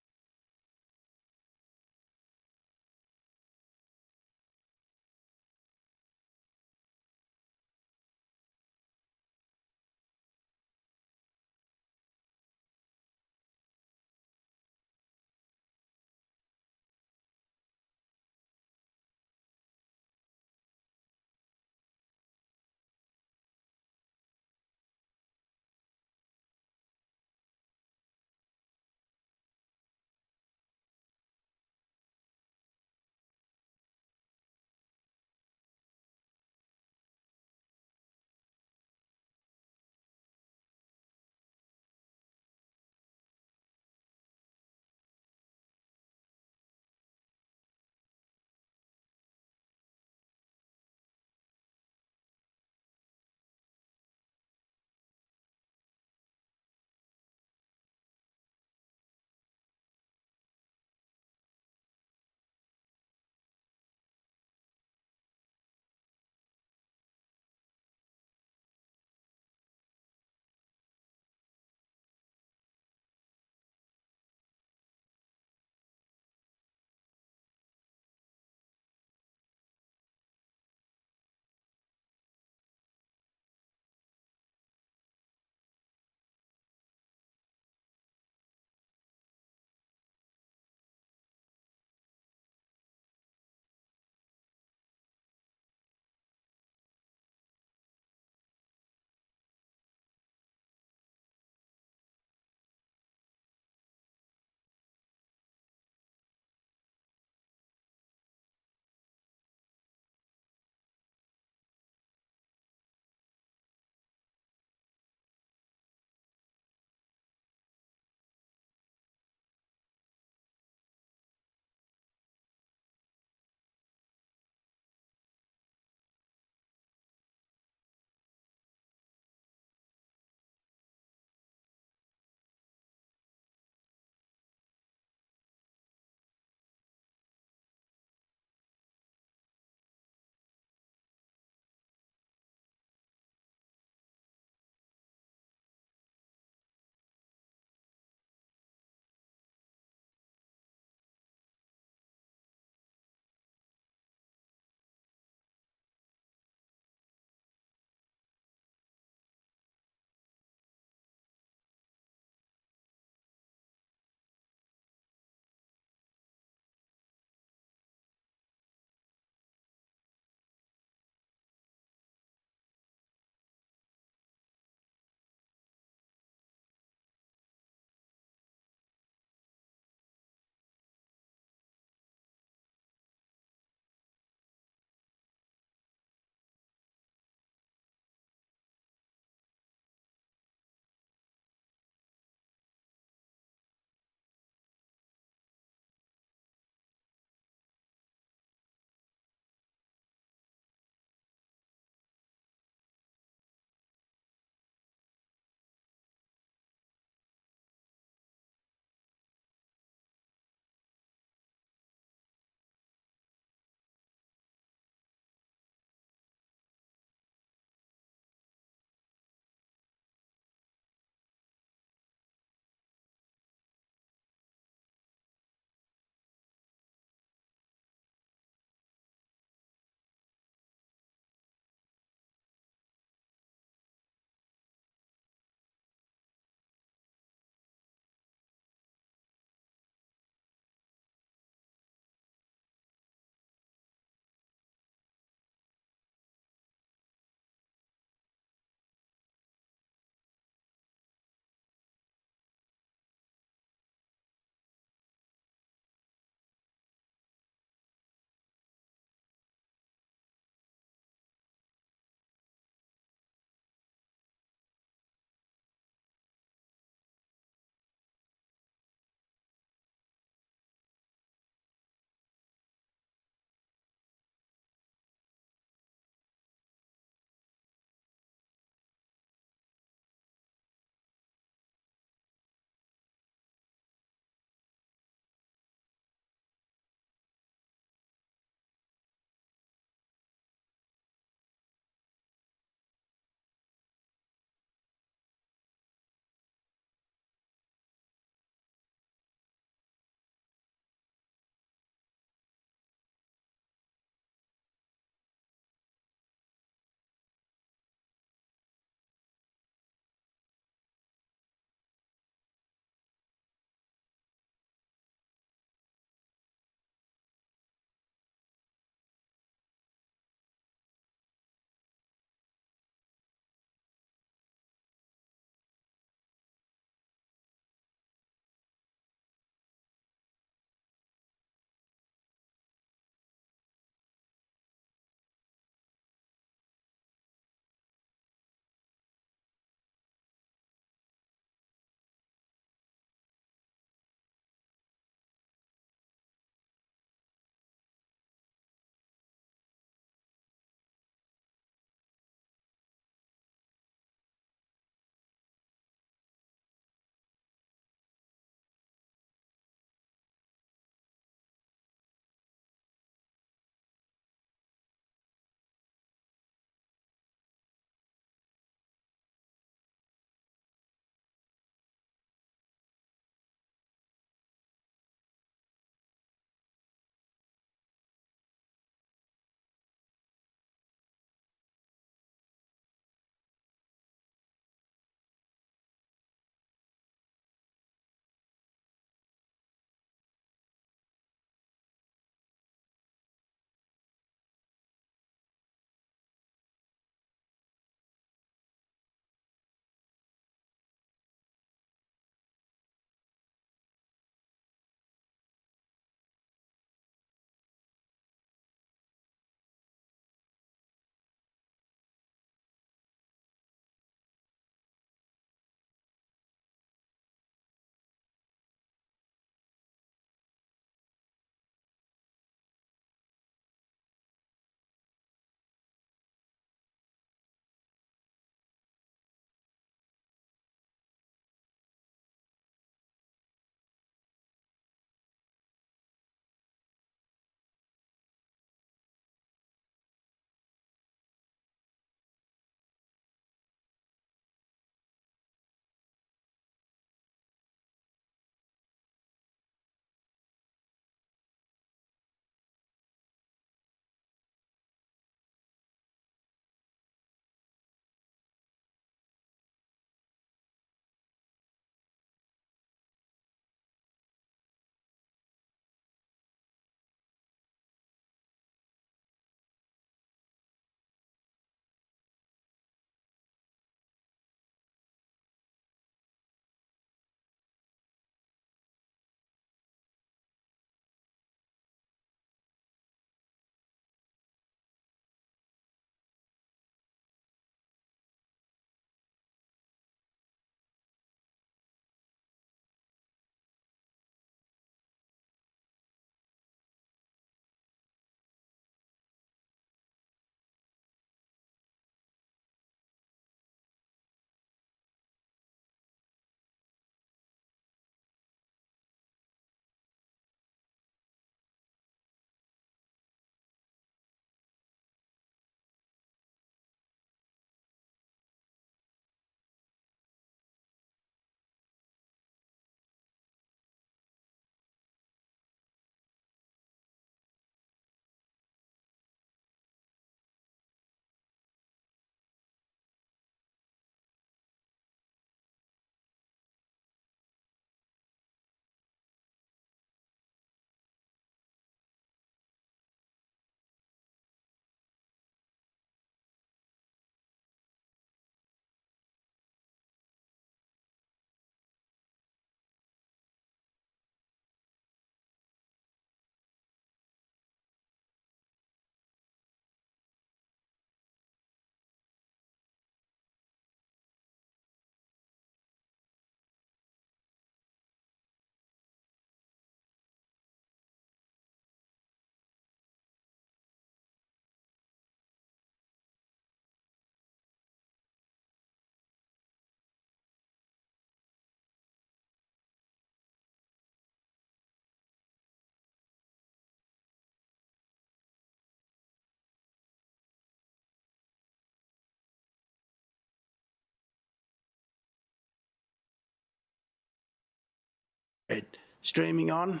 Speaker 1: streaming on?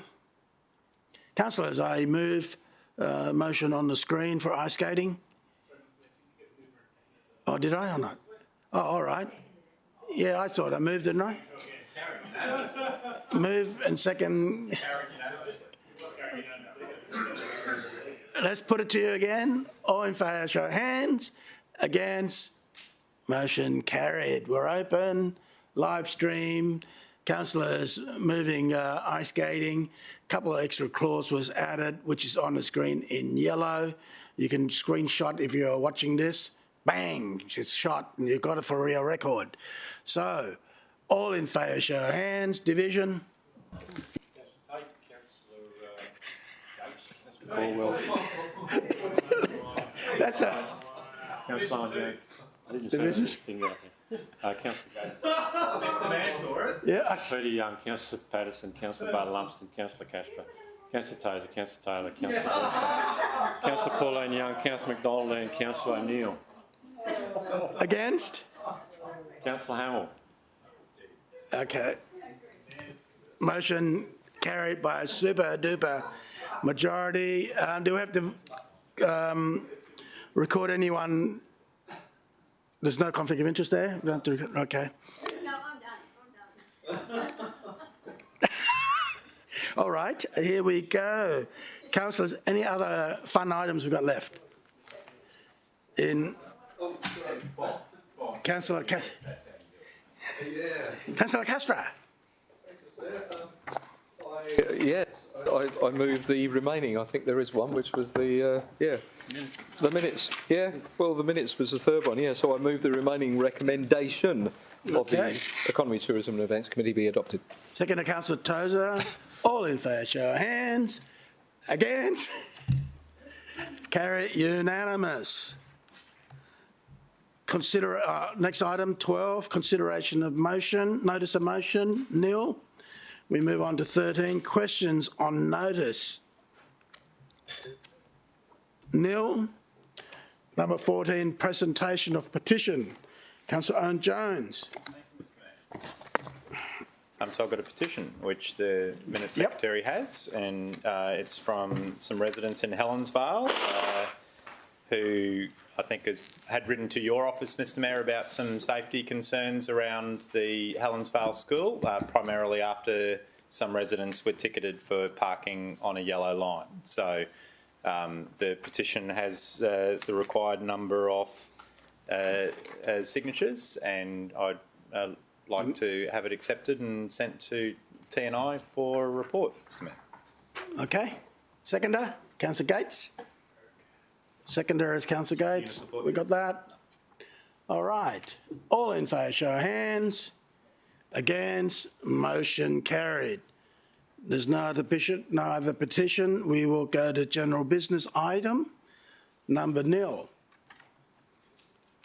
Speaker 1: Councillors, I move motion on the screen for ice skating. Oh, did I or not? Oh, all right. Yeah, I thought I moved, didn't I? Move and second. Let's put it to you again. All in favour, show of hands. Against. Motion carried. We're open. Live stream. Councillors moving ice skating. A couple of extra clause was added, which is on the screen in yellow. You can screenshot if you're watching this. Bang, it's shot and you've got it for real record. So, all in favour, show of hands. Division. That's a...
Speaker 7: Councillor, I didn't say
Speaker 1: Division.
Speaker 7: anything out there. Councillor
Speaker 1: Mr. Mayor saw it. Yeah.
Speaker 7: Peter Young, Councillor Patterson, Councillor Barr-Lumsden, Councillor Castro, Councillor Tozer, Councillor Taylor, Councillor Blanchard, Councillor Pauline Young, Councillor McDonald and Councillor O'Neill.
Speaker 1: Against?
Speaker 7: Councillor Hamill.
Speaker 1: Okay. Motion carried by a super duper majority. Do we have to record anyone? There's no conflict of interest there? We don't have to, okay.
Speaker 10: No, I'm done.
Speaker 1: All right, here we go. Councillors, any other fun items we've got left? Councillor Councillor Castro.
Speaker 19: Yeah, I move the remaining. I think there is one, which was the the minutes. Yeah, well, the minutes was the third one. Yeah, so I move the remaining recommendation of the Economy, Tourism and Events Committee be adopted.
Speaker 1: Second to Councillor Tozer. All in favour, show of hands. Against? Carry unanimous. Next item, 12, consideration of motion, notice of motion, nil. We move on to 13, questions on notice. Nil. Number 14, presentation of petition. Councillor Owen Jones.
Speaker 17: So I've got a petition which the Minutes Secretary has, and it's from some residents in Helensvale who I think had written to your office, Mr Mayor, about some safety concerns around the Helensvale School, primarily after some residents were ticketed for parking on a yellow line. So the petition has the required number of signatures, and I'd like to have it accepted and sent to TNI for a report, Mr Mayor.
Speaker 1: Okay. Seconder, Councillor Gates. Seconder is Councillor Gates. We got that? All right. All in favour, show of hands. Against, motion carried. There's no other petition. We will go to general business item number nil.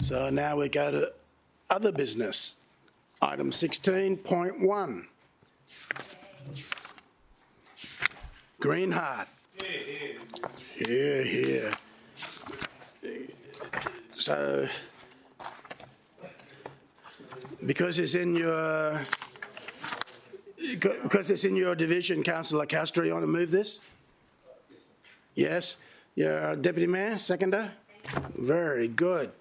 Speaker 1: So now we go to other business. Item 16.1. Greenheart. Here. So, because it's in your division, Councillor Castro, you want to move this? Yes. Your Deputy Mayor, seconder? Very good.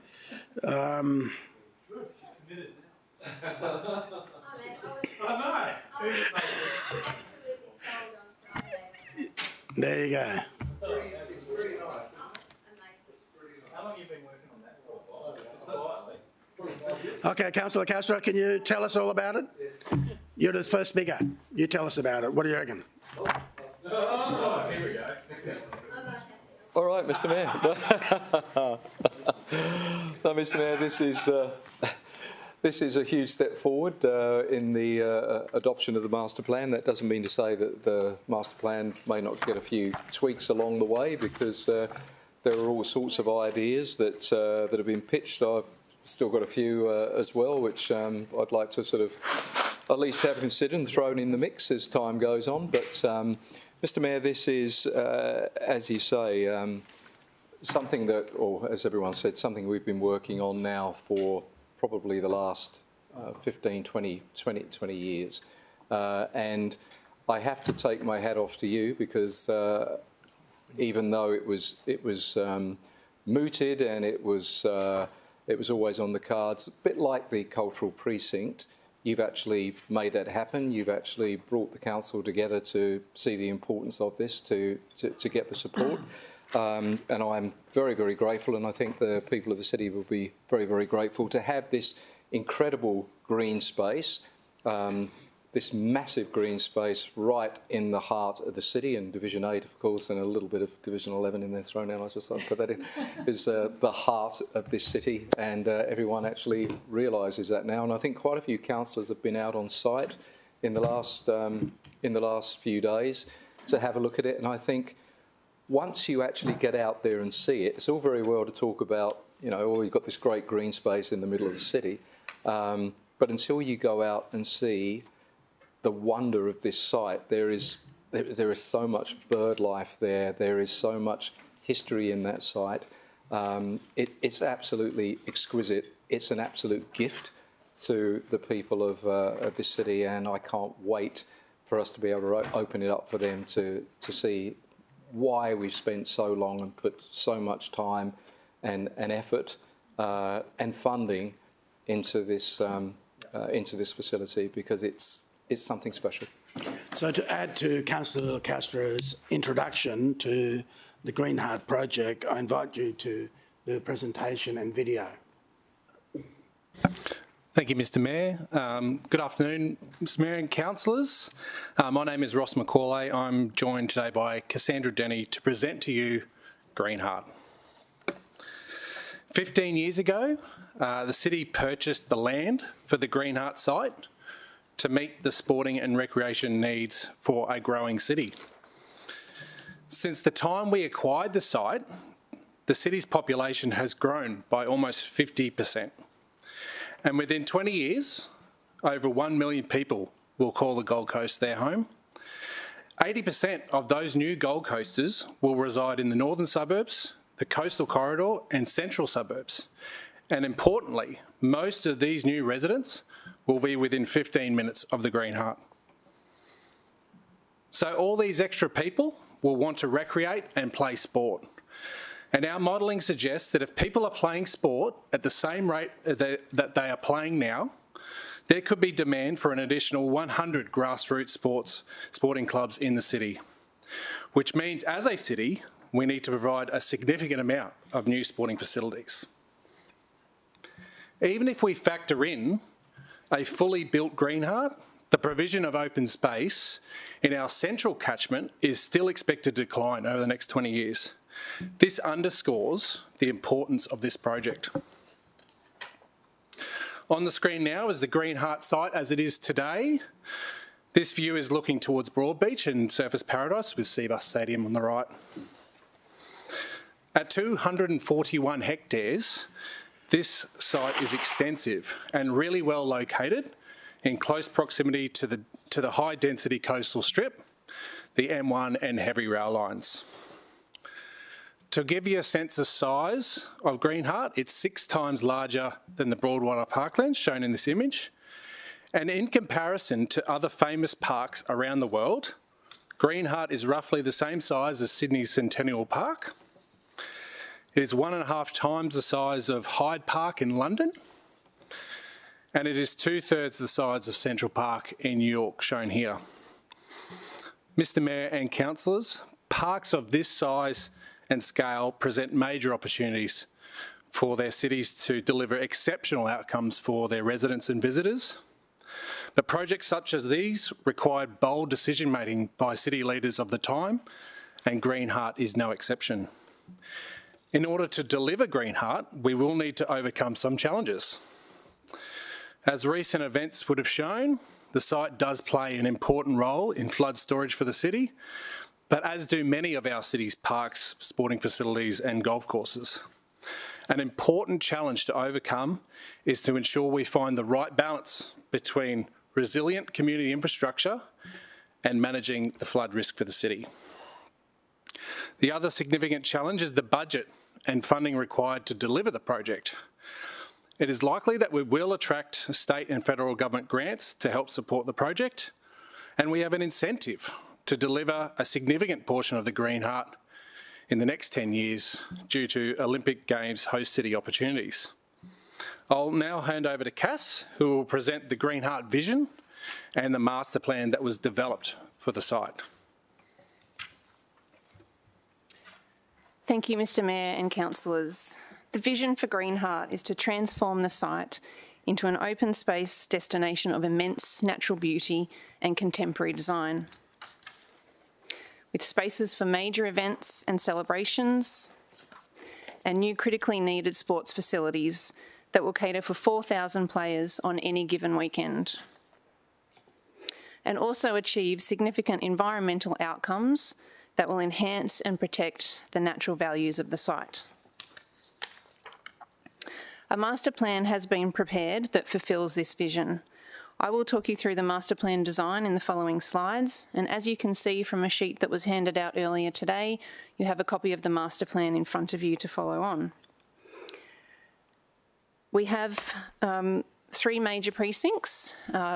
Speaker 1: There you go.
Speaker 10: How long have you been working on that for?
Speaker 1: Okay, Councillor Castro, can you tell us all about it? You're the first speaker. You tell us about it. What do you reckon?
Speaker 10: Oh, here we go.
Speaker 19: All right, Mr Mayor. No, Mr Mayor, this is a huge step forward in the adoption of the master plan. That doesn't mean to say that the master plan may not get a few tweaks along the way, because there are all sorts of ideas that have been pitched. I've still got a few as well, which I'd like to sort of at least have considered and thrown in the mix as time goes on. But Mr Mayor, this is, as you say, something that, or as everyone said, something we've been working on now for probably the last 15, 20 years. And I have to take my hat off to you because even though it was mooted and it was always on the cards, a bit like the cultural precinct, you've actually made that happen. You've actually brought the council together to see the importance of this, to get the support. And I'm very, very grateful, and I think the people of the city will be very, very grateful to have this incredible green space, this massive green space right in the heart of the city, and Division 8, of course, and a little bit of Division 11 in there thrown out, I just thought I'd put that in, is the heart of this city, and everyone actually realises that now. And I think quite a few councillors have been out on site in the last few days to have a look at it, and I think once you actually get out there and see it, it's all very well to talk about, you know, oh, you've got this great green space in the middle of the city, but until you go out and see the wonder of this site, there is so much bird life there, there is so much history in that site. It's absolutely exquisite. It's an absolute gift to the people of this city, and I can't wait for us to be able to open it up for them to see why we've spent so long and put so much time and effort and funding into this facility, because it's something special.
Speaker 1: So to add to Councillor Castro's introduction to the Green Heart project, I invite you to do a presentation and video.
Speaker 20: Thank you, Mr Mayor. Good afternoon, Mr Mayor and councillors. My name is Ross McCauley. I'm joined today by Cassandra Denny to present to you Green Heart. 15 years ago, the city purchased the land for the Green Heart site to meet the sporting and recreation needs for a growing city. Since the time we acquired the site, the city's population has grown by almost 50%. And within 20 years, over 1 million people will call the Gold Coast their home. 80% of those new Gold Coasters will reside in the northern suburbs, the coastal corridor and central suburbs. And importantly, most of these new residents will be within 15 minutes of the Green Heart. So all these extra people will want to recreate and play sport. And our modelling suggests that if people are playing sport at the same rate that they are playing now, there could be demand for an additional 100 grassroots sporting clubs in the city, which means as a city, we need to provide a significant amount of new sporting facilities. Even if we factor in a fully built Green Heart, the provision of open space in our central catchment is still expected to decline over the next 20 years. This underscores the importance of this project. On the screen now is the Green Heart site as it is today. This view is looking towards Broadbeach and Surfers Paradise with Cbus Stadium on the right. At 241 hectares, this site is extensive and really well located in close proximity to the high-density coastal strip, the M1 and heavy rail lines. To give you a sense of size of Green Heart, it's 6 times larger than the Broadwater Parklands shown in this image. And in comparison to other famous parks around the world, Green Heart is roughly the same size as Sydney's Centennial Park. It is 1.5 times the size of Hyde Park in London. And it is 2/3 the size of Central Park in New York, shown here. Mr Mayor and councillors, parks of this size and scale present major opportunities for their cities to deliver exceptional outcomes for their residents and visitors. But projects such as these required bold decision-making by city leaders of the time, and Green Heart is no exception. In order to deliver Green Heart, we will need to overcome some challenges. As recent events would have shown, the site does play an important role in flood storage for the city, but as do many of our city's parks, sporting facilities and golf courses. An important challenge to overcome is to ensure we find the right balance between resilient community infrastructure and managing the flood risk for the city. The other significant challenge is the budget and funding required to deliver the project. It is likely that we will attract state and federal government grants to help support the project, and we have an incentive to deliver a significant portion of the Green Heart in the next 10 years due to Olympic Games host city opportunities. I'll now hand over to Cass, who will present the Green Heart vision and the master plan that was developed for the site.
Speaker 21: Thank you, Mr Mayor and councillors. The vision for Green Heart is to transform the site into an open space destination of immense natural beauty and contemporary design, with spaces for major events and celebrations and new critically needed sports facilities that will cater for 4,000 players on any given weekend, and also achieve significant environmental outcomes that will enhance and protect the natural values of the site. A master plan has been prepared that fulfills this vision. I will talk you through the master plan design in the following slides, and as you can see from a sheet that was handed out earlier today, you have a copy of the master plan in front of you to follow on. We have 3 major precincts,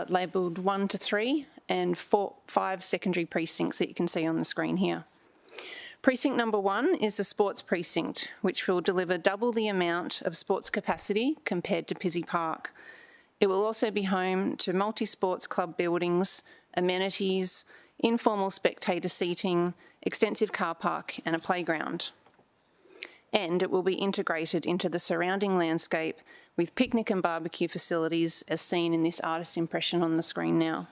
Speaker 21: labelled 1 to 3, and 5 secondary precincts that you can see on the screen here. Precinct number 1 is the sports precinct, which will deliver double the amount of sports capacity compared to Pizzey Park. It will also be home to multi-sports club buildings, amenities, informal spectator seating, extensive car park and a playground. And it will be integrated into the surrounding landscape with picnic and barbecue facilities as seen in this artist impression on the screen now.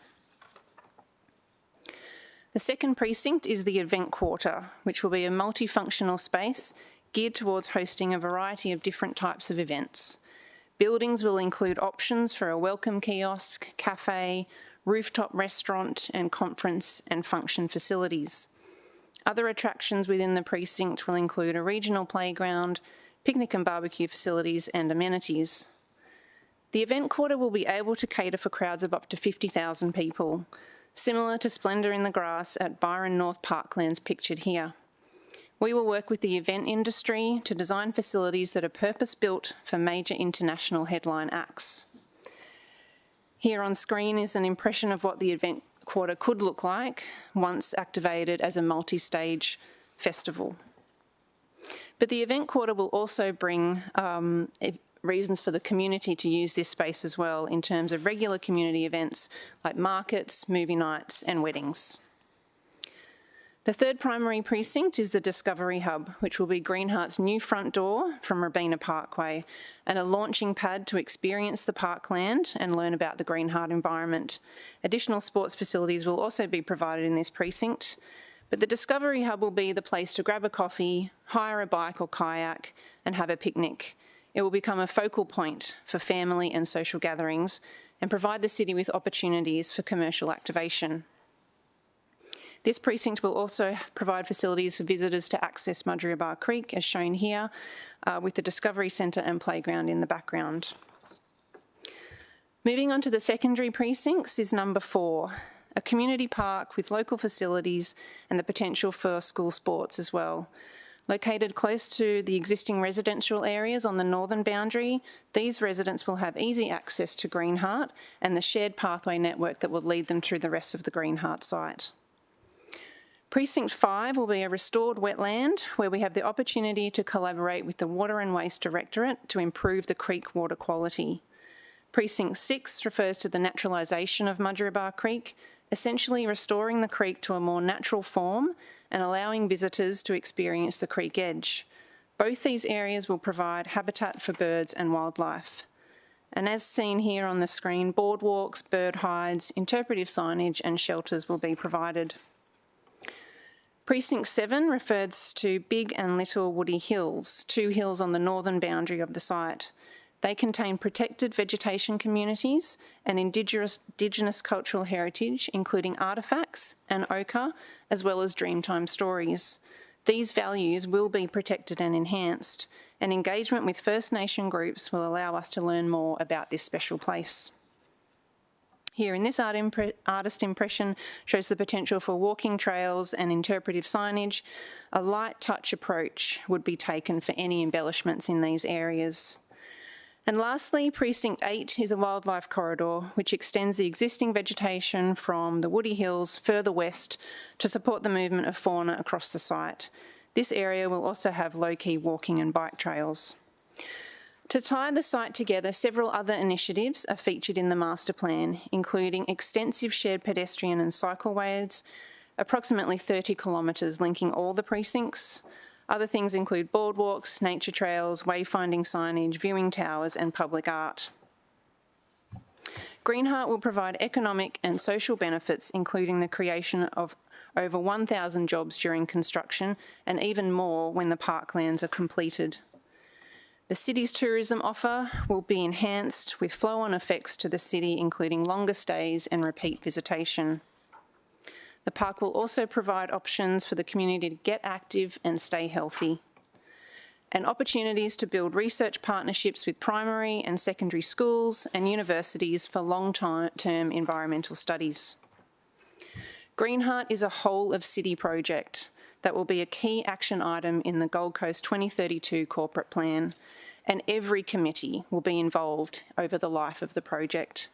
Speaker 21: The second precinct is the event quarter, which will be a multifunctional space geared towards hosting a variety of different types of events. Buildings will include options for a welcome kiosk, cafe, rooftop restaurant and conference and function facilities. Other attractions within the precinct will include a regional playground, picnic and barbecue facilities and amenities. The event quarter will be able to cater for crowds of up to 50,000 people, similar to Splendour in the Grass at Byron North Parklands pictured here. We will work with the event industry to design facilities that are purpose-built for major international headline acts. Here on screen is an impression of what the event quarter could look like once activated as a multi-stage festival. But the event quarter will also bring reasons for the community to use this space as well in terms of regular community events like markets, movie nights and weddings. The third primary precinct is the Discovery Hub, which will be Green Heart's new front door from Robina Parkway and a launching pad to experience the parkland and learn about the Green Heart environment. Additional sports facilities will also be provided in this precinct, but the Discovery Hub will be the place to grab a coffee, hire a bike or kayak and have a picnic. It will become a focal point for family and social gatherings and provide the city with opportunities for commercial activation. This precinct will also provide facilities for visitors to access Mudgeeraba Creek, as shown here, with the Discovery Centre and playground in the background. Moving on to the secondary precincts is number 4, a community park with local facilities and the potential for school sports as well. Located close to the existing residential areas on the northern boundary, these residents will have easy access to Green Heart and the shared pathway network that will lead them through the rest of the Green Heart site. Precinct 5 will be a restored wetland where we have the opportunity to collaborate with the Water and Waste Directorate to improve the creek water quality. Precinct 6 refers to the naturalisation of Mudgeeraba Creek, essentially restoring the creek to a more natural form and allowing visitors to experience the creek edge. Both these areas will provide habitat for birds and wildlife. And as seen here on the screen, boardwalks, bird hides, interpretive signage and shelters will be provided. Precinct 7 refers to Big and Little Woody Hills, 2 hills on the northern boundary of the site. They contain protected vegetation communities and Indigenous cultural heritage, including artefacts and ochre, as well as Dreamtime stories. These values will be protected and enhanced, and engagement with First Nation groups will allow us to learn more about this special place. Here in this artist impression shows the potential for walking trails and interpretive signage. A light touch approach would be taken for any embellishments in these areas. And lastly, Precinct 8 is a wildlife corridor which extends the existing vegetation from the woody hills further west to support the movement of fauna across the site. This area will also have low-key walking and bike trails. To tie the site together, several other initiatives are featured in the master plan, including extensive shared pedestrian and cycleways, approximately 30 kilometres linking all the precincts. Other things include boardwalks, nature trails, wayfinding signage, viewing towers and public art. Greenheart will provide economic and social benefits, including the creation of over 1,000 jobs during construction and even more when the parklands are completed. The city's tourism offer will be enhanced with flow-on effects to the city, including longer stays and repeat visitation. The park will also provide options for the community to get active and stay healthy, and opportunities to build research partnerships with primary and secondary schools and universities for long-term environmental studies. Greenheart is a whole-of-city project that will be a key action item in the Gold Coast 2032 corporate plan, and every committee will be involved over the life of the project.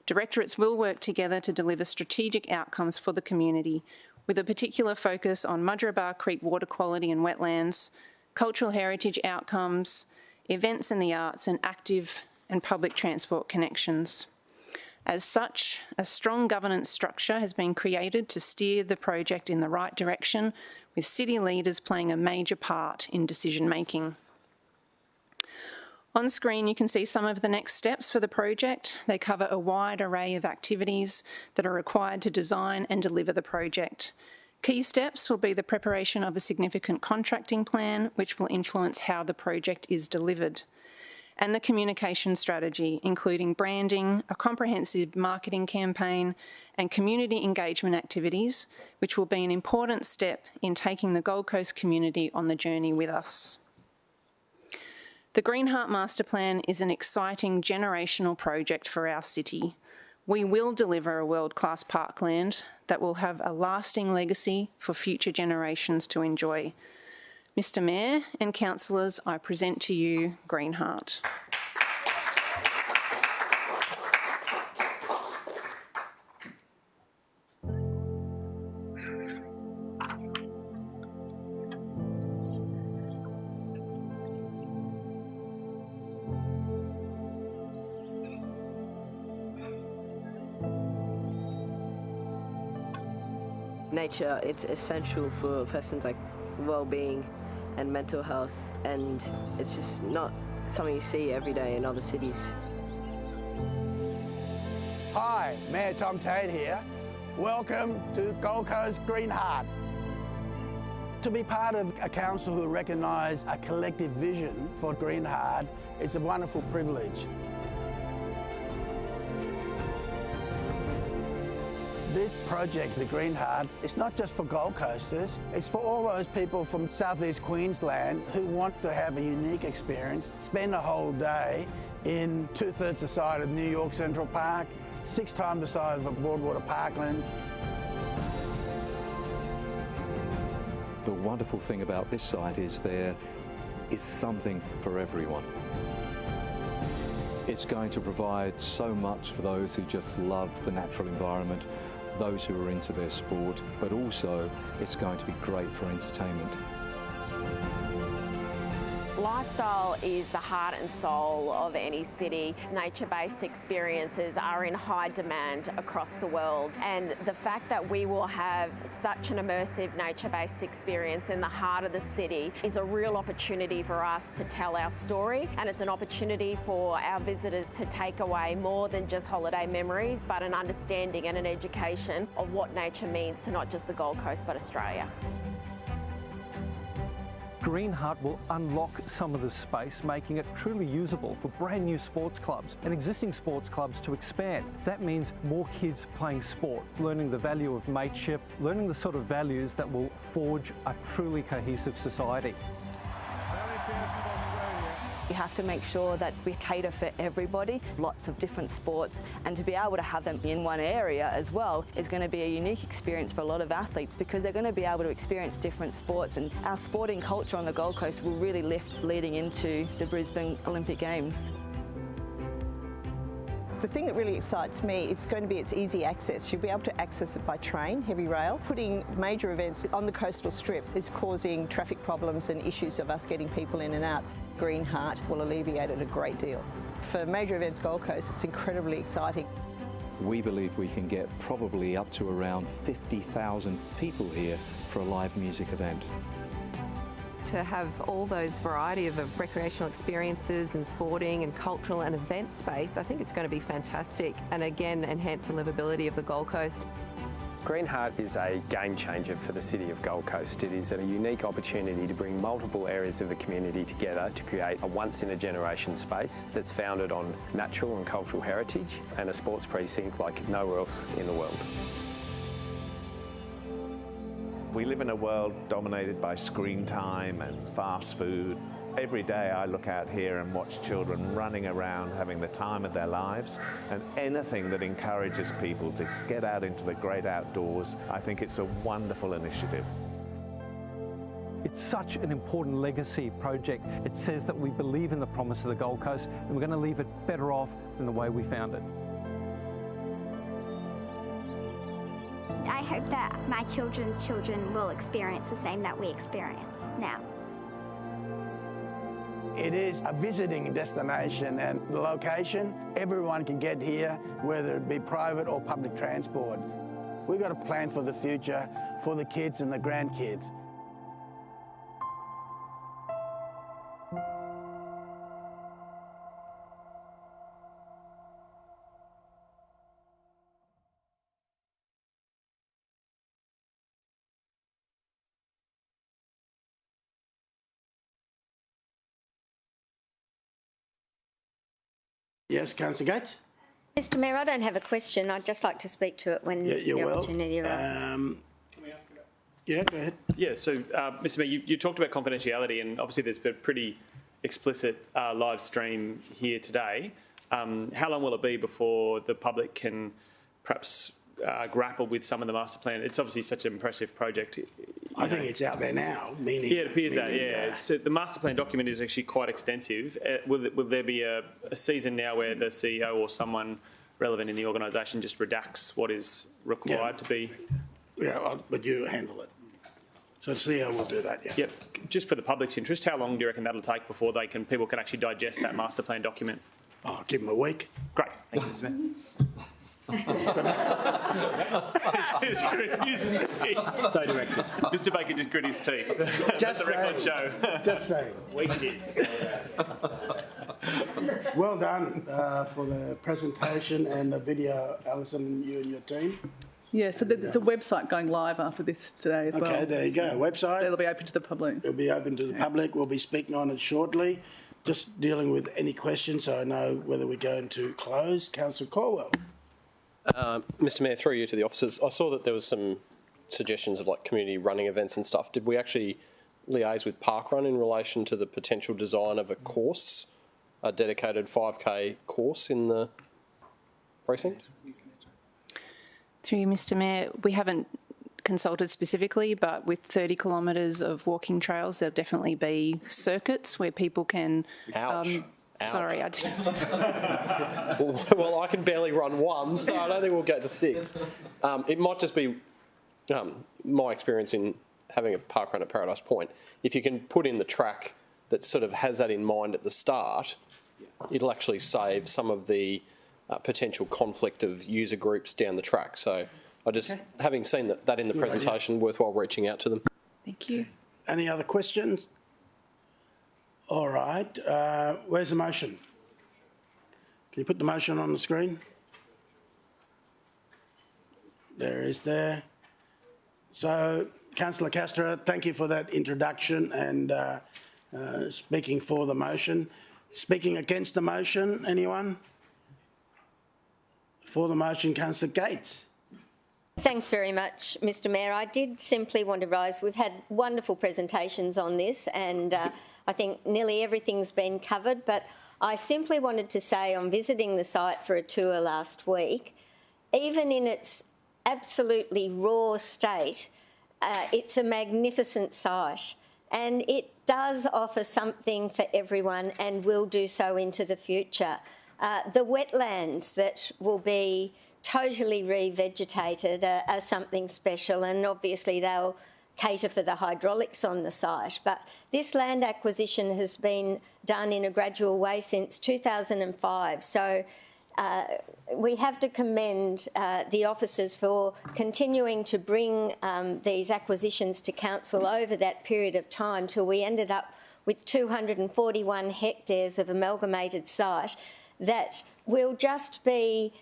Speaker 21: Directorates will work together to deliver strategic outcomes for the community, with a particular focus on Mudgeeraba Creek water quality and wetlands, cultural heritage outcomes, events and the arts, and active and public transport connections. As such, a strong governance structure has been created to steer the project in the right direction, with city leaders playing a major part in decision-making. On screen, you can see some of the next steps for the project. They cover a wide array of activities that are required to design and deliver the project. Key steps will be the preparation of a significant contracting plan, which will influence how the project is delivered, and the communication strategy, including branding, a comprehensive marketing campaign, and community engagement activities, which will be an important step in taking the Gold Coast community on the journey with us. The Greenheart Master Plan is an exciting generational project for our city. We will deliver a world-class parkland that will have a lasting legacy for future generations to enjoy. Mr. Mayor and councillors, I present to you Greenheart.
Speaker 4: Nature, it's essential for a person's well-being and mental health, and it's just not something you see every day in other cities.
Speaker 6: Hi, Mayor Tom Tate here. Welcome to Gold Coast Greenheart. To be part of a council who recognise a collective vision for Greenheart is a wonderful privilege. This project, the Greenheart, is not just for Gold Coasters, it's for all those people from southeast Queensland who want to have a unique experience, spend a whole day in 2/3 the size of New York Central Park, 6 times the size of Broadwater Parkland.
Speaker 22: The wonderful thing about this site is there is something for everyone. It's going to provide so much for those who just love the natural environment, those who are into their sport, but also it's going to be great for entertainment.
Speaker 23: Lifestyle is the heart and soul of any city. Nature-based experiences are in high demand across the world, and the fact that we will have such an immersive nature-based experience in the heart of the city is a real opportunity for us to tell our story, and it's an opportunity for our visitors to take away more than just holiday memories, but an understanding and an education of what nature means to not just the Gold Coast but Australia.
Speaker 24: Greenheart will unlock some of the space, making it truly usable for brand new sports clubs and existing sports clubs to expand. That means more kids playing sport, learning the value of mateship, learning the sort of values that will forge a truly cohesive society.
Speaker 25: We have to make sure that we cater for everybody, lots of different sports, and to be able to have them in one area as well is going to be a unique experience for a lot of athletes because they're going to be able to experience different sports, and our sporting culture on the Gold Coast will really lift leading into the Brisbane Olympic Games.
Speaker 5: The thing that really excites me is going to be its easy access. You'll be able to access it by train, heavy rail. Putting major events on the coastal strip is causing traffic problems and issues of us getting people in and out. Green Heart will alleviate it a great deal. For Major Events Gold Coast, it's incredibly exciting.
Speaker 22: We believe we can get probably up to around 50,000 people here for a live music event.
Speaker 11: To have all those variety of recreational experiences and sporting and cultural and event space, I think it's going to be fantastic and again enhance the livability of the Gold Coast.
Speaker 12: Green Heart is a game changer for the City of Gold Coast. It is a unique opportunity to bring multiple areas of the community together to create a once-in-a-generation space that's founded on natural and cultural heritage and a sports precinct like nowhere else in the world.
Speaker 13: We live in a world dominated by screen time and fast food. Every day I look out here and watch children running around having the time of their lives, and anything that encourages people to get out into the great outdoors, I think it's a wonderful initiative.
Speaker 24: It's such an important legacy project. It says that we believe in the promise of the Gold Coast and we're going to leave it better off than the way we found it.
Speaker 14: I hope that my children's children will experience the same that we experience now.
Speaker 6: It is a visiting destination, and the location, everyone can get here, whether it be private or public transport. We've got a plan for the future, for the kids and the grandkids.
Speaker 1: Yes, Councillor Gates?
Speaker 9: Mr Mayor, I don't have a question. I'd just like to speak to it when the opportunity arises.
Speaker 1: Yeah, go ahead.
Speaker 8: Yeah, so Mr Mayor, you talked about confidentiality, and obviously there's been a pretty explicit live stream here today. How long will it be before the public can perhaps grapple with some of the master plan? It's obviously such an impressive project.
Speaker 1: I think it's out there now, meaning...
Speaker 8: Yeah, it appears that, yeah. So the master plan document is actually quite extensive. Will there be a season now where the CEO or someone relevant in the organisation just redacts what is required to be...
Speaker 1: Yeah, but you handle it. So the CEO will do that, yeah.
Speaker 8: Yep. Just for the public's interest, how long do you reckon that'll take before people can actually digest that master plan document?
Speaker 1: Oh, give them a week.
Speaker 8: Great. Thank you, Mr Mayor. So directed. Mr Baker just grit his teeth.
Speaker 1: Just
Speaker 8: let the record show.
Speaker 1: Just saying.
Speaker 8: Weak it is.
Speaker 1: Well done for the presentation and the video, Alison, you and your team.
Speaker 26: Yeah, so there's a website going live after this today as well.
Speaker 1: Okay, there you go. Website.
Speaker 26: So it'll be open to the public.
Speaker 1: It'll be open to the public. We'll be speaking on it shortly. Just dealing with any questions so I know whether we're going to close. Councillor Caldwell.
Speaker 27: Mr Mayor, through you to the officers, I saw that there was some suggestions of like community running events and stuff. Did we actually liaise with Parkrun in relation to the potential design of a course, a dedicated 5K course in the precinct?
Speaker 21: Through you, Mr Mayor, we haven't consulted specifically, but with 30 kilometres of walking trails, there'll definitely be circuits where people can...
Speaker 27: Ouch.
Speaker 21: Sorry, I didn't.
Speaker 27: Well, I can barely run one, so I don't think we'll get to 6. It might just be my experience in having a park run at Paradise Point. If you can put in the track that sort of has that in mind at the start, it'll actually save some of the potential conflict of user groups down the track. So I just, having seen that in the presentation, worthwhile reaching out to them.
Speaker 21: Thank you.
Speaker 1: Any other questions? All right. Where's the motion? Can you put the motion on the screen? There is there. So, Councillor Castro, thank you for that introduction and speaking for the motion. Speaking against the motion, anyone? For the motion, Councillor Gates.
Speaker 9: Thanks very much, Mr Mayor. I did simply want to rise. We've had wonderful presentations on this and I think nearly everything's been covered, but I simply wanted to say on visiting the site for a tour last week, even in its absolutely raw state, it's a magnificent site and it does offer something for everyone and will do so into the future. The wetlands that will be totally revegetated are something special, and obviously they'll cater for the hydraulics on the site. But this land acquisition has been done in a gradual way since 2005. So we have to commend the officers for continuing to bring these acquisitions to council over that period of time till we ended up with 241 hectares of amalgamated site that will just be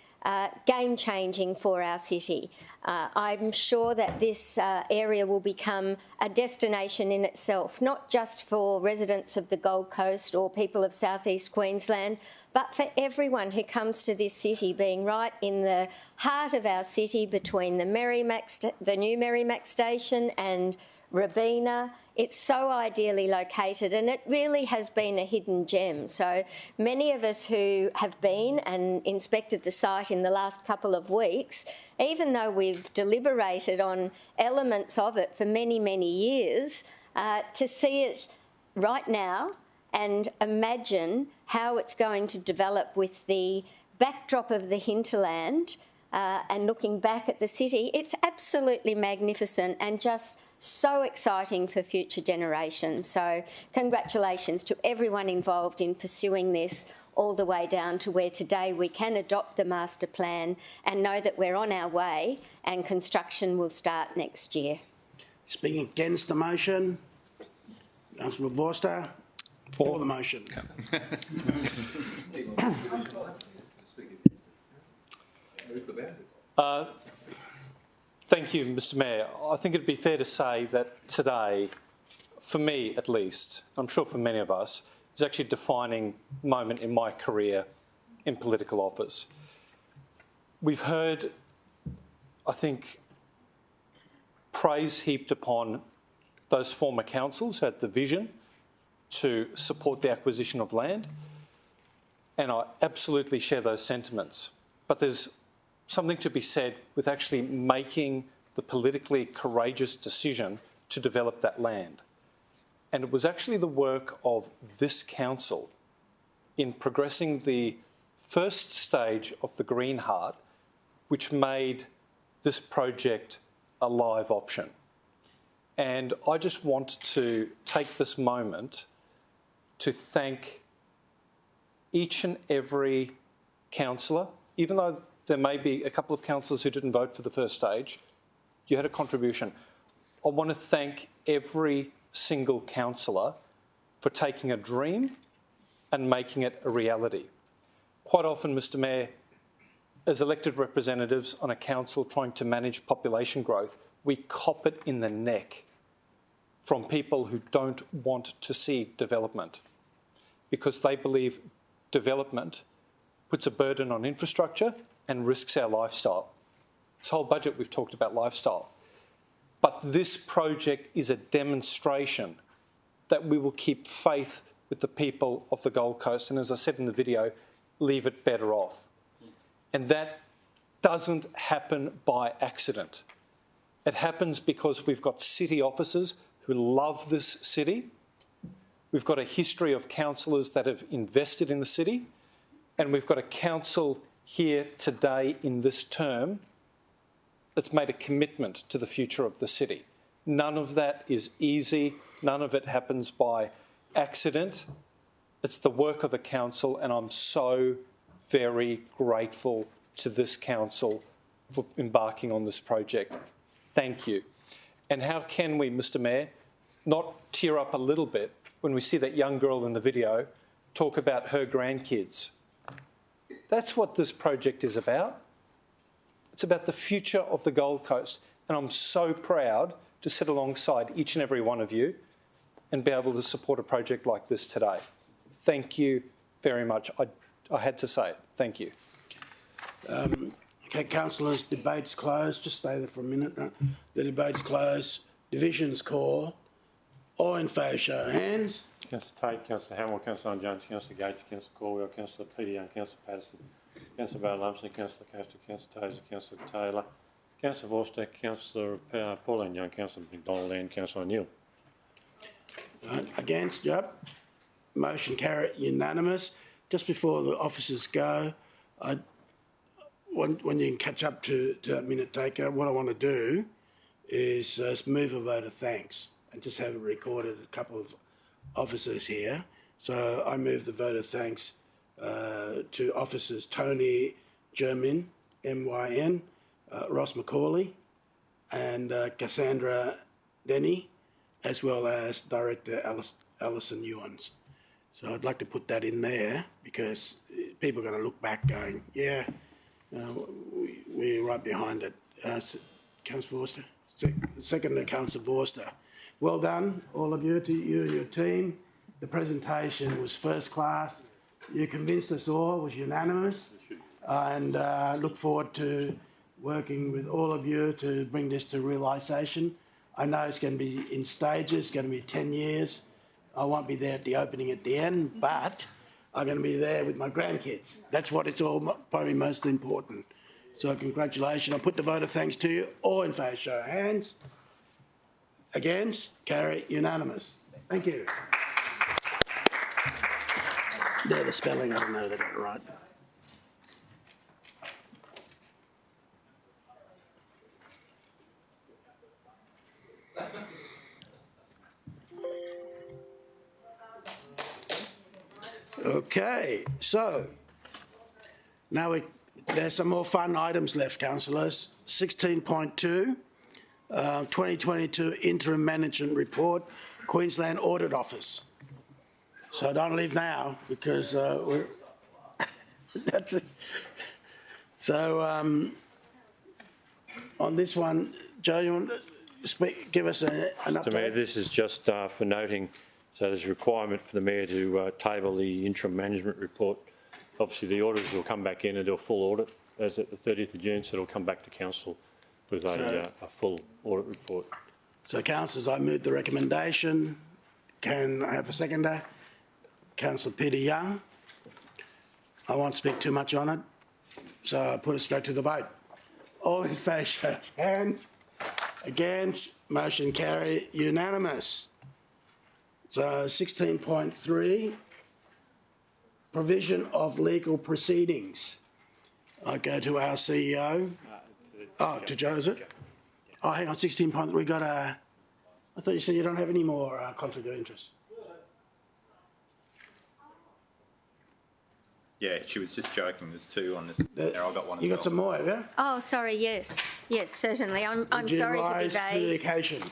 Speaker 9: game-changing for our city. I'm sure that this area will become a destination in itself, not just for residents of the Gold Coast or people of South East Queensland, but for everyone who comes to this city, being right in the heart of our city between the new Merrimack Station and Robina. It's so ideally located, and it really has been a hidden gem. So many of us who have been and inspected the site in the last couple of weeks, even though we've deliberated on elements of it for many, many years, to see it right now and imagine how it's going to develop with the backdrop of the hinterland and looking back at the city, it's absolutely magnificent and just so exciting for future generations. So congratulations to everyone involved in pursuing this all the way down to where today we can adopt the master plan and know that we're on our way and construction will start next year.
Speaker 1: Speaking against the motion, Councillor Vorster. For the motion.
Speaker 24: Thank you, Mr Mayor. I think it'd be fair to say that today, for me at least, I'm sure for many of us, is actually a defining moment in my career in political office. We've heard, I think, praise heaped upon those former councils who had the vision to support the acquisition of land, and I absolutely share those sentiments. But there's something to be said with actually making the politically courageous decision to develop that land. And it was actually the work of this council in progressing the first stage of the Green Heart, which made this project a live option. And I just want to take this moment to thank each and every councillor, even though there may be a couple of councillors who didn't vote for the first stage, you had a contribution. I want to thank every single councillor for taking a dream and making it a reality. Quite often, Mr Mayor, as elected representatives on a council trying to manage population growth, we cop it in the neck from people who don't want to see development because they believe development puts a burden on infrastructure and risks our lifestyle. This whole budget we've talked about lifestyle. But this project is a demonstration that we will keep faith with the people of the Gold Coast and, as I said in the video, leave it better off. And that doesn't happen by accident. It happens because we've got city officers who love this city. We've got a history of councillors that have invested in the city, and we've got a council here today in this term that's made a commitment to the future of the city. None of that is easy. None of it happens by accident. It's the work of a council, and I'm so very grateful to this council for embarking on this project. Thank you. And how can we, Mr Mayor, not tear up a little bit when we see that young girl in the video talk about her grandkids? That's what this project is about. It's about the future of the Gold Coast. And I'm so proud to sit alongside each and every one of you and be able to support a project like this today. Thank you very much. I had to say it. Thank you.
Speaker 1: Okay, councillors, debate's closed. Just stay there for a minute. The debate's closed. Division's call. All in favour, show of hands.
Speaker 2: Councillor Tate, Councillor Hamill, Councillor Jones, Councillor Gates, Councillor Corwell, Councillor Peter Young, Councillor Patterson, Councillor Barrow-Lumsden, Councillor Castro, Councillor Tozer, Councillor Taylor, Councillor Vorster, Councillor Pauline Young, Councillor McDonald and Councillor O'Neill.
Speaker 1: Against, yep. Motion carried unanimous. just before the officers go, when you can catch up to that minute taker, what I want to do is move a vote of thanks and just have it recorded, a couple of officers here. So I move the vote of thanks to officers Tony Jermin, MYN, Ross Macaulay, and Cassandra Denny, as well as Director Alison Ewans. So I'd like to put that in there because people are going to look back going, yeah, we're right behind it. Councillor Vorster? Second to Councillor Vorster. Well done, all of you, to you and your team. The presentation was first class. You convinced us all, it was unanimous. And look forward to working with all of you to bring this to realisation. I know it's going to be in stages, it's going to be 10 years. I won't be there at the opening at the end, but I'm going to be there with my grandkids. That's what it's all probably most important. So congratulations. I'll put the vote of thanks to you. All in favour, show of hands. Against? Carry, unanimous. Thank you. There, the spelling, I don't know that I got it right. Okay, so now there's some more fun items left, councillors. 16.2, 2022 Interim Management Report, Queensland Audit Office. So don't leave now because we're that's it. So on this one, Joe, you want to give us an update?
Speaker 2: Mr. Mayor, this is just for noting. So there's a requirement for the Mayor to table the interim management report. Obviously, the auditors will come back in and do a full audit as at the 30th of June, so it'll come back to Council with a full audit report.
Speaker 1: So, councillors, I move the recommendation. Can I have a seconder? Councillor Peter Young. I won't speak too much on it, so I put it straight to the vote. All in favour, show of hands. Against, motion carried, unanimous. So 16.3, provision of legal proceedings. I go to our CEO. To Joe, is it? Oh, hang on, 16. We got a. I thought you said you don't have any more conflict of interest.
Speaker 3: Yeah, she was just joking. There's two on this. There, I got one.
Speaker 1: You got some more, have you?
Speaker 9: Oh, sorry. Yes, yes, certainly. I'm sorry to be vague.
Speaker 1: To the occasion.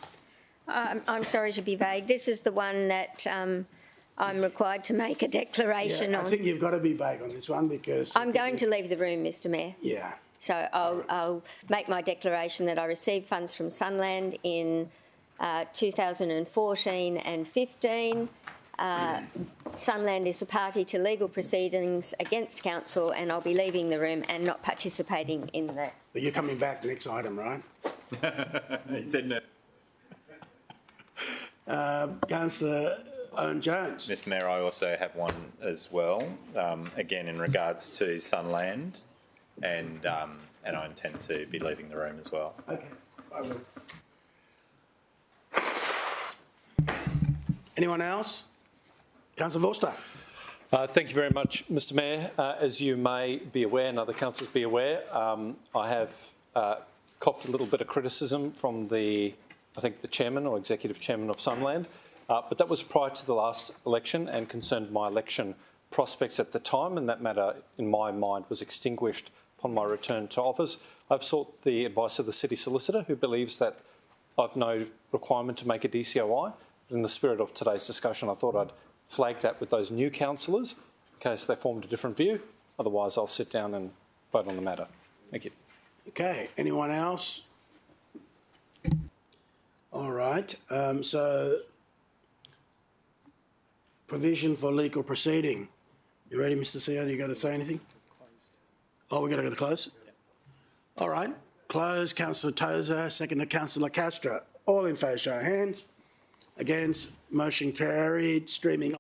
Speaker 9: I'm sorry to be vague. This is the one that I'm required to make a declaration on.
Speaker 1: I think you've got to be vague on this one because...
Speaker 9: I'm going to leave the room, Mr Mayor.
Speaker 1: Yeah.
Speaker 9: So I'll make my declaration that I received funds from Sunland in 2014 and 15. Sunland is a party to legal proceedings against council, and I'll be leaving the room and not participating in that.
Speaker 1: But you're coming back next item, right?
Speaker 3: He said no.
Speaker 1: Councillor Owen Jones.
Speaker 3: Mr Mayor, I also have one as well, again in regards to Sunland, and I intend to be leaving the room as well.
Speaker 1: Okay, I will. Anyone else? Councillor Vorster.
Speaker 24: Thank you very much, Mr Mayor. As you may be aware, and other councillors be aware, I have copped a little bit of criticism from I think the chairman or executive chairman of Sunland, but that was prior to the last election and concerned my election prospects at the time, and that matter, in my mind, was extinguished upon my return to office. I've sought the advice of the city solicitor, who believes that I've no requirement to make a DCOI. In the spirit of today's discussion, I thought I'd flag that with those new councillors in case they formed a different view. Otherwise, I'll sit down and vote on the matter. Thank you.
Speaker 1: Okay, anyone else? All right, so provision for legal proceeding. You ready, Mr CEO? You got to say anything? Oh, we're going to go to close? All right, close. Councillor Tozer, second to Councillor Castro. All in favour, show of hands. Against, motion carried. Streaming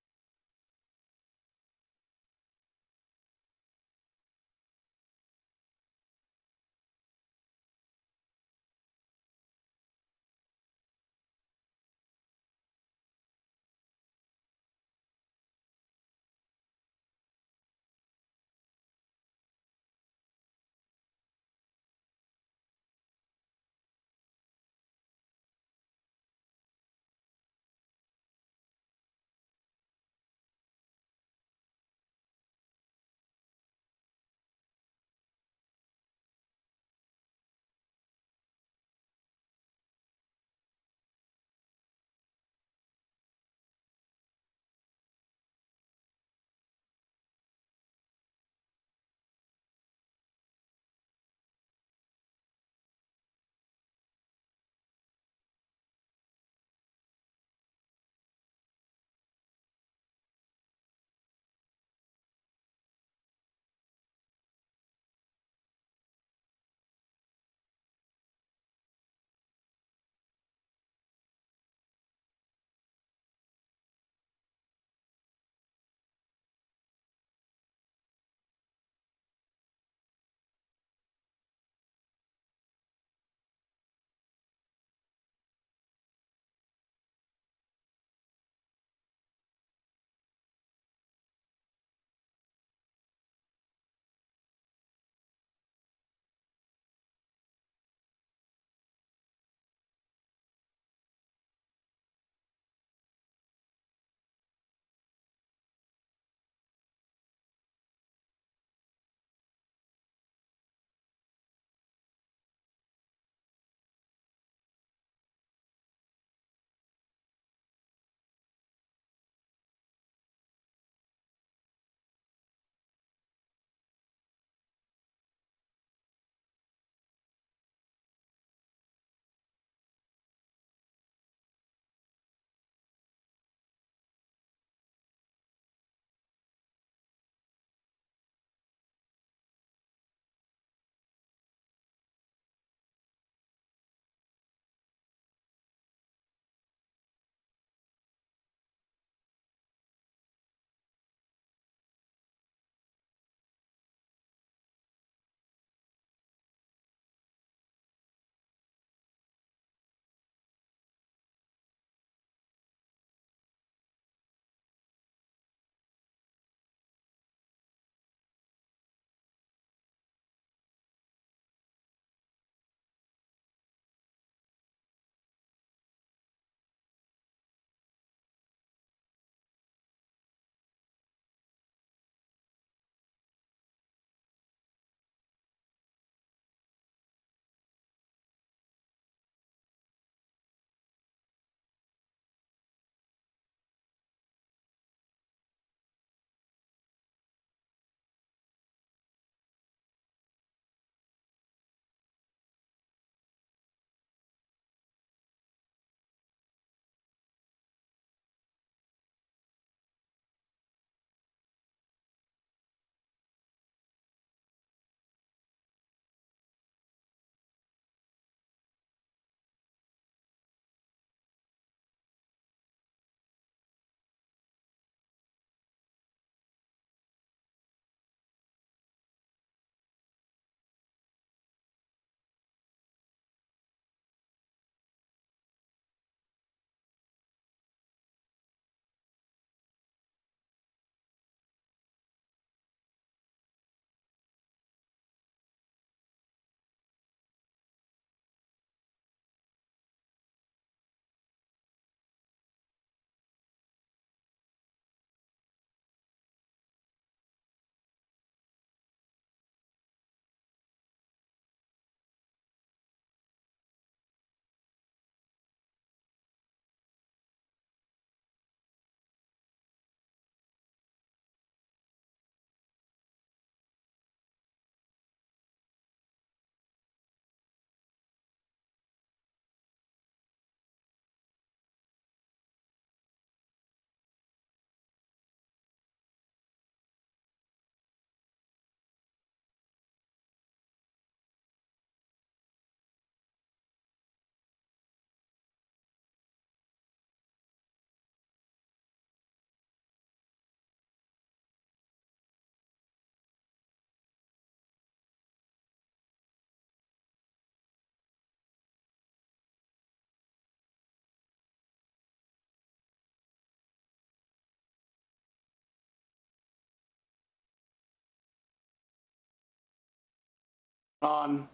Speaker 1: On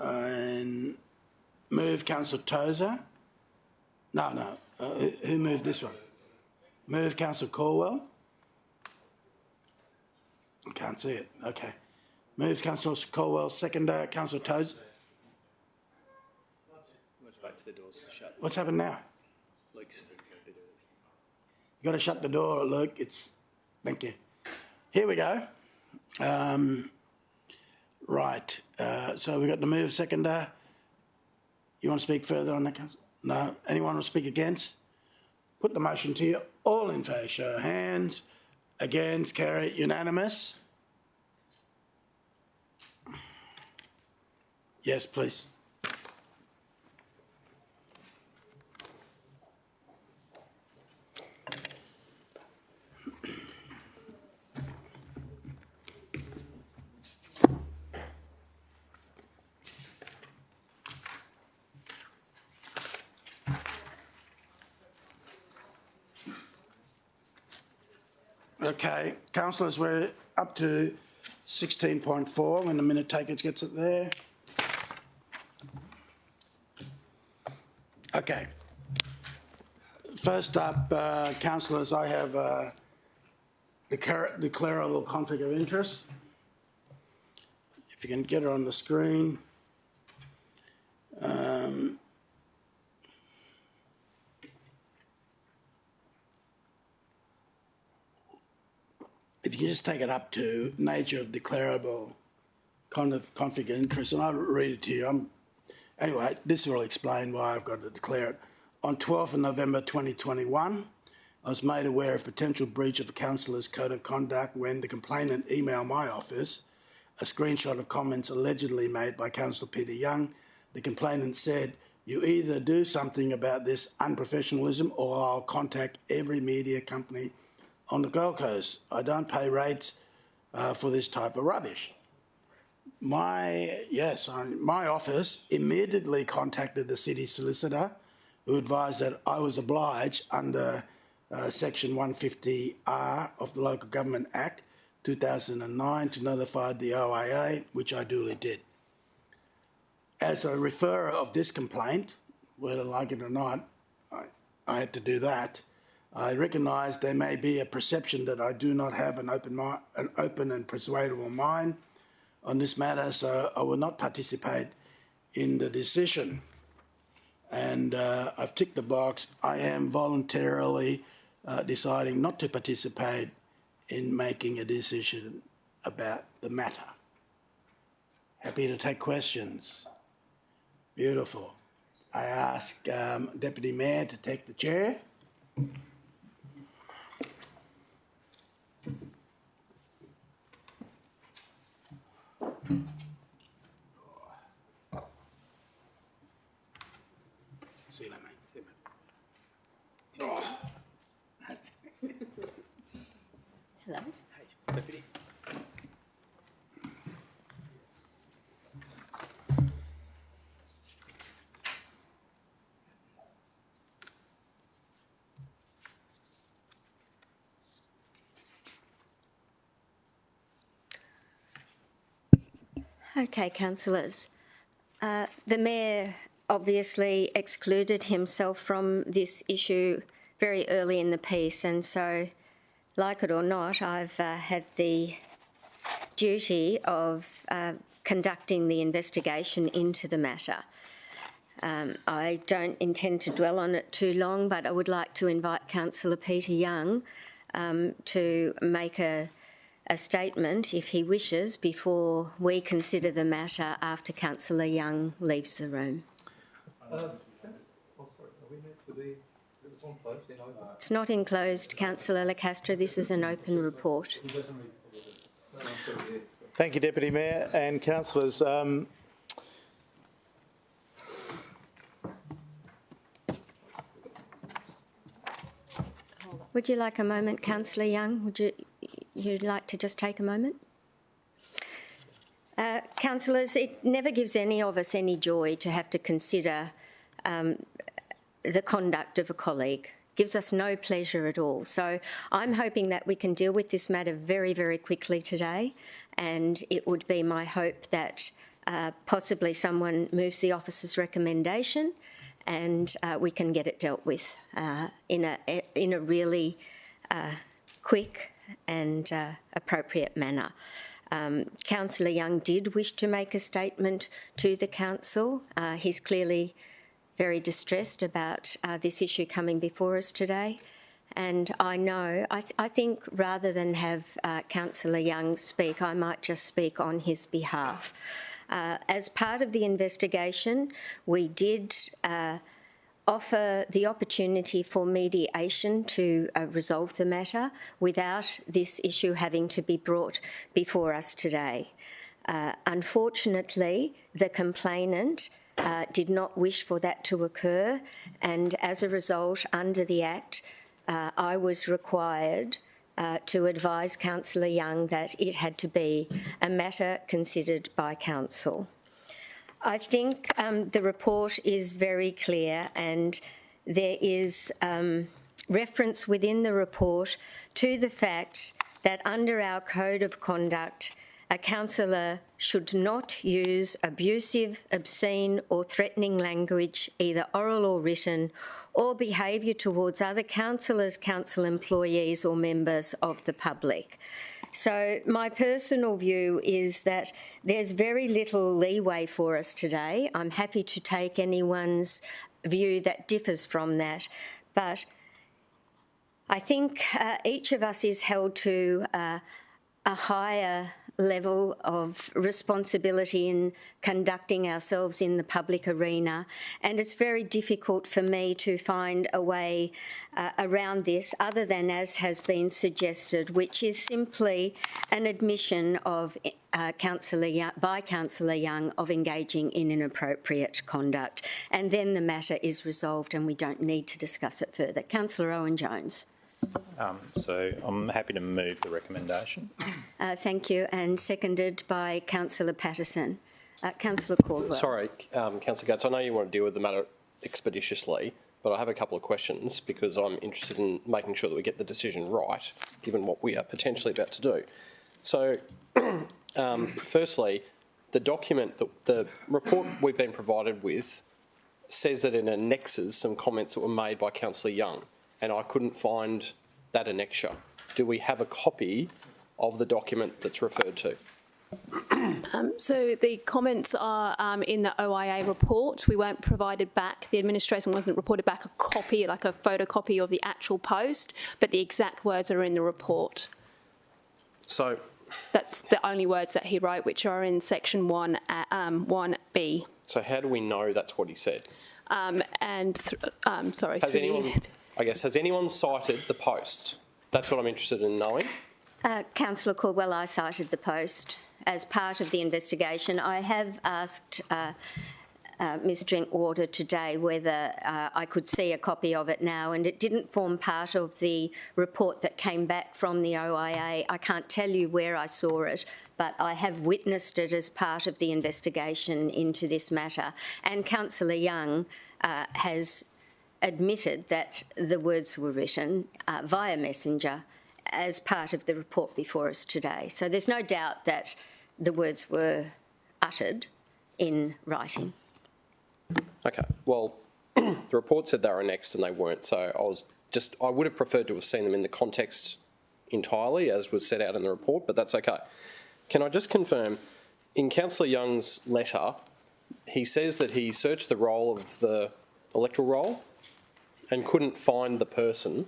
Speaker 1: and move Councillor Tozer. No. Who moved this one? Move Councillor Caldwell. I can't see it. Okay. Move Councillor Caldwell. Seconder Councillor Tozer.
Speaker 7: Let's wait for the doors to shut.
Speaker 1: What's happened now?
Speaker 7: Luke's a bit early.
Speaker 1: You got to shut the door, Luke. Thank you. Here we go. Right. So we've got the move seconder. You want to speak further on that, Councillor? No. Anyone want to speak against? Put the motion to you. All in favour, show of hands. Against, carry, unanimous. Yes, please. Okay, councillors, we're up to 16.4 when the minute taker gets it there. Okay. First up, councillors, I have a declarable conflict of interest. If you can get it on the screen. If you can just take it up to nature of declarable conflict of interest, and I'll read it to you. Anyway, this will explain why I've got to declare it. On 12th of November 2021, I was made aware of potential breach of a councillor's code of conduct when the complainant emailed my office a screenshot of comments allegedly made by Councillor Peter Young. The complainant said, "You either do something about this unprofessionalism or I'll contact every media company on the Gold Coast. I don't pay rates for this type of rubbish." My office immediately contacted the city solicitor, who advised that I was obliged under Section 150R of the Local Government Act 2009 to notify the OIA, which I duly did. As a referrer of this complaint, whether I like it or not, I had to do that. I recognise there may be a perception that I do not have an open and persuadable mind on this matter, so I will not participate in the decision. And I've ticked the box. I am voluntarily deciding not to participate in making a decision about the matter. Happy to take questions. Beautiful. I ask Deputy Mayor to take the chair. See you later, mate. See you, mate. Oh.
Speaker 9: Hello.
Speaker 7: Hey, Deputy.
Speaker 9: Okay, councillors. The Mayor obviously excluded himself from this issue very early in the piece, and so, like it or not, I've had the duty of conducting the investigation into the matter. I don't intend to dwell on it too long, but I would like to invite Councillor Peter Young to make a statement, if he wishes, before we consider the matter after Councillor Young leaves the room. It's not enclosed, Councillor Lacastre. This is an open report.
Speaker 10: Thank you, Deputy Mayor and councillors.
Speaker 9: Would you like a moment, Councillor Young? Would you'd like to just take a moment? Councillors, it never gives any of us any joy to have to consider the conduct of a colleague. Gives us no pleasure at all. So I'm hoping that we can deal with this matter very, very quickly today, and it would be my hope that possibly someone moves the officer's recommendation and we can get it dealt with in a really quick and appropriate manner. Councillor Young did wish to make a statement to the council. He's clearly very distressed about this issue coming before us today. And I know, I think rather than have Councillor Young speak, I might just speak on his behalf. As part of the investigation, we did offer the opportunity for mediation to resolve the matter without this issue having to be brought before us today. Unfortunately, the complainant did not wish for that to occur, and as a result, under the Act, I was required to advise Councillor Young that it had to be a matter considered by Council. I think the report is very clear, and there is reference within the report to the fact that under our Code of Conduct, a councillor should not use abusive, obscene or threatening language, either oral or written, or behaviour towards other councillors, council employees or members of the public. So my personal view is that there's very little leeway for us today. I'm happy to take anyone's view that differs from that, but I think each of us is held to a higher level of responsibility in conducting ourselves in the public arena, and it's very difficult for me to find a way around this other than as has been suggested, which is simply an admission of by Councillor Young of engaging in inappropriate conduct, and then the matter is resolved and we don't need to discuss it further. Councillor Owen-Jones.
Speaker 3: So I'm happy to move the recommendation.
Speaker 9: Thank you, and seconded by Councillor Patterson. Councillor Caldwell.
Speaker 27: Sorry, Councillor Gates, I know you want to deal with the matter expeditiously, but I have a couple of questions because I'm interested in making sure that we get the decision right, given what we are potentially about to do. So, firstly, the document, the report we've been provided with says that it annexes some comments that were made by Councillor Young, and I couldn't find that annexure. Do we have a copy of the document that's referred to?
Speaker 4: So the comments are in the OIA report. We weren't provided back, the administration wasn't reported back a copy, like a photocopy of the actual post, but the exact words are in the report.
Speaker 27: So
Speaker 4: that's the only words that he wrote, which are in section 1B.
Speaker 27: So how do we know that's what he said?
Speaker 4: Sorry.
Speaker 27: Has anyone cited the post? That's what I'm interested in knowing.
Speaker 9: Councillor Caldwell, I cited the post as part of the investigation. I have asked Ms Drinkwater today whether I could see a copy of it now, and it didn't form part of the report that came back from the OIA. I can't tell you where I saw it, but I have witnessed it as part of the investigation into this matter. And Councillor Young has admitted that the words were written via messenger as part of the report before us today. So there's no doubt that the words were uttered in writing.
Speaker 27: Okay, well, the report said they were annexed and they weren't, so I would have preferred to have seen them in the context entirely as was set out in the report, but that's okay. Can I just confirm, in Councillor Young's letter, he says that he searched the roll of the electoral roll and couldn't find the person.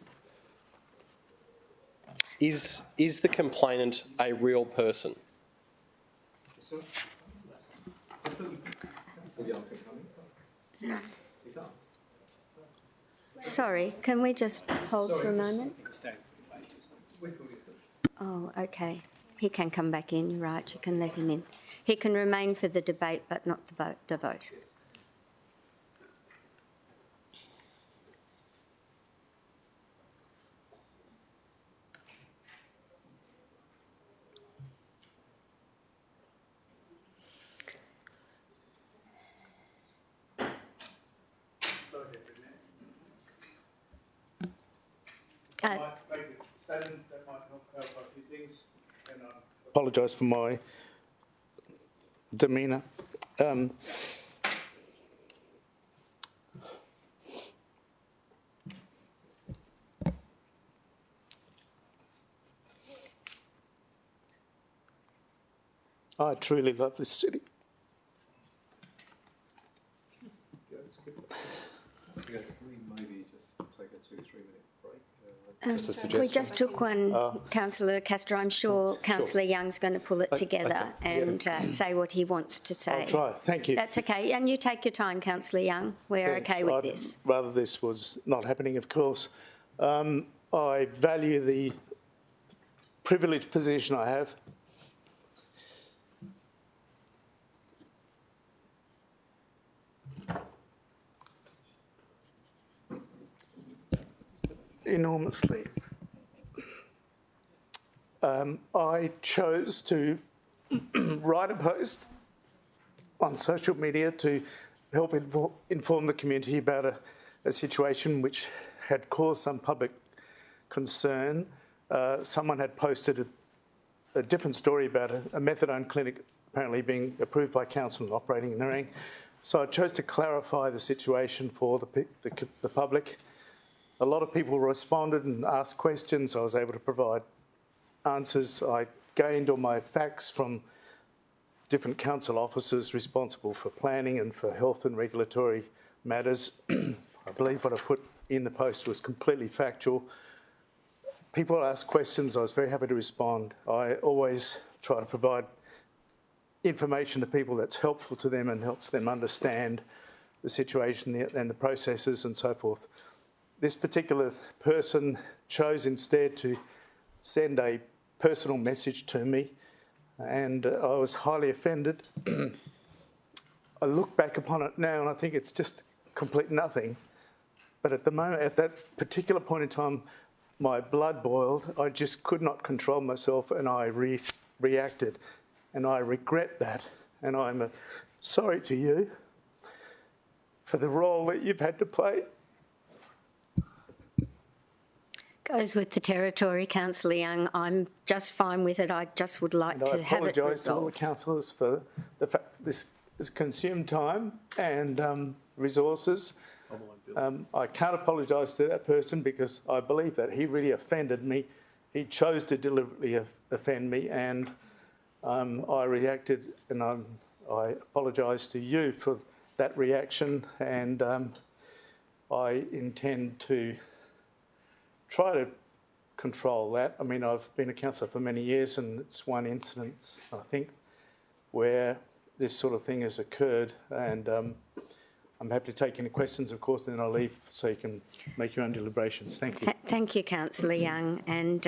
Speaker 27: Is the complainant a real person?
Speaker 9: Sorry, can we just hold for a moment? Oh, okay. He can come back in, you're right, you can let him in. He can remain for the debate but not the vote.
Speaker 10: Apologise for demeanour. I truly love this city.
Speaker 9: We just took one, Councillor Castro. I'm sure Councillor Young's going to pull it together and say what he wants to say.
Speaker 10: I'll try. Thank you.
Speaker 9: That's okay. And you take your time, Councillor Young. We're okay with this.
Speaker 10: Rather this was not happening, of course. I value the privileged position I have. Enormously. I chose to write a post on social media to help inform the community about a situation which had caused some public concern. Someone had posted a different story about a methadone clinic apparently being approved by council and operating in Nerang. So I chose to clarify the situation for the public. A lot of people responded and asked questions. I was able to provide answers. I gained all my facts from different council officers responsible for planning and for health and regulatory matters. I believe what I put in the post was completely factual. People asked questions. I was very happy to respond. I always try to provide information to people that's helpful to them and helps them understand the situation and the processes and so forth. This particular person chose instead to send a personal message to me, and I was highly offended. I look back upon it now and I think it's just complete nothing. But at the moment, at that particular point in time, my blood boiled. I just could not control myself and I reacted. And I regret that. And I'm sorry to you for the role that you've had to play.
Speaker 9: Goes with the territory, Councillor Young. I'm just fine with it. I just would like to have it resolved.
Speaker 10: I apologise to all the councillors for the fact that this has consumed time and resources. I can't apologise to that person because I believe that he really offended me. He chose to deliberately offend me, and I reacted, and I apologise to you for that reaction, and I intend to try to control that. I mean, I've been a councillor for many years and it's one incident, I think, where this sort of thing has occurred, and I'm happy to take any questions, of course, and then I'll leave so you can make your own deliberations. Thank you.
Speaker 9: Thank you, Councillor Young. And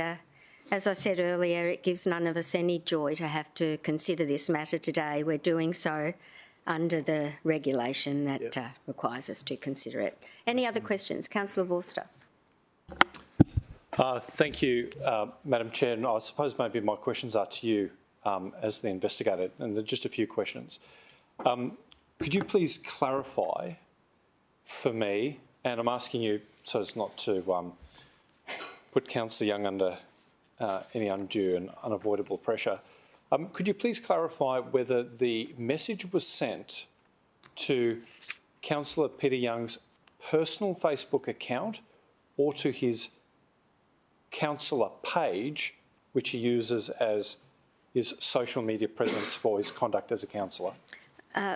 Speaker 9: as I said earlier, it gives none of us any joy to have to consider this matter today. We're doing so under the regulation that requires us to consider it. Any other questions? Councillor Vorster.
Speaker 15: Thank you, Madam Chair. And I suppose maybe my questions are to you as the investigator, and they're just a few questions. Could you please clarify for me, and I'm asking you so as not to put Councillor Young under any undue and unavoidable pressure, could you please clarify whether the message was sent to Councillor Peter Young's personal Facebook account or to his councillor page, which he uses as his social media presence for his conduct as a councillor?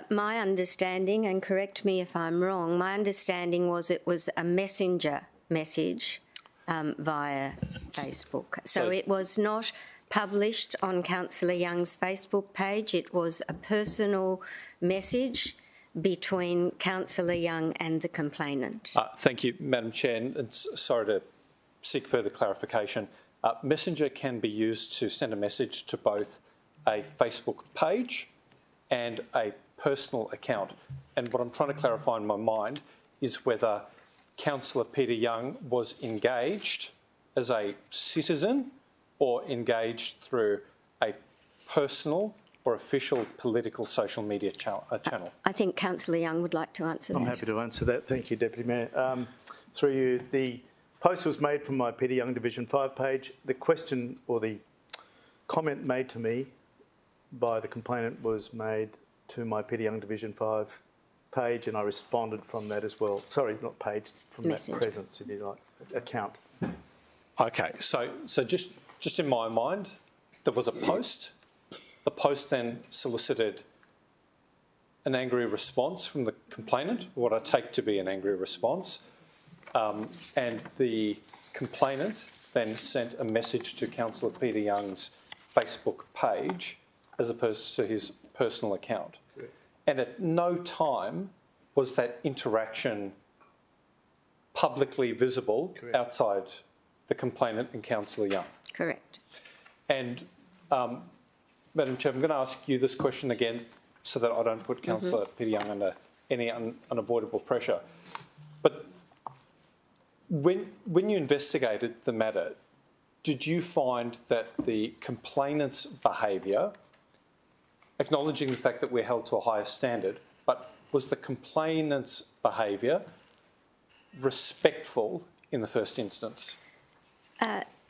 Speaker 9: My understanding, and correct me if I'm wrong, my understanding was it was a messenger message via Facebook. So it was not published on Councillor Young's Facebook page. It was a personal message between Councillor Young and the complainant.
Speaker 15: Thank you, Madam Chair, and sorry to seek further clarification. Messenger can be used to send a message to both a Facebook page and a personal account. And what I'm trying to clarify in my mind is whether Councillor Peter Young was engaged as a citizen or engaged through a personal or official political social media channel.
Speaker 9: I think Councillor Young would like to answer that.
Speaker 10: I'm happy to answer that. Thank you, Deputy Mayor. Through you, the post was made from my Peter Young Division 5 page. The question or the comment made to me by the complainant was made to my Peter Young Division 5 page, and I responded from that as well. Sorry, not page, from
Speaker 9: Messenger.
Speaker 10: that presence, if you like, account.
Speaker 15: Okay, so just in my mind, there was a post. The post then solicited an angry response from the complainant, what I take to be an angry response, and the complainant then sent a message to Councillor Peter Young's Facebook page as opposed to his personal account. Correct. And at no time was that interaction publicly visible. Correct. Outside the complainant and Councillor Young.
Speaker 9: Correct.
Speaker 15: And Madam Chair, I'm going to ask you this question again so that I don't put Councillor Peter Young under any unavoidable pressure. But when you investigated the matter, did you find that the complainant's behaviour, acknowledging the fact that we're held to a higher standard, but was the complainant's behaviour respectful in the first instance?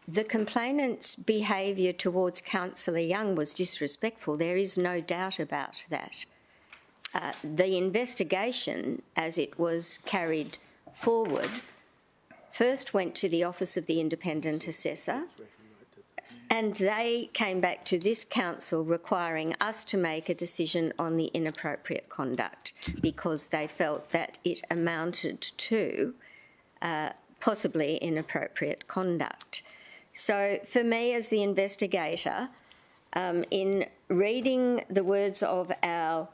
Speaker 9: The complainant's behaviour towards Councillor Young was disrespectful. There is no doubt about that. The investigation, as it was carried forward, first went to the Office of the Independent Assessor, and they came back to this council requiring us to make a decision on the inappropriate conduct because they felt that it amounted to possibly inappropriate conduct. So for me as the investigator, in reading the words of our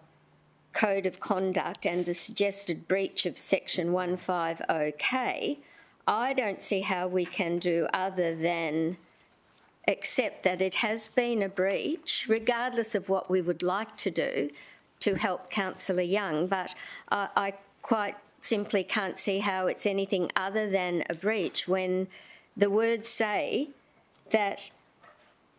Speaker 9: Code of Conduct and the suggested breach of Section 150K, I don't see how we can do other than accept that it has been a breach, regardless of what we would like to do to help Councillor Young, but I quite simply can't see how it's anything other than a breach when the words say that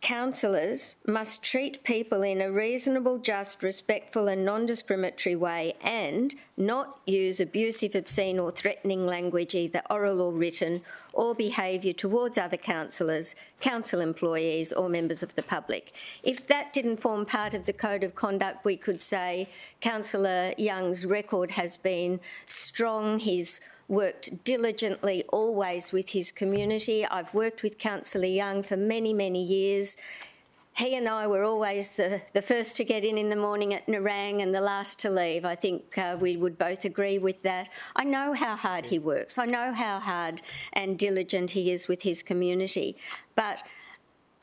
Speaker 9: councillors must treat people in a reasonable, just, respectful and non-discriminatory way and not use abusive, obscene or threatening language, either oral or written, or behaviour towards other councillors, council employees or members of the public. If that didn't form part of the Code of Conduct, we could say Councillor Young's record has been strong. He's worked diligently always with his community. I've worked with Councillor Young for many, many years. He and I were always the first to get in the morning at Nerang and the last to leave. I think we would both agree with that. I know how hard he works. I know how hard and diligent he is with his community. But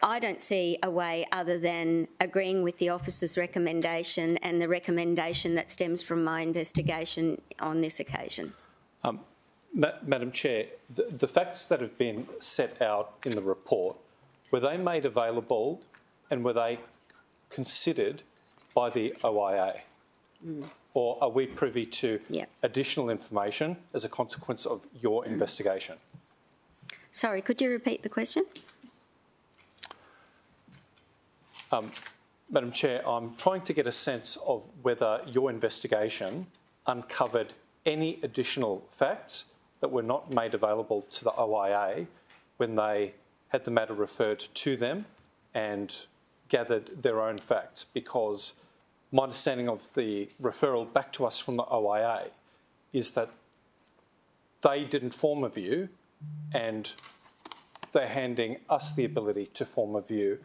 Speaker 9: I don't see a way other than agreeing with the officer's recommendation and the recommendation that stems from my investigation on this occasion.
Speaker 15: Madam Chair, the facts that have been set out in the report, were they made available and were they considered by the OIA? Or are we privy to additional information as a consequence of your investigation?
Speaker 9: Sorry, could you repeat the question?
Speaker 15: Madam Chair, I'm trying to get a sense of whether your investigation uncovered any additional facts that were not made available to the OIA when they had the matter referred to them and gathered their own facts, because my understanding of the referral back to us from the OIA is that they didn't form a view and they're handing us the ability to form a view.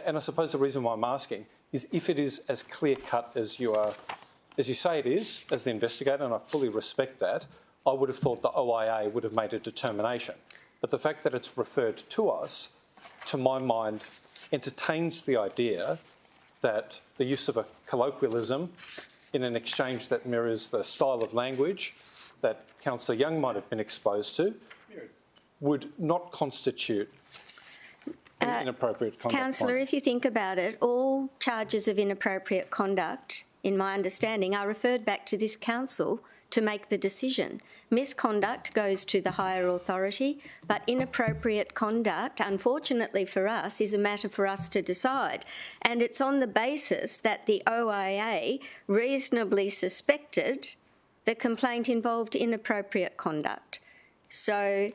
Speaker 15: And I suppose the reason why I'm asking is if it is as clear-cut as you say it is, as the investigator, and I fully respect that, I would have thought the OIA would have made a determination. But the fact that it's referred to us, to my mind, entertains the idea that the use of a colloquialism in an exchange that mirrors the style of language that Councillor Young might have been exposed to would not constitute inappropriate conduct.
Speaker 9: Councillor, if you think about it, all charges of inappropriate conduct, in my understanding, are referred back to this council to make the decision. Misconduct goes to the higher authority, but inappropriate conduct, unfortunately for us, is a matter for us to decide. And it's on the basis that the OIA reasonably suspected the complaint involved inappropriate conduct. So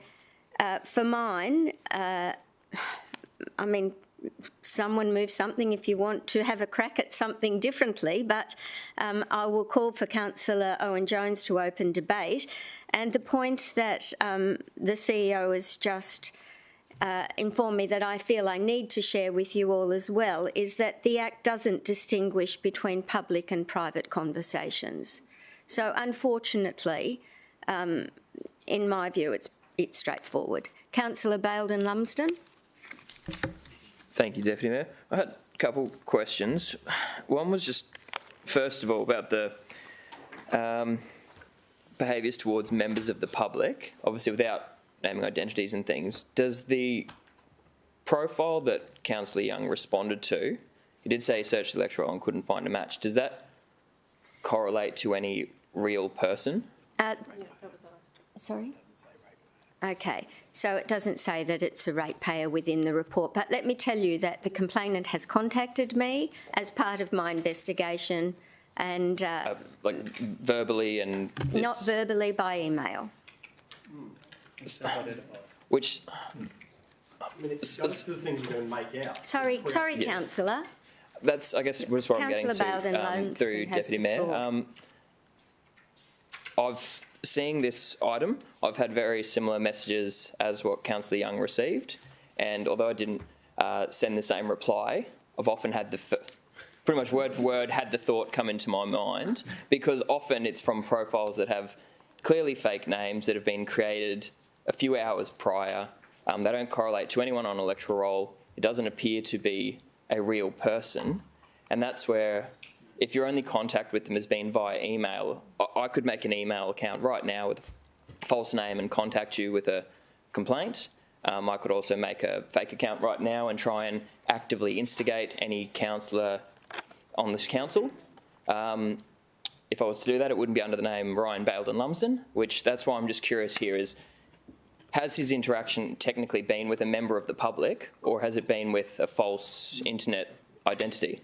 Speaker 9: for mine, I mean, someone move something if you want to have a crack at something differently, but I will call for Councillor Owen-Jones to open debate. And the point that the CEO has just informed me that I feel I need to share with you all as well is that the Act doesn't distinguish between public and private conversations. So unfortunately, in my view, it's straightforward. Councillor Baildon Lumsden.
Speaker 16: Thank you, Deputy Mayor. I had a couple questions. One was just, first of all, about the behaviours towards members of the public, obviously without naming identities and things. Does the profile that Councillor Young responded to, he did say he searched the electoral and couldn't find a match, does that correlate to any real person?
Speaker 9: Sorry? Okay, so it doesn't say that it's a ratepayer within the report, but let me tell you that the complainant has contacted me as part of my investigation and...
Speaker 16: like verbally and...
Speaker 9: Not verbally, by email.
Speaker 16: Which...
Speaker 27: That's the thing you're going to make out.
Speaker 9: Sorry, yes. Councillor.
Speaker 16: That's, I guess, what I'm getting to through Deputy Mayor. Seeing this item, I've had very similar messages as what Councillor Young received, and although I didn't send the same reply, I've often had pretty much word for word, had the thought come into my mind, because often it's from profiles that have clearly fake names that have been created a few hours prior. They don't correlate to anyone on electoral roll. It doesn't appear to be a real person, and that's where, if your only contact with them has been via email, I could make an email account right now with a false name and contact you with a complaint. I could also make a fake account right now and try and actively instigate any councillor on this council. If I was to do that, it wouldn't be under the name Ryan Baildon Lumsden, which that's why I'm just curious here is, has his interaction technically been with a member of the public, or has it been with a false internet identity?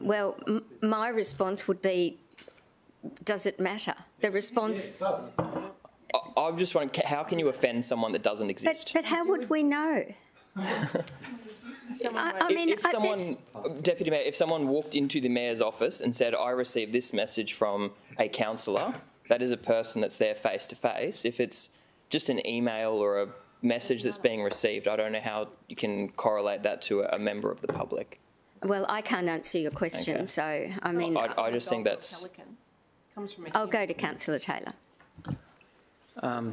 Speaker 9: Well, my response would be, does it matter? The response...
Speaker 16: I'm just wondering, how can you offend someone that doesn't exist?
Speaker 9: But how would we know?
Speaker 16: Deputy Mayor, if someone walked into the Mayor's office and said, I received this message from a councillor, that is a person that's there face to face. If it's just an email or a message that's being received, I don't know how you can correlate that to a member of the public.
Speaker 9: Well, I can't answer your question,
Speaker 16: Okay.
Speaker 9: so, I mean...
Speaker 16: I just think that's...
Speaker 9: I'll go to Councillor Taylor.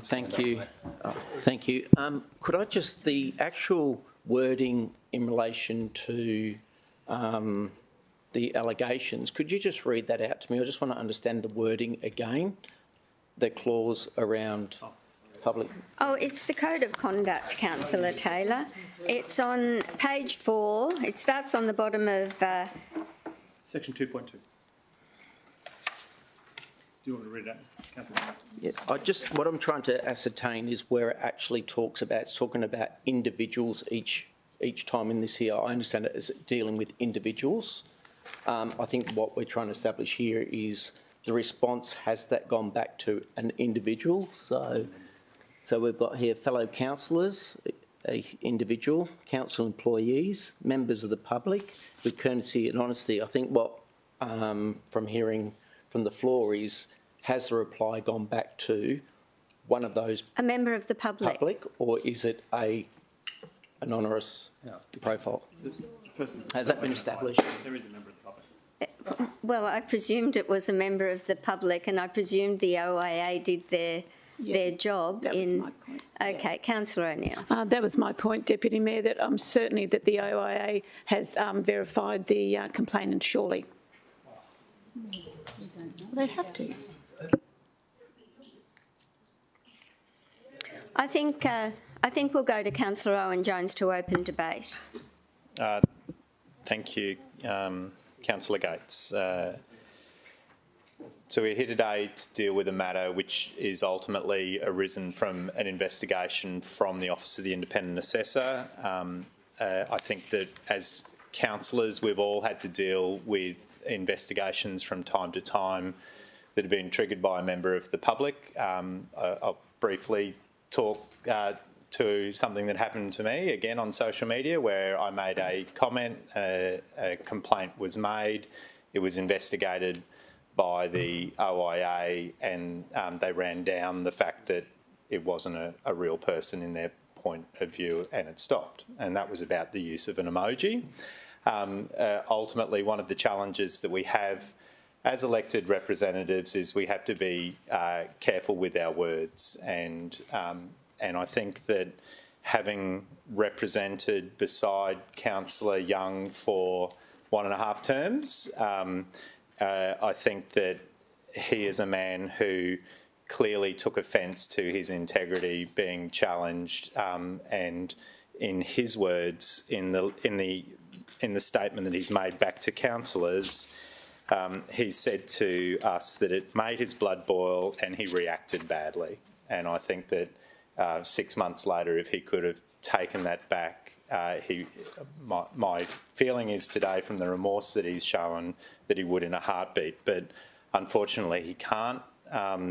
Speaker 17: Thank you. Thank you. Could I just, the actual wording in relation to the allegations, could you just read that out to me? I just want to understand the wording again, the clause around public...
Speaker 9: Oh, it's the Code of Conduct, Councillor Taylor. It's on page 4. It starts on the bottom of...
Speaker 15: Section 2.2. Do you want me to read it out, Councillor?
Speaker 17: Yeah, what I'm trying to ascertain is where it actually talks about. It's talking about individuals each time in this here. I understand it as dealing with individuals. I think what we're trying to establish here is the response, has that gone back to an individual? So we've got here fellow councillors, individual, council employees, members of the public, with courtesy and honesty. I think what, from hearing from the floor is, has the reply gone back to one of those...
Speaker 9: A member of the public.
Speaker 17: Or is it an onerous profile? Has that been established?
Speaker 15: There is a member of the public.
Speaker 9: Well, I presumed it was a member of the public, and I presumed the OIA did their job.
Speaker 26: That was my point.
Speaker 9: Okay, Councillor O'Neill.
Speaker 26: That was my point, Deputy Mayor, that I'm certainly that the OIA has verified the complainant, surely. They'd have to.
Speaker 9: I think we'll go to Councillor Owen-Jones to open debate.
Speaker 3: Thank you, Councillor Gates. So we're here today to deal with a matter which is ultimately arisen from an investigation from the Office of the Independent Assessor. I think that as councillors, we've all had to deal with investigations from time to time that have been triggered by a member of the public. I'll briefly talk to something that happened to me, again on social media, where I made a comment, a complaint was made, it was investigated by the OIA, and they ran down the fact that it wasn't a real person in their point of view, and it stopped. And that was about the use of an emoji. Ultimately, one of the challenges that we have as elected representatives is we have to be careful with our words, and I think that having represented beside Councillor Young for 1.5 terms, I think that he is a man who clearly took offence to his integrity being challenged, and in his words, in the statement that he's made back to councillors, he said to us that it made his blood boil and he reacted badly. And I think that 6 months later, if he could have taken that back, my feeling is today, from the remorse that he's shown, that he would in a heartbeat. But unfortunately, he can't.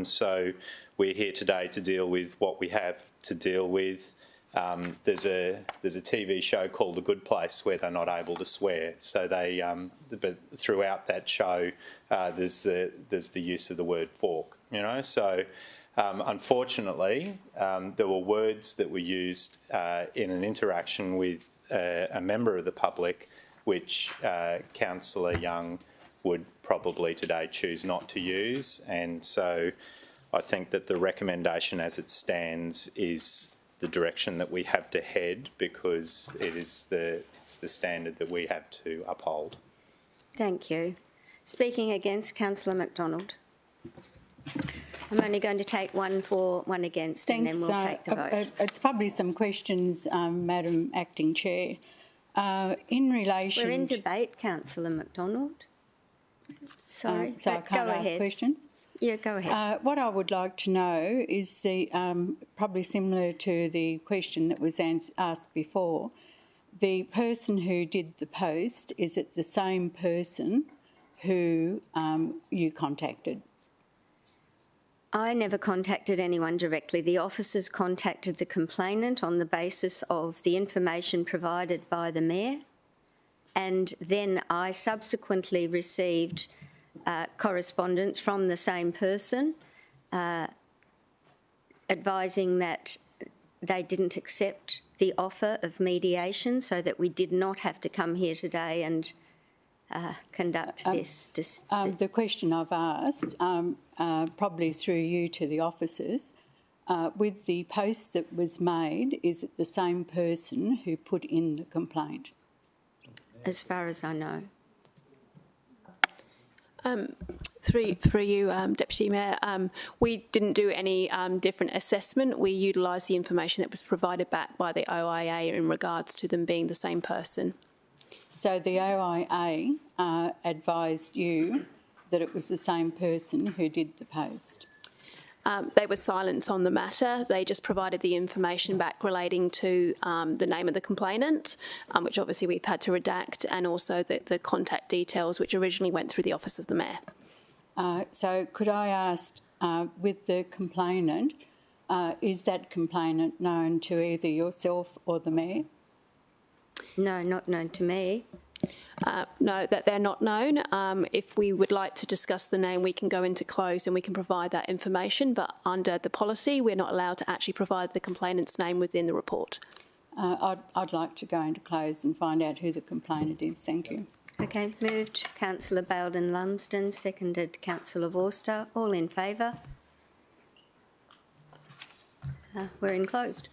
Speaker 3: So we're here today to deal with what we have to deal with. There's a TV show called The Good Place where they're not able to swear. So they, but throughout that show, there's the use of the word fork. You know, so unfortunately, there were words that were used in an interaction with a member of the public, which Councillor Young would probably today choose not to use. And so I think that the recommendation as it stands is the direction that we have to head, because it's the standard that we have to uphold.
Speaker 9: Thank you. Speaking against, Councillor McDonald. I'm only going to take one for, one against, and then we'll take the vote.
Speaker 5: It's probably some questions, Madam Acting Chair. In relation...
Speaker 9: We're in debate, Councillor McDonald. Sorry,
Speaker 5: so I can't ask questions?
Speaker 9: Yeah, go ahead.
Speaker 5: What I would like to know is the probably similar to the question that was asked before. The person who did the post, is it the same person who you contacted?
Speaker 9: I never contacted anyone directly. The officers contacted the complainant on the basis of the information provided by the Mayor, and then I subsequently received correspondence from the same person advising that they didn't accept the offer of mediation, so that we did not have to come here today and conduct this.
Speaker 5: The question I've asked, probably through you to the officers, with the post that was made, is it the same person who put in the complaint?
Speaker 9: As far as I know.
Speaker 4: Through you, Deputy Mayor, we didn't do any different assessment. We utilised the information that was provided back by the OIA in regards to them being the same person.
Speaker 5: So the OIA advised you that it was the same person who did the post?
Speaker 4: They were silent on the matter. They just provided the information back relating to the name of the complainant, which obviously we've had to redact, and also the contact details, which originally went through the Office of the Mayor.
Speaker 5: So could I ask, with the complainant, is that complainant known to either yourself or the Mayor?
Speaker 9: No, not known to me.
Speaker 4: No, that they're not known. If we would like to discuss the name, we can go into close and we can provide that information, but under the policy, we're not allowed to actually provide the complainant's name within the report.
Speaker 5: I'd like to go into close and find out who the complainant is. Thank you.
Speaker 9: Okay, moved Councillor Baildon Lumsden, seconded Councillor Vorster. All in favour? We're in closed.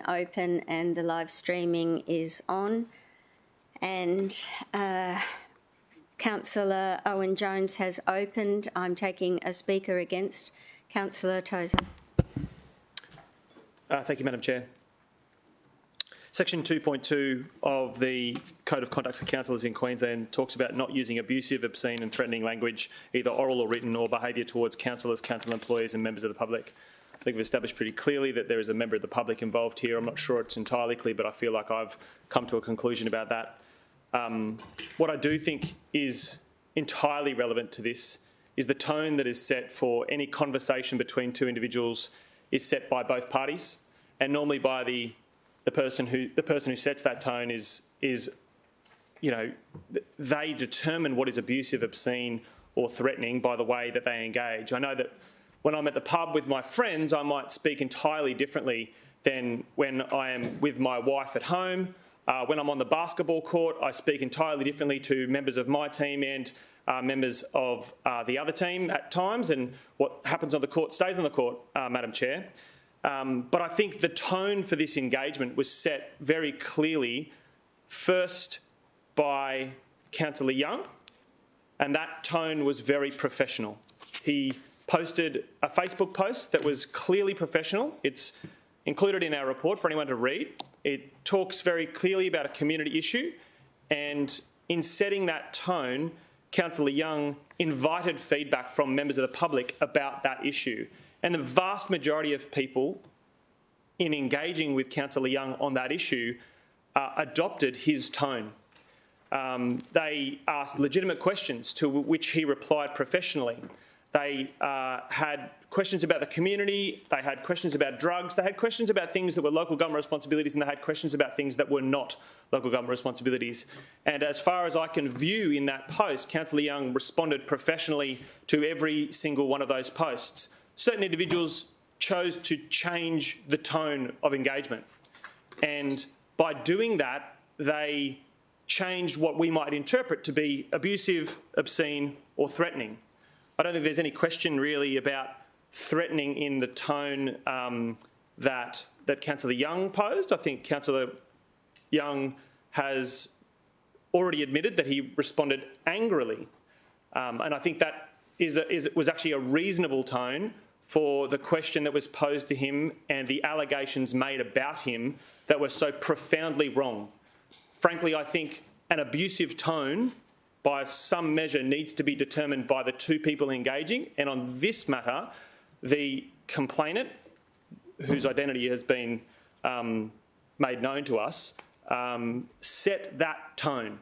Speaker 9: Open and the live streaming is on. And Councillor Owen Jones has opened. I'm taking a speaker against Councillor Tozer.
Speaker 8: Thank you, Madam Chair. Section 2.2 of the Code of Conduct for Councillors in Queensland talks about not using abusive, obscene and threatening language, either oral or written, or behaviour towards councillors, council employees and members of the public. I think we've established pretty clearly that there is a member of the public involved here. I'm not sure it's entirely clear, but I feel like I've come to a conclusion about that. What I do think is entirely relevant to this is the tone that is set for any conversation between two individuals is set by both parties, and normally by the person who sets that tone is you know, they determine what is abusive, obscene or threatening by the way that they engage. I know that when I'm at the pub with my friends, I might speak entirely differently than when I am with my wife at home. When I'm on the basketball court, I speak entirely differently to members of my team and members of the other team at times, and what happens on the court stays on the court, Madam Chair. But I think the tone for this engagement was set very clearly first by Councillor Young, and that tone was very professional. He posted a Facebook post that was clearly professional. It's included in our report for anyone to read. It talks very clearly about a community issue, and in setting that tone, Councillor Young invited feedback from members of the public about that issue. And the vast majority of people in engaging with Councillor Young on that issue adopted his tone. They asked legitimate questions to which he replied professionally. They had questions about the community, they had questions about drugs, they had questions about things that were local government responsibilities, and they had questions about things that were not local government responsibilities. And as far as I can view in that post, Councillor Young responded professionally to every single one of those posts. Certain individuals chose to change the tone of engagement. And by doing that, they changed what we might interpret to be abusive, obscene or threatening. I don't think there's any question really about threatening in the tone that Councillor Young posed. I think Councillor Young has already admitted that he responded angrily. And I think that was actually a reasonable tone for the question that was posed to him and the allegations made about him that were so profoundly wrong. Frankly, I think an abusive tone by some measure needs to be determined by the two people engaging, and on this matter, the complainant, whose identity has been made known to us, set that tone.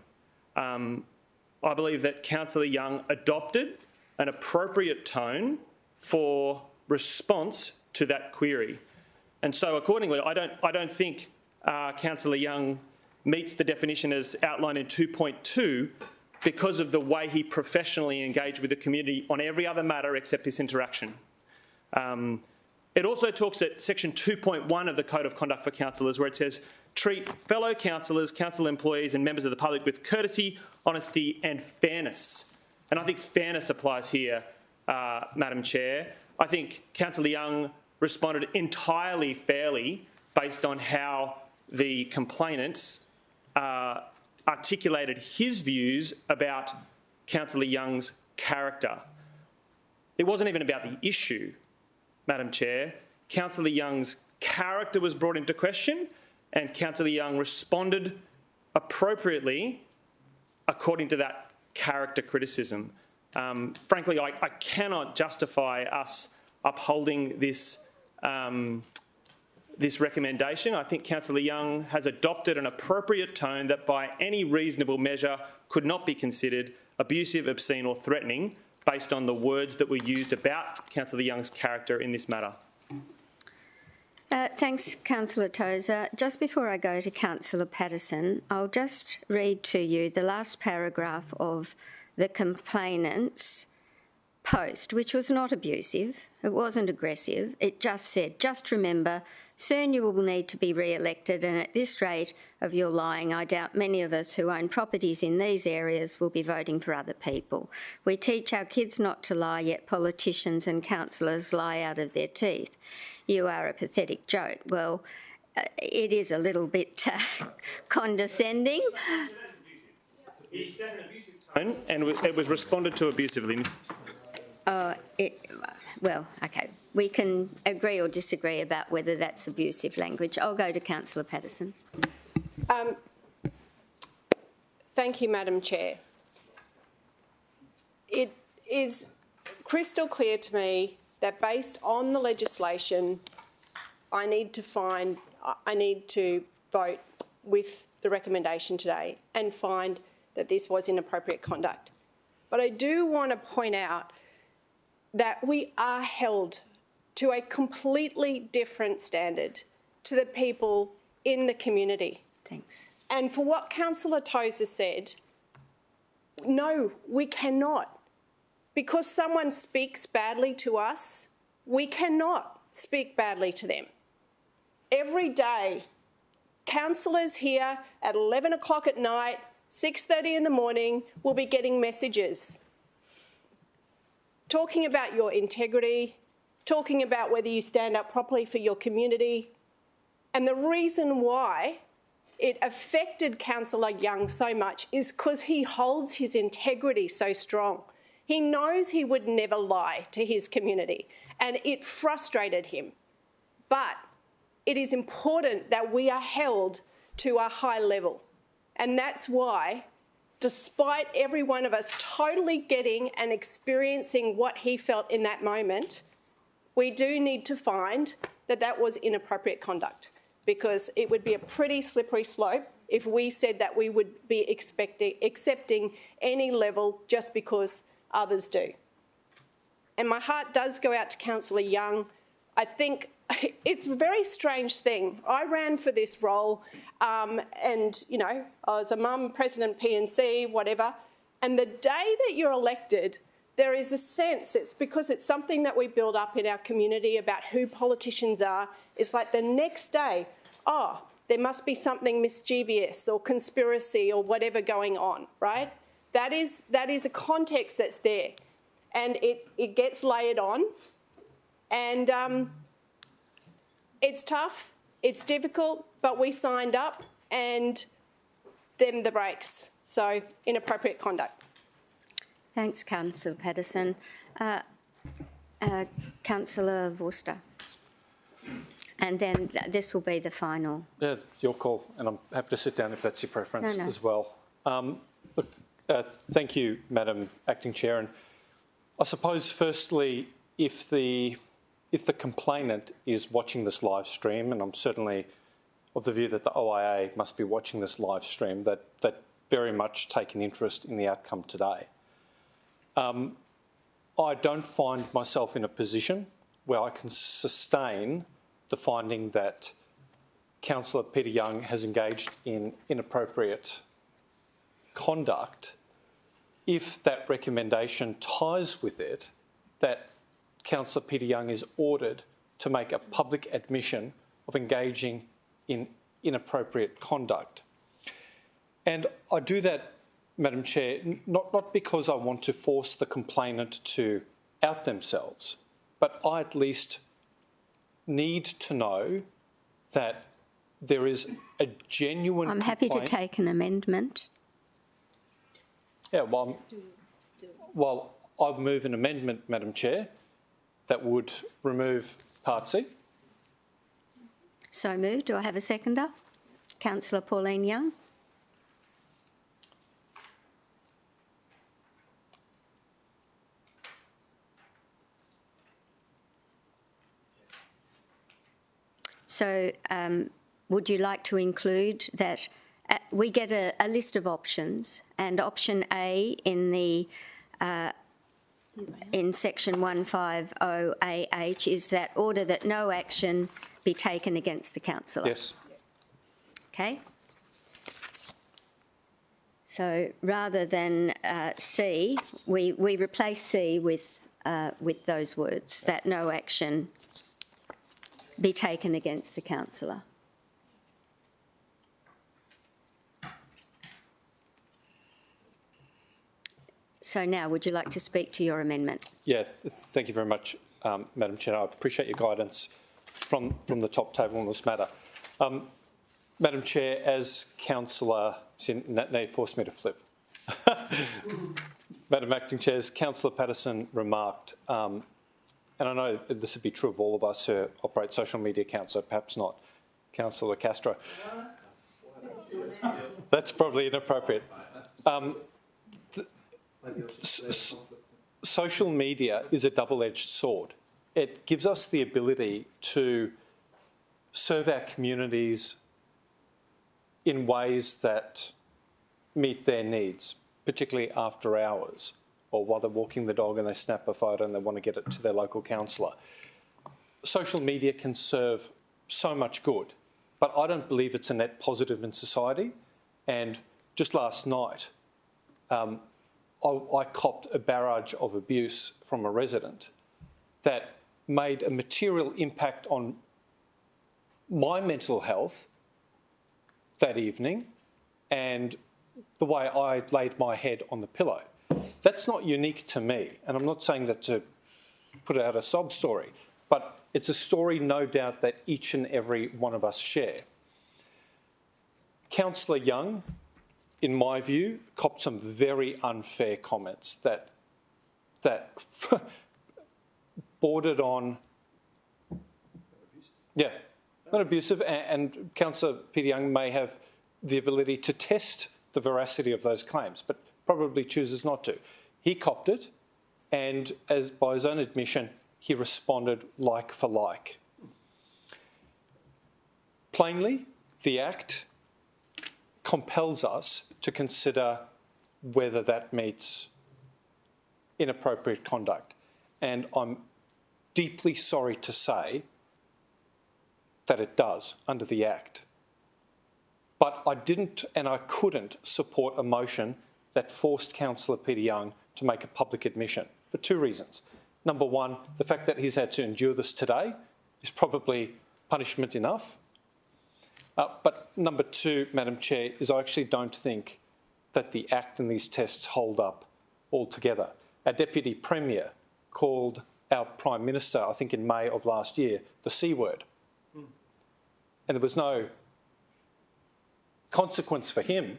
Speaker 8: I believe that Councillor Young adopted an appropriate tone for response to that query. And so accordingly, I don't think Councillor Young meets the definition as outlined in 2.2 because of the way he professionally engaged with the community on every other matter except this interaction. It also talks at section 2.1 of the Code of Conduct for Councillors, where it says, treat fellow councillors, council employees and members of the public with courtesy, honesty and fairness. And I think fairness applies here, Madam Chair. I think Councillor Young responded entirely fairly based on how the complainants articulated his views about Councillor Young's character. It wasn't even about the issue, Madam Chair. Councillor Young's character was brought into question, and Councillor Young responded appropriately according to that character criticism. Frankly, I cannot justify us upholding this this recommendation. I think Councillor Young has adopted an appropriate tone that by any reasonable measure could not be considered abusive, obscene or threatening based on the words that were used about Councillor Young's character in this matter.
Speaker 9: Thanks, Councillor Tozer. Just before I go to Councillor Patterson, I'll just read to you the last paragraph of the complainant's post, which was not abusive, it wasn't aggressive, it just said, just remember, soon you will need to be re-elected, and at this rate of your lying, I doubt many of us who own properties in these areas will be voting for other people. We teach our kids not to lie, yet politicians and councillors lie out of their teeth. You are a pathetic joke. Well, it is a little bit condescending.
Speaker 8: He set an abusive tone and it was responded to abusively.
Speaker 9: Well, okay. We can agree or disagree about whether that's abusive language. I'll go to Councillor Patterson.
Speaker 11: Thank you, Madam Chair. It is crystal clear to me that based on the legislation, I need to vote with the recommendation today and find that this was inappropriate conduct. But I do want to point out that we are held to a completely different standard to the people in the community.
Speaker 9: Thanks.
Speaker 11: And for what Councillor Tozer said, no, we cannot. Because someone speaks badly to us, we cannot speak badly to them. Every day, councillors here at 11 o'clock at night, 6:30 in the morning, will be getting messages talking about your integrity, talking about whether you stand up properly for your community. And the reason why it affected Councillor Young so much is because he holds his integrity so strong. He knows he would never lie to his community, and it frustrated him. But it is important that we are held to a high level. And that's why, despite every one of us totally getting and experiencing what he felt in that moment, we do need to find that that was inappropriate conduct, because it would be a pretty slippery slope if we said that we would be accepting any level just because others do. And my heart does go out to Councillor Young. I think it's a very strange thing. I ran for this role and, you know, I was a mum, president PNC, whatever, and the day that you're elected, there is a sense, it's because it's something that we build up in our community about who politicians are. It's like the next day, oh, there must be something mischievous or conspiracy or whatever going on, right? That is a context that's there, and it gets layered on, and it's tough, it's difficult, but we signed up, and them the breaks. So inappropriate conduct.
Speaker 9: Thanks, Councillor Patterson. Councillor Vorster. And then this will be the final.
Speaker 15: Yeah, your call, and I'm happy to sit down if that's your preference as well. Look, thank you, Madam Acting Chair. And I suppose, firstly, if the complainant is watching this live stream, and I'm certainly of the view that the OIA must be watching this live stream, that very much take an interest in the outcome today. I don't find myself in a position where I can sustain the finding that Councillor Peter Young has engaged in inappropriate conduct if that recommendation ties with it that Councillor Peter Young is ordered to make a public admission of engaging in inappropriate conduct. And I do that, Madam Chair, not because I want to force the complainant to out themselves, but I at least need to know that there is a genuine
Speaker 9: I'm happy to take an amendment.
Speaker 15: Yeah, well, I'll move an amendment, Madam Chair, that would remove Part C.
Speaker 9: So moved. Do I have a seconder? Councillor Pauline Young. So would you like to include that we get a list of options, and option A in the in section 150AH is that order that no action be taken against the councillor?
Speaker 15: Yes.
Speaker 9: Okay. So rather than C, we replace C with those words, that no action be taken against the councillor. So now, would you like to speak to your amendment?
Speaker 15: Yeah, thank you very much, Madam Chair. I appreciate your guidance from the top table on this matter. Madam Chair, as Councillor, they forced me to flip. Madam Acting Chair, as Councillor Patterson remarked, and I know this would be true of all of us who operate social media accounts, so perhaps not Councillor Castro. That's probably inappropriate. Social media is a double-edged sword. It gives us the ability to serve our communities in ways that meet their needs, particularly after hours, or while they're walking the dog and they snap a photo and they want to get it to their local councillor. Social media can serve so much good, but I don't believe it's a net positive in society. And just last night, I copped a barrage of abuse from a resident that made a material impact on my mental health that evening and the way I laid my head on the pillow. That's not unique to me, and I'm not saying that to put out a sob story, but it's a story, no doubt, that each and every one of us share. Councillor Young, in my view, copped some very unfair comments that bordered on, yeah, not abusive, and Councillor Peter Young may have the ability to test the veracity of those claims, but probably chooses not to. He copped it, and as by his own admission, he responded like for like. Plainly, the Act compels us to consider whether that meets inappropriate conduct. And I'm deeply sorry to say that it does under the Act. But I didn't and I couldn't support a motion that forced Councillor Peter Young to make a public admission for two reasons. Number one, the fact that he's had to endure this today is probably punishment enough. But number two, Madam Chair, is I actually don't think that the Act and these tests hold up altogether. Our Deputy Premier called our Prime Minister, I think in May of last year, the C word. And there was no consequence for him,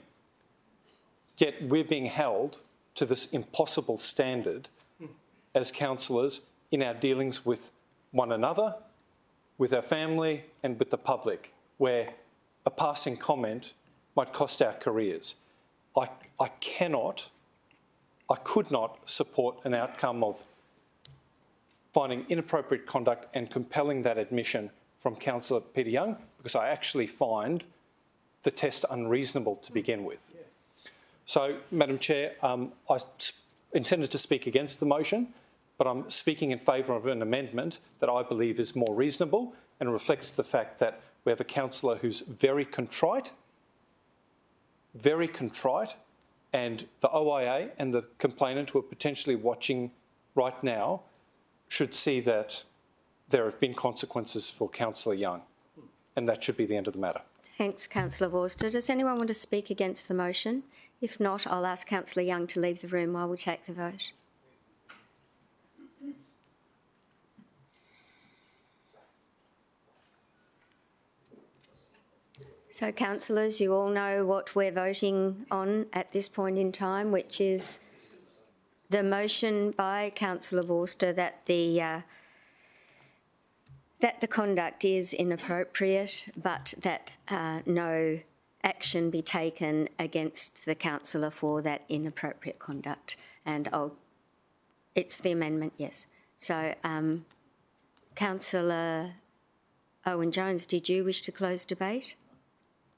Speaker 15: yet we're being held to this impossible standard as councillors in our dealings with one another, with our family and with the public, where a passing comment might cost our careers. I could not support an outcome of finding inappropriate conduct and compelling that admission from Councillor Peter Young, because I actually find the test unreasonable to begin with. So, Madam Chair, I intended to speak against the motion, but I'm speaking in favour of an amendment that I believe is more reasonable and reflects the fact that we have a councillor who's very contrite, and the OIA and the complainant who are potentially watching right now should see that there have been consequences for Councillor Young, and that should be the end of the matter.
Speaker 9: Thanks, Councillor Vorster. Does anyone want to speak against the motion? If not, I'll ask Councillor Young to leave the room while we take the vote. So, councillors, you all know what we're voting on at this point in time, which is the motion by Councillor Vorster that the conduct is inappropriate, but that no action be taken against the councillor for that inappropriate conduct. And it's the amendment, yes. So, Councillor Owen-Jones, did you wish to close debate?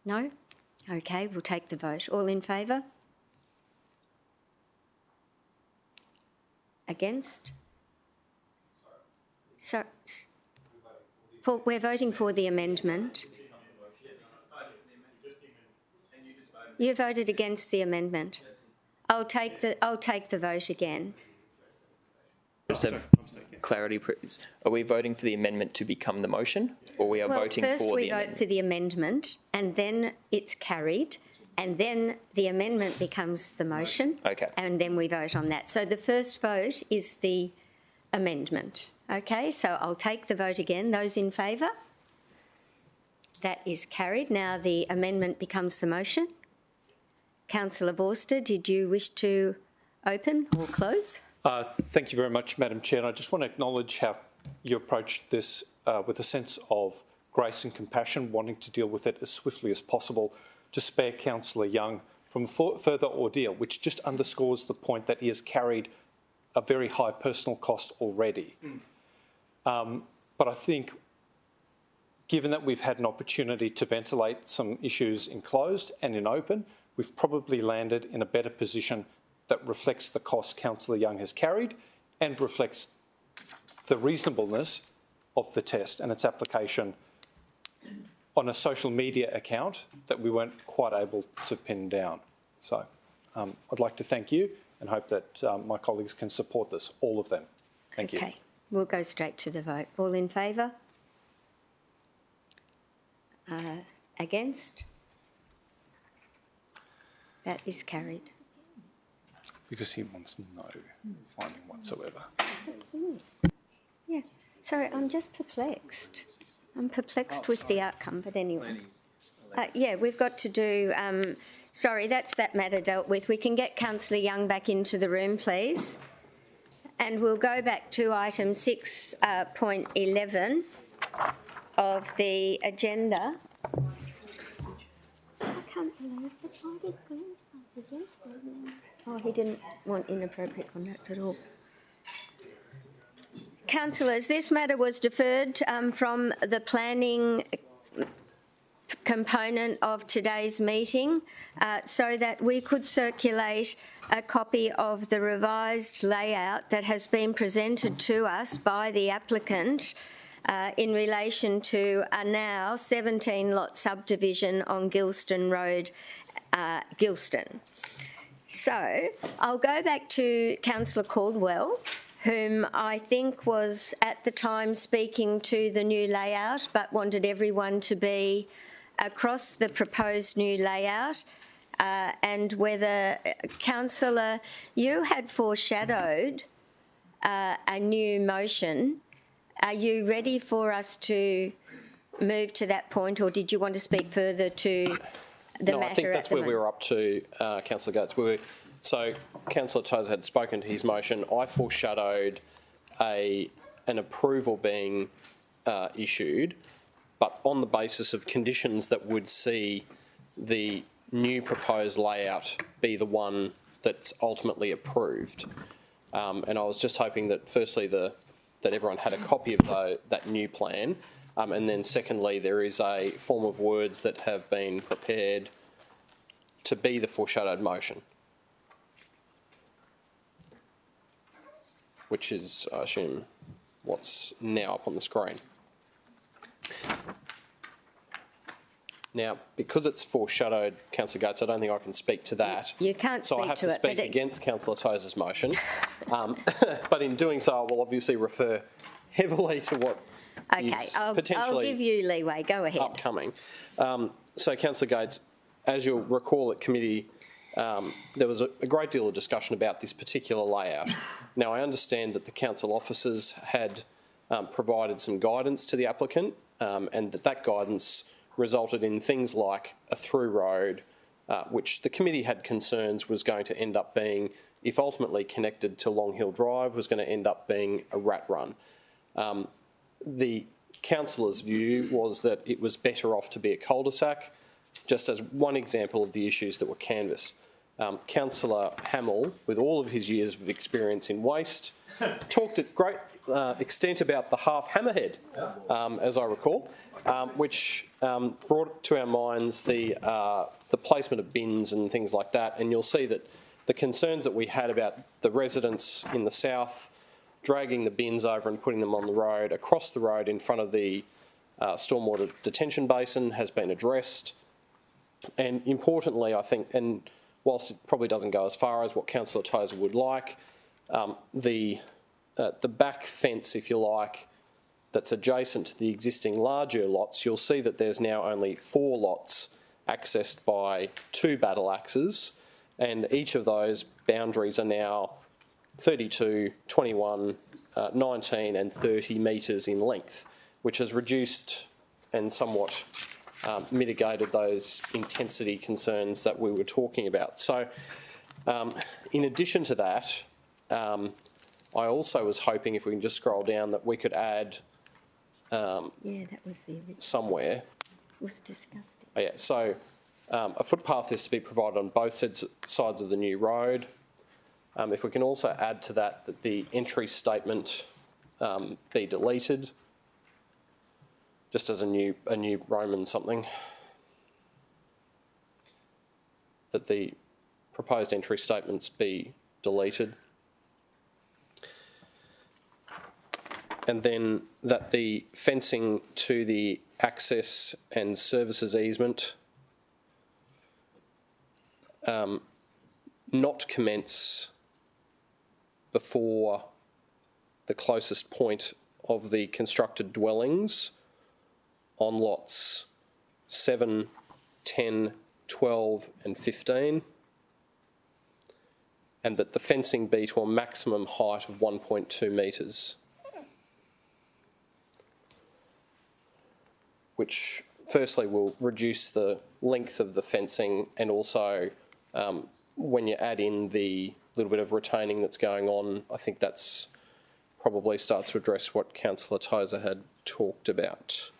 Speaker 9: No? Okay, we'll take the vote. All in favour? Against? So, we're voting for the amendment. You voted against the amendment. I'll take the vote again.
Speaker 16: Just have clarity, please. Are we voting for the amendment to become the motion, or we are voting for the amendment?
Speaker 9: First we vote for the amendment, and then it's carried, and then the amendment becomes the motion.
Speaker 16: Okay.
Speaker 9: And then we vote on that. So the first vote is the amendment. Okay, so I'll take the vote again. Those in favour? That is carried. Now the amendment becomes the motion. Councillor Vorster, did you wish to open or close?
Speaker 15: Thank you very much, Madam Chair. And I just want to acknowledge how you approached this with a sense of grace and compassion, wanting to deal with it as swiftly as possible to spare Councillor Young from further ordeal, which just underscores the point that he has carried a very high personal cost already. But I think, given that we've had an opportunity to ventilate some issues in closed and in open, we've probably landed in a better position that reflects the cost Councillor Young has carried and reflects the reasonableness of the test and its application on a social media account that we weren't quite able to pin down. So I'd like to thank you and hope that my colleagues can support this, all of them. Thank you.
Speaker 9: Okay, we'll go straight to the vote. All in favour? Against? That is carried.
Speaker 15: Because he wants no finding whatsoever.
Speaker 9: Yeah, sorry, I'm just perplexed. I'm perplexed with the outcome, but anyway. Yeah, we've got to do, sorry, that's that matter dealt with. We can get Councillor Young back into the room, please. And we'll go back to item 6.11 of the agenda. I can't believe that I did yesterday. Oh, he didn't want inappropriate conduct at all. Councillors, this matter was deferred from the planning component of today's meeting so that we could circulate a copy of the revised layout that has been presented to us by the applicant in relation to a now 17-lot subdivision on Gilston Road, Gilston. So I'll go back to Councillor Caldwell, whom I think was at the time speaking to the new layout but wanted everyone to be across the proposed new layout, and whether, Councillor, you had foreshadowed a new motion. Are you ready for us to move to that point, or did you want to speak further to the matter?
Speaker 27: I think that's where we were up to, Councillor Gates. So Councillor Tozer had spoken to his motion. I foreshadowed an approval being issued, but on the basis of conditions that would see the new proposed layout be the one that's ultimately approved. And I was just hoping that, firstly, that everyone had a copy of that new plan, and then secondly, there is a form of words that have been prepared to be the foreshadowed motion, which is, I assume, what's now up on the screen. Now, because it's foreshadowed, Councillor Gates, I don't think I can speak to that.
Speaker 9: You can't speak to it.
Speaker 27: So I have to speak against Councillor Tozer's motion. But in doing so, I will obviously refer heavily to what is potentially
Speaker 9: I'll give you leeway. Go ahead.
Speaker 27: Upcoming. So, Councillor Gates, as you'll recall at committee, there was a great deal of discussion about this particular layout. Now, I understand that the council officers had provided some guidance to the applicant, and that guidance resulted in things like a through road, which the committee had concerns was going to end up being, if ultimately connected to Long Hill Drive, was going to end up being a rat run. The councillor's view was that it was better off to be a cul-de-sac, just as one example of the issues that were canvassed. Councillor Hamill, with all of his years of experience in waste, talked at great extent about the half hammerhead, as I recall, which brought to our minds the placement of bins and things like that. And you'll see that the concerns that we had about the residents in the south dragging the bins over and putting them on the road, across the road in front of the stormwater detention basin, has been addressed. And importantly, I think, and whilst it probably doesn't go as far as what Councillor Tozer would like, the back fence, if you like, that's adjacent to the existing larger lots, you'll see that there's now only 4 lots accessed by 2 battle axes, and each of those boundaries are now 32, 21, 19 and 30 metres in length, which has reduced and somewhat mitigated those intensity concerns that we were talking about. So in addition to that, I also was hoping, if we can just scroll down, that we could add
Speaker 9: yeah, that was the original.
Speaker 27: Somewhere.
Speaker 9: It was disgusting.
Speaker 27: Oh, yeah, so a footpath is to be provided on both sides of the new road. If we can also add to that that the entry statement be deleted, just as a new Roman something, that the proposed entry statements be deleted, and then that the fencing to the access and services easement not commence before the closest point of the constructed dwellings on lots 7, 10, 12 and 15, and that the fencing be to a maximum height of 1.2 metres, which firstly will reduce the length of the fencing, and also when you add in the little bit of retaining that's going on, I think that's probably starts to address what Councillor Tozer had talked about.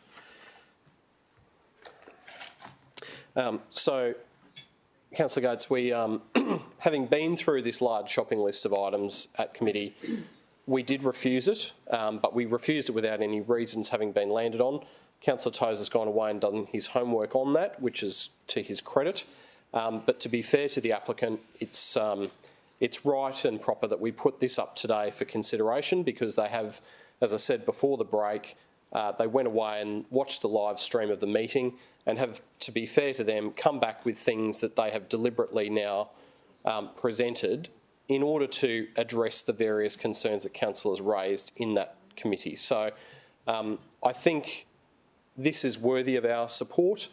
Speaker 27: So, Councillor Gates, we, having been through this large shopping list of items at committee, we did refuse it, but we refused it without any reasons having been landed on. Councillor Tozer's gone away and done his homework on that, which is to his credit. But to be fair to the applicant, it's right and proper that we put this up today for consideration, because they have, as I said before the break, they went away and watched the live stream of the meeting and have, to be fair to them, come back with things that they have deliberately now presented in order to address the various concerns that councillors raised in that committee. So I think this is worthy of our support.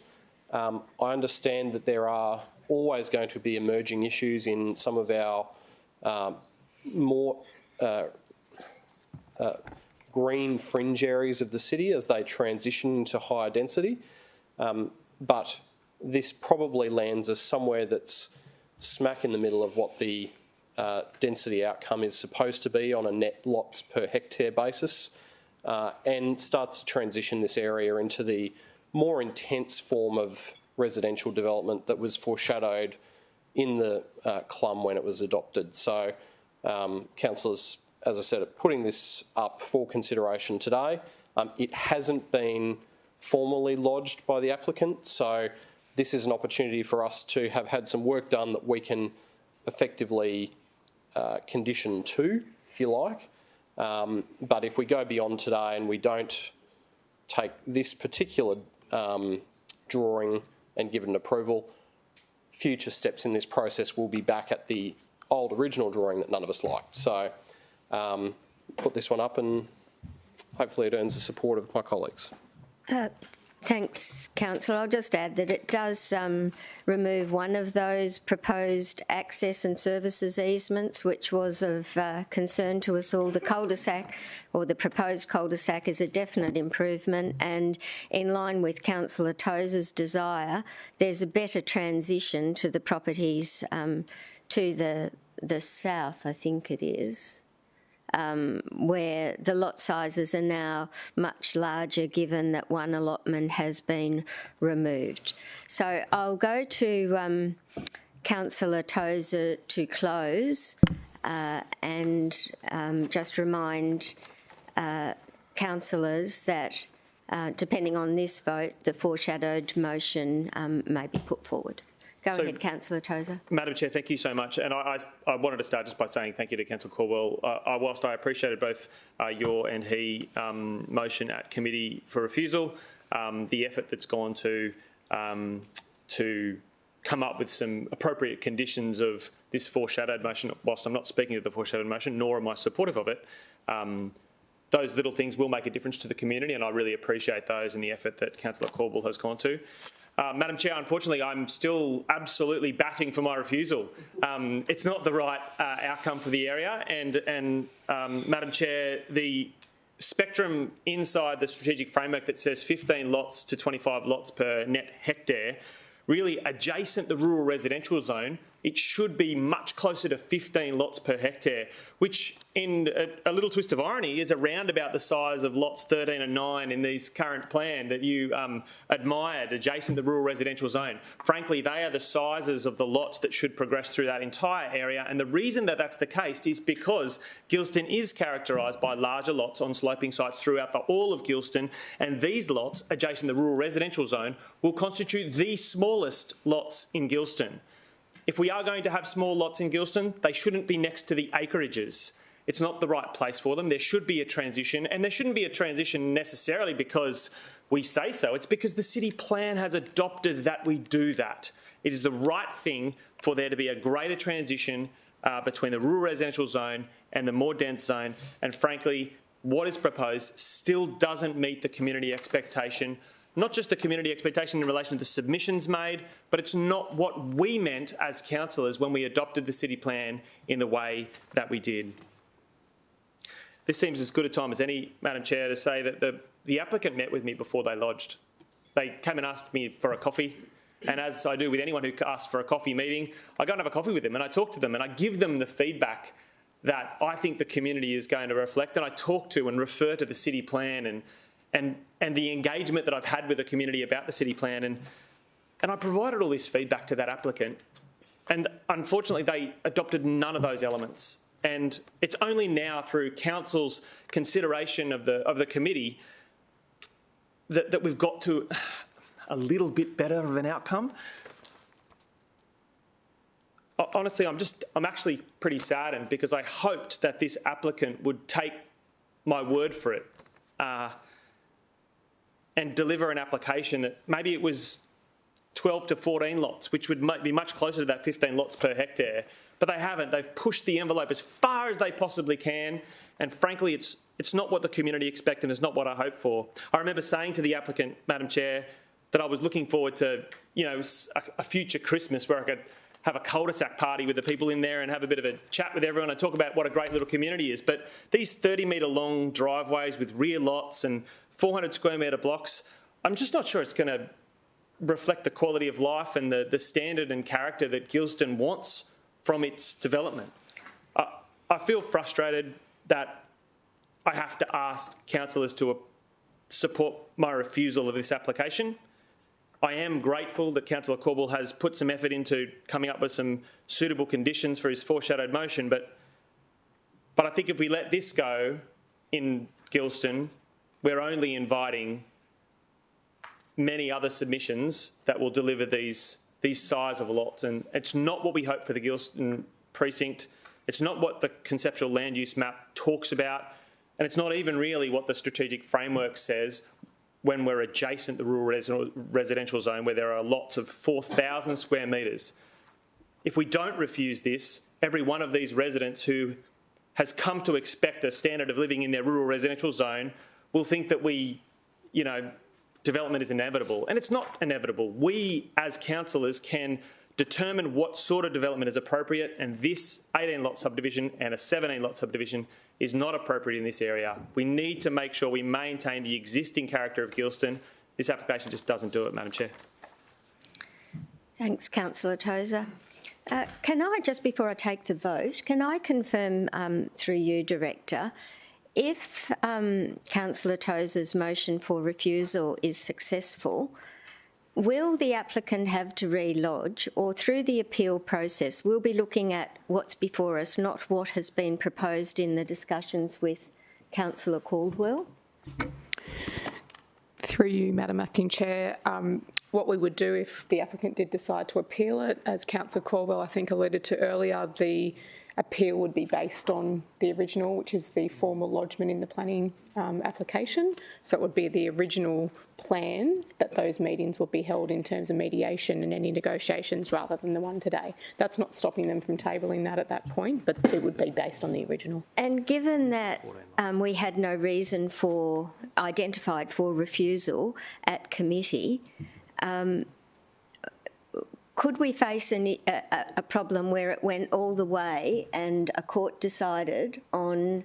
Speaker 27: I understand that there are always going to be emerging issues in some of our more green fringe areas of the city as they transition to higher density. But this probably lands us somewhere that's smack in the middle of what the density outcome is supposed to be on a net lots per hectare basis, and starts to transition this area into the more intense form of residential development that was foreshadowed in the CLUM when it was adopted. So, councillors, as I said, are putting this up for consideration today. It hasn't been formally lodged by the applicant, so this is an opportunity for us to have had some work done that we can effectively condition to, if you like. But if we go beyond today and we don't take this particular drawing and give it an approval, future steps in this process will be back at the old original drawing that none of us liked. So put this one up and hopefully it earns the support of my colleagues.
Speaker 9: Thanks, Councillor. I'll just add that it does remove one of those proposed access and services easements, which was of concern to us all. The cul-de-sac, or the proposed cul-de-sac, is a definite improvement, and in line with Councillor Tozer's desire, there's a better transition to the properties to the south, I think it is. Where the lot sizes are now much larger, given that one allotment has been removed. So I'll go to Councillor Tozer to close and just remind councillors that depending on this vote, the foreshadowed motion may be put forward. Go ahead, Councillor Tozer.
Speaker 8: Madam Chair, thank you so much. And I wanted to start just by saying thank you to Councillor Caldwell. Whilst I appreciated both your and he motion at committee for refusal, the effort that's gone to come up with some appropriate conditions of this foreshadowed motion, whilst I'm not speaking to the foreshadowed motion, nor am I supportive of it, those little things will make a difference to the community, and I really appreciate those and the effort that Councillor Caldwell has gone to. Madam Chair, unfortunately, I'm still absolutely batting for my refusal. It's not the right outcome for the area, and Madam Chair, the spectrum inside the strategic framework that says 15 lots to 25 lots per net hectare, really adjacent the rural residential zone, it should be much closer to 15 lots per hectare, which in a little twist of irony is around about the size of lots 13 and 9 in this current plan that you admired adjacent the rural residential zone. Frankly, they are the sizes of the lots that should progress through that entire area, and the reason that that's the case is because Gilston is characterised by larger lots on sloping sites throughout all of Gilston, and these lots adjacent the rural residential zone will constitute the smallest lots in Gilston. If we are going to have small lots in Gilston, they shouldn't be next to the acreages. It's not the right place for them. There should be a transition, and there shouldn't be a transition necessarily because we say so. It's because the city plan has adopted that we do that. It is the right thing for there to be a greater transition between the rural residential zone and the more dense zone. And frankly, what is proposed still doesn't meet the community expectation. Not just the community expectation in relation to the submissions made, but it's not what we meant as councillors when we adopted the city plan in the way that we did. This seems as good a time as any, Madam Chair, to say that the applicant met with me before they lodged. They came and asked me for a coffee, and as I do with anyone who asks for a coffee meeting, I go and have a coffee with them and I talk to them and I give them the feedback that I think the community is going to reflect, and I talk to and refer to the city plan and the engagement that I've had with the community about the city plan, and I provided all this feedback to that applicant, and unfortunately they adopted none of those elements. And it's only now through council's consideration of the committee that we've got to a little bit better of an outcome. Honestly, I'm actually pretty saddened because I hoped that this applicant would take my word for it and deliver an application that maybe it was 12 to 14 lots, which would be much closer to that 15 lots per hectare. But they haven't. They've pushed the envelope as far as they possibly can. And frankly, it's not what the community expect and it's not what I hope for. I remember saying to the applicant, Madam Chair, that I was looking forward to, a future Christmas where I could have a cul-de-sac party with the people in there and have a bit of a chat with everyone and talk about what a great little community is. But these 30-metre long driveways with rear lots and 400 square metre blocks, I'm just not sure it's going to reflect the quality of life and the standard and character that Gilston wants from its development. I feel frustrated that I have to ask councillors to support my refusal of this application. I am grateful that Councillor Corbell has put some effort into coming up with some suitable conditions for his foreshadowed motion, but I think if we let this go in Gilston, we're only inviting many other submissions that will deliver these size of lots, and it's not what we hope for the Gilston precinct. It's not what the conceptual land use map talks about, and it's not even really what the strategic framework says when we're adjacent the rural residential zone where there are lots of 4,000 square metres. If we don't refuse this, every one of these residents who has come to expect a standard of living in their rural residential zone will think that development is inevitable. And it's not inevitable. We, as councillors, can determine what sort of development is appropriate, and this 18-lot subdivision and a 17-lot subdivision is not appropriate in this area. We need to make sure we maintain the existing character of Gilston. This application just doesn't do it, Madam Chair.
Speaker 9: Thanks, Councillor Tozer. Can I, just before I take the vote, can I confirm through you, Director, if Councillor Tozer's motion for refusal is successful, will the applicant have to re-lodge, or through the appeal process, we'll be looking at what's before us, not what has been proposed in the discussions with Councillor Caldwell?
Speaker 12: Through you, Madam Acting Chair, what we would do if the applicant did decide to appeal it, as Councillor Caldwell I think alluded to earlier, the appeal would be based on the original, which is the formal lodgement in the planning application. So it would be the original plan that those meetings will be held in terms of mediation and any negotiations rather than the one today. That's not stopping them from tabling that at that point, but it would be based on the original.
Speaker 9: And given that we had no reason identified for refusal at committee, could we face a problem where it went all the way and a court decided on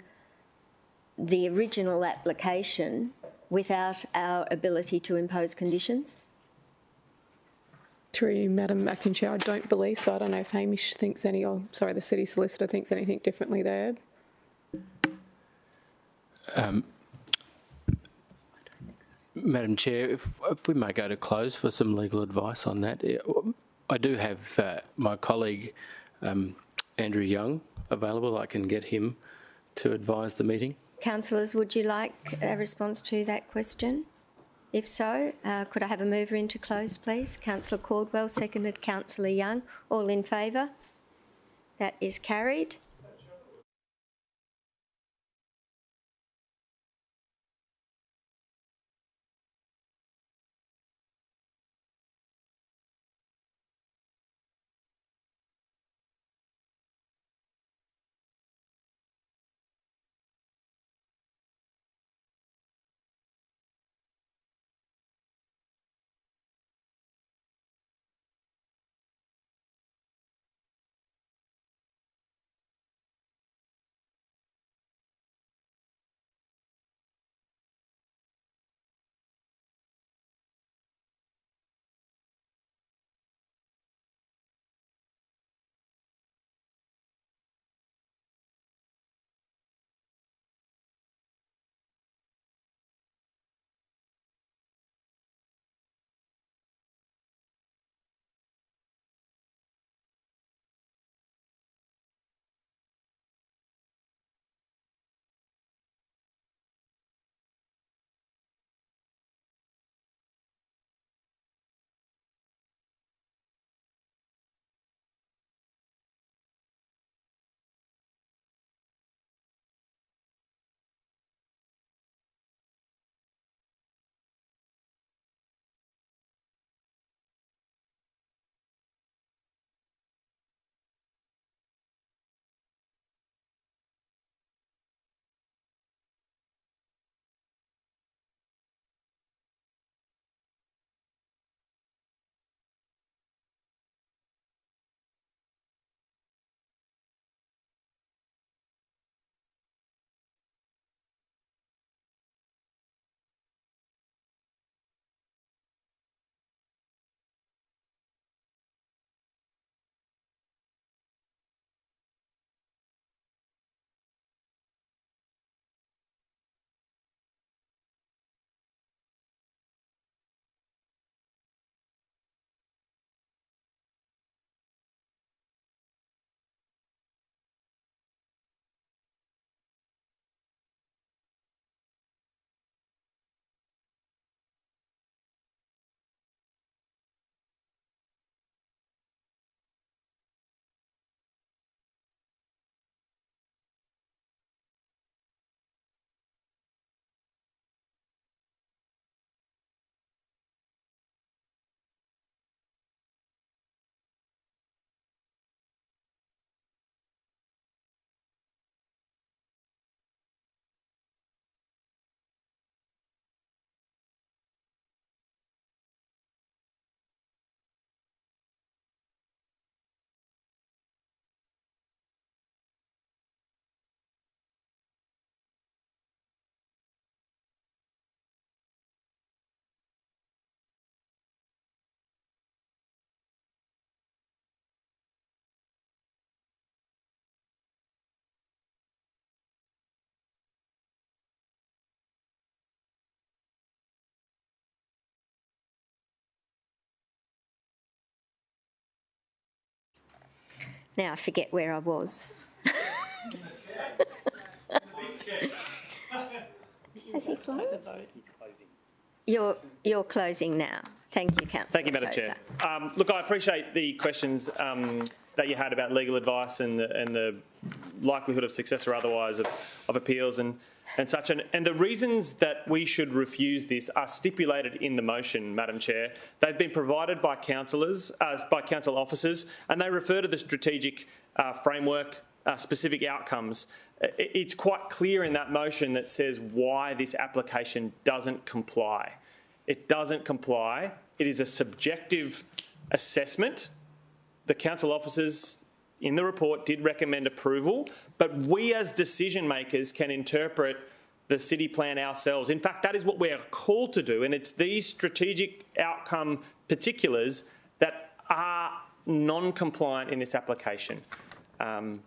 Speaker 9: the original application without our ability to impose conditions?
Speaker 12: Through you, Madam Acting Chair, I don't believe so. I don't know if Hamish thinks any, or sorry, the City Solicitor thinks anything differently there.
Speaker 13: Madam Chair, if we may go to close for some legal advice on that. I do have my colleague Andrew Young available. I can get him to advise the meeting.
Speaker 9: Councillors, would you like a response to that question? If so, could I have a mover into close, please? Councillor Caldwell, seconded Councillor Young. All in favour? That is carried. Now I forget where I was. Has he closed?
Speaker 7: He's closing.
Speaker 9: You're closing now. Thank you, Councillor.
Speaker 8: Thank you, Madam Chair. Look, I appreciate the questions that you had about legal advice and the likelihood of success or otherwise of appeals and such. And the reasons that we should refuse this are stipulated in the motion, Madam Chair. They've been provided by councillors, by council officers, and they refer to the strategic framework, specific outcomes. It's quite clear in that motion that says why this application doesn't comply. It doesn't comply. It is a subjective assessment. The council officers in the report did recommend approval, but we as decision makers can interpret the city plan ourselves. In fact, that is what we're called to do, and it's these strategic outcome particulars that are non-compliant in this application. I'm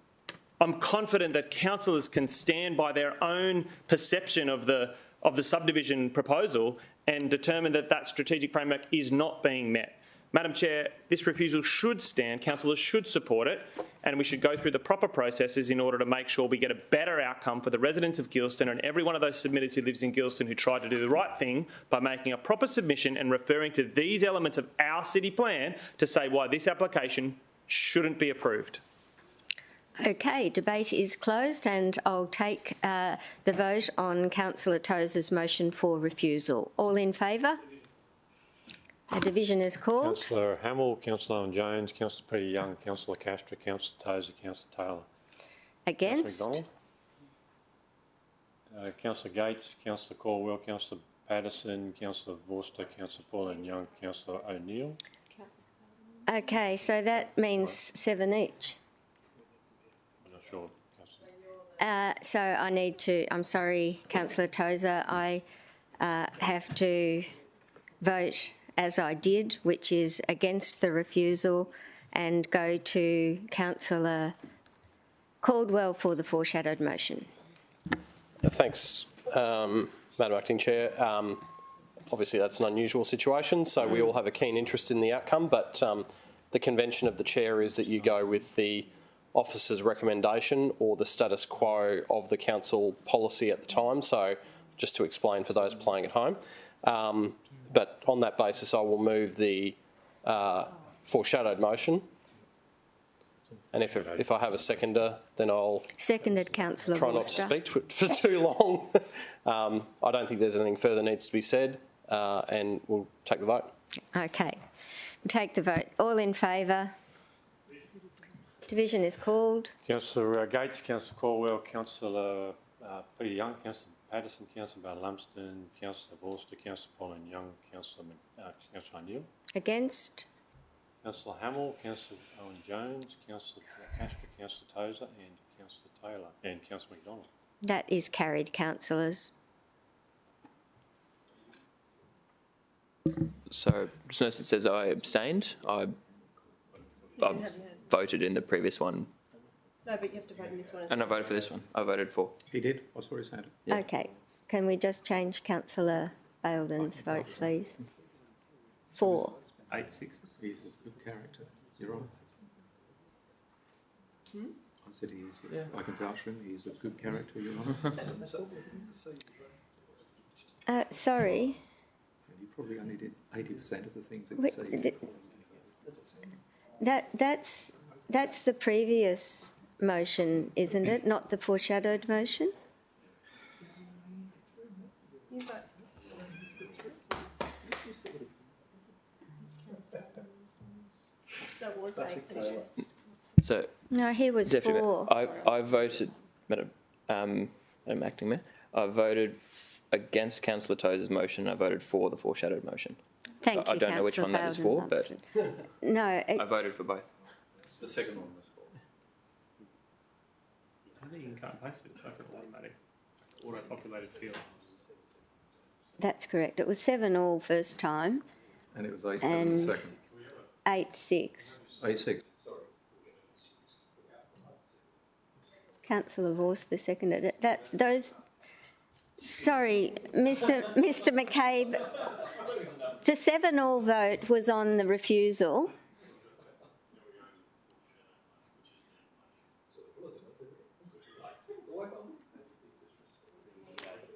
Speaker 8: confident that councillors can stand by their own perception of the subdivision proposal and determine that that strategic framework is not being met. Madam Chair, this refusal should stand, councillors should support it, and we should go through the proper processes in order to make sure we get a better outcome for the residents of Gilston and every one of those submitters who lives in Gilston who tried to do the right thing by making a proper submission and referring to these elements of our city plan to say why this application shouldn't be approved.
Speaker 9: Okay, debate is closed, and I'll take the vote on Councillor Tozer's motion for refusal. All in favour? A division is called.
Speaker 2: Councillor Hamill, Councillor Owen Jones, Councillor Peter Young, Councillor Castro, Councillor Tozer, Councillor Taylor.
Speaker 9: Against?
Speaker 2: Councillor McDonald. Councillor Gates, Councillor Caldwell, Councillor Patterson, Councillor Vorster, Councillor Pauline Young, Councillor O'Neill.
Speaker 9: Okay, so that means 7 each.
Speaker 2: I'm not sure.
Speaker 9: So I need to, I'm sorry, Councillor Tozer, I have to vote as I did, which is against the refusal, and go to Councillor Caldwell for the foreshadowed motion.
Speaker 27: Thanks, Madam Acting Chair. Obviously, that's an unusual situation, so we all have a keen interest in the outcome, but the convention of the chair is that you go with the officer's recommendation or the status quo of the council policy at the time. So just to explain for those playing at home. But on that basis, I will move the foreshadowed motion. And if I have a seconder, then I'll
Speaker 9: seconded, Councillor
Speaker 27: try not to speak for too long. I don't think there's anything further needs to be said, and we'll take the vote.
Speaker 9: Okay, we'll take the vote. All in favour? Division is called.
Speaker 2: Councillor Gates, Councillor Caldwell, Councillor Peter Young, Councillor Patterson, Councillor Bar Lumsden, Councillor Vorster, Councillor Pauline Young, Councillor O'Neill.
Speaker 9: Against?
Speaker 2: Councillor Hamill, Councillor Owen Jones, Councillor Castro, Councillor Tozer and Councillor Taylor and Councillor McDonald.
Speaker 9: That is carried, councillors.
Speaker 16: So, just notice it says I abstained. I voted in the previous one.
Speaker 11: No, but you have to vote in this one.
Speaker 16: And I voted for this one. I voted for.
Speaker 14: He did. I saw his hand.
Speaker 16: Yeah.
Speaker 9: Okay, can we just change Councillor Bailden's vote, please? 4.
Speaker 14: 8-6. He's a good character. You're on. I said he is. Yeah. I can vouch for him. He's a good character. You're on.
Speaker 9: Sorry.
Speaker 14: He probably only did 80% of the things that you say.
Speaker 9: That's the previous motion, isn't it? Not the foreshadowed motion?
Speaker 16: So
Speaker 9: no, he was
Speaker 16: Deputy
Speaker 9: 4.
Speaker 16: I voted, Madam Acting Mayor, I voted against Councillor Tozer's motion. I voted for the foreshadowed motion.
Speaker 9: Thank you,
Speaker 16: I don't know which one that was for, but
Speaker 9: no,
Speaker 16: I voted for both.
Speaker 7: The second one was for.
Speaker 8: I think you can't paste it. It's like an automatic, auto-populated field.
Speaker 9: that's correct. It was 7-all first time.
Speaker 14: And it was 8-7 the second.
Speaker 9: 8-6.
Speaker 14: 8-6.
Speaker 9: Councillor Vorster seconded it. Sorry, Mr. McCabe, the 7-all vote was on the refusal.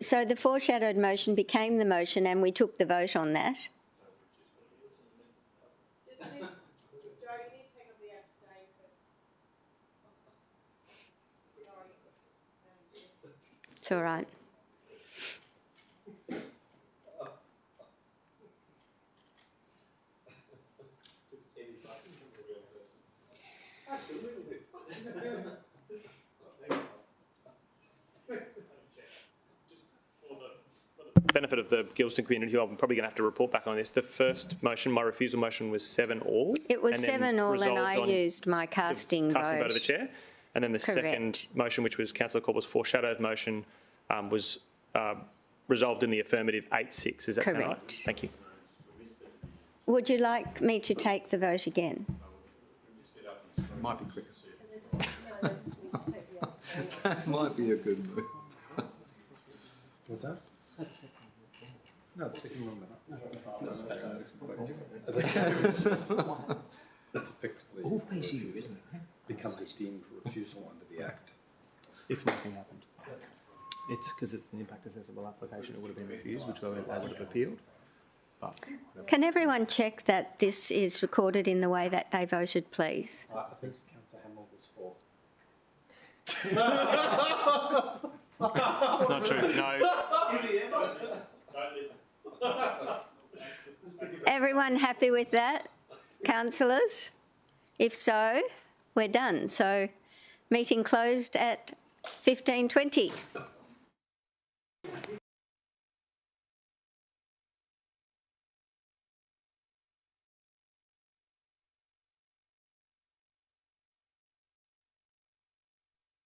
Speaker 9: So the foreshadowed motion became the motion and we took the vote on that. It's all right.
Speaker 8: Benefit of the Gilston community, who I'm probably going to have to report back on this. The first motion, my refusal motion, was 7-all.
Speaker 9: It was 7-all, and I used my casting vote.
Speaker 8: Casting vote of the chair, and then the second motion, which was Councillor Caldwell's foreshadowed motion, was resolved in the affirmative 8-6. Is that sound right?
Speaker 9: Correct.
Speaker 8: Thank you.
Speaker 9: Would you like me to take the vote again?
Speaker 14: Might be quicker. That might be a good move.
Speaker 7: What's that? No, the second one. That's effectively becomes a deemed refusal under the Act.
Speaker 8: If nothing happened. It's because it's an impact assessable application, it would have been refused, which they would have appealed. But
Speaker 9: Can everyone check that this is recorded in the way that they voted, please?
Speaker 7: I think Councillor Hamill was for.
Speaker 8: it's not true. No.
Speaker 9: Everyone happy with that, councillors? If so, we're done. So, meeting closed at 15:20.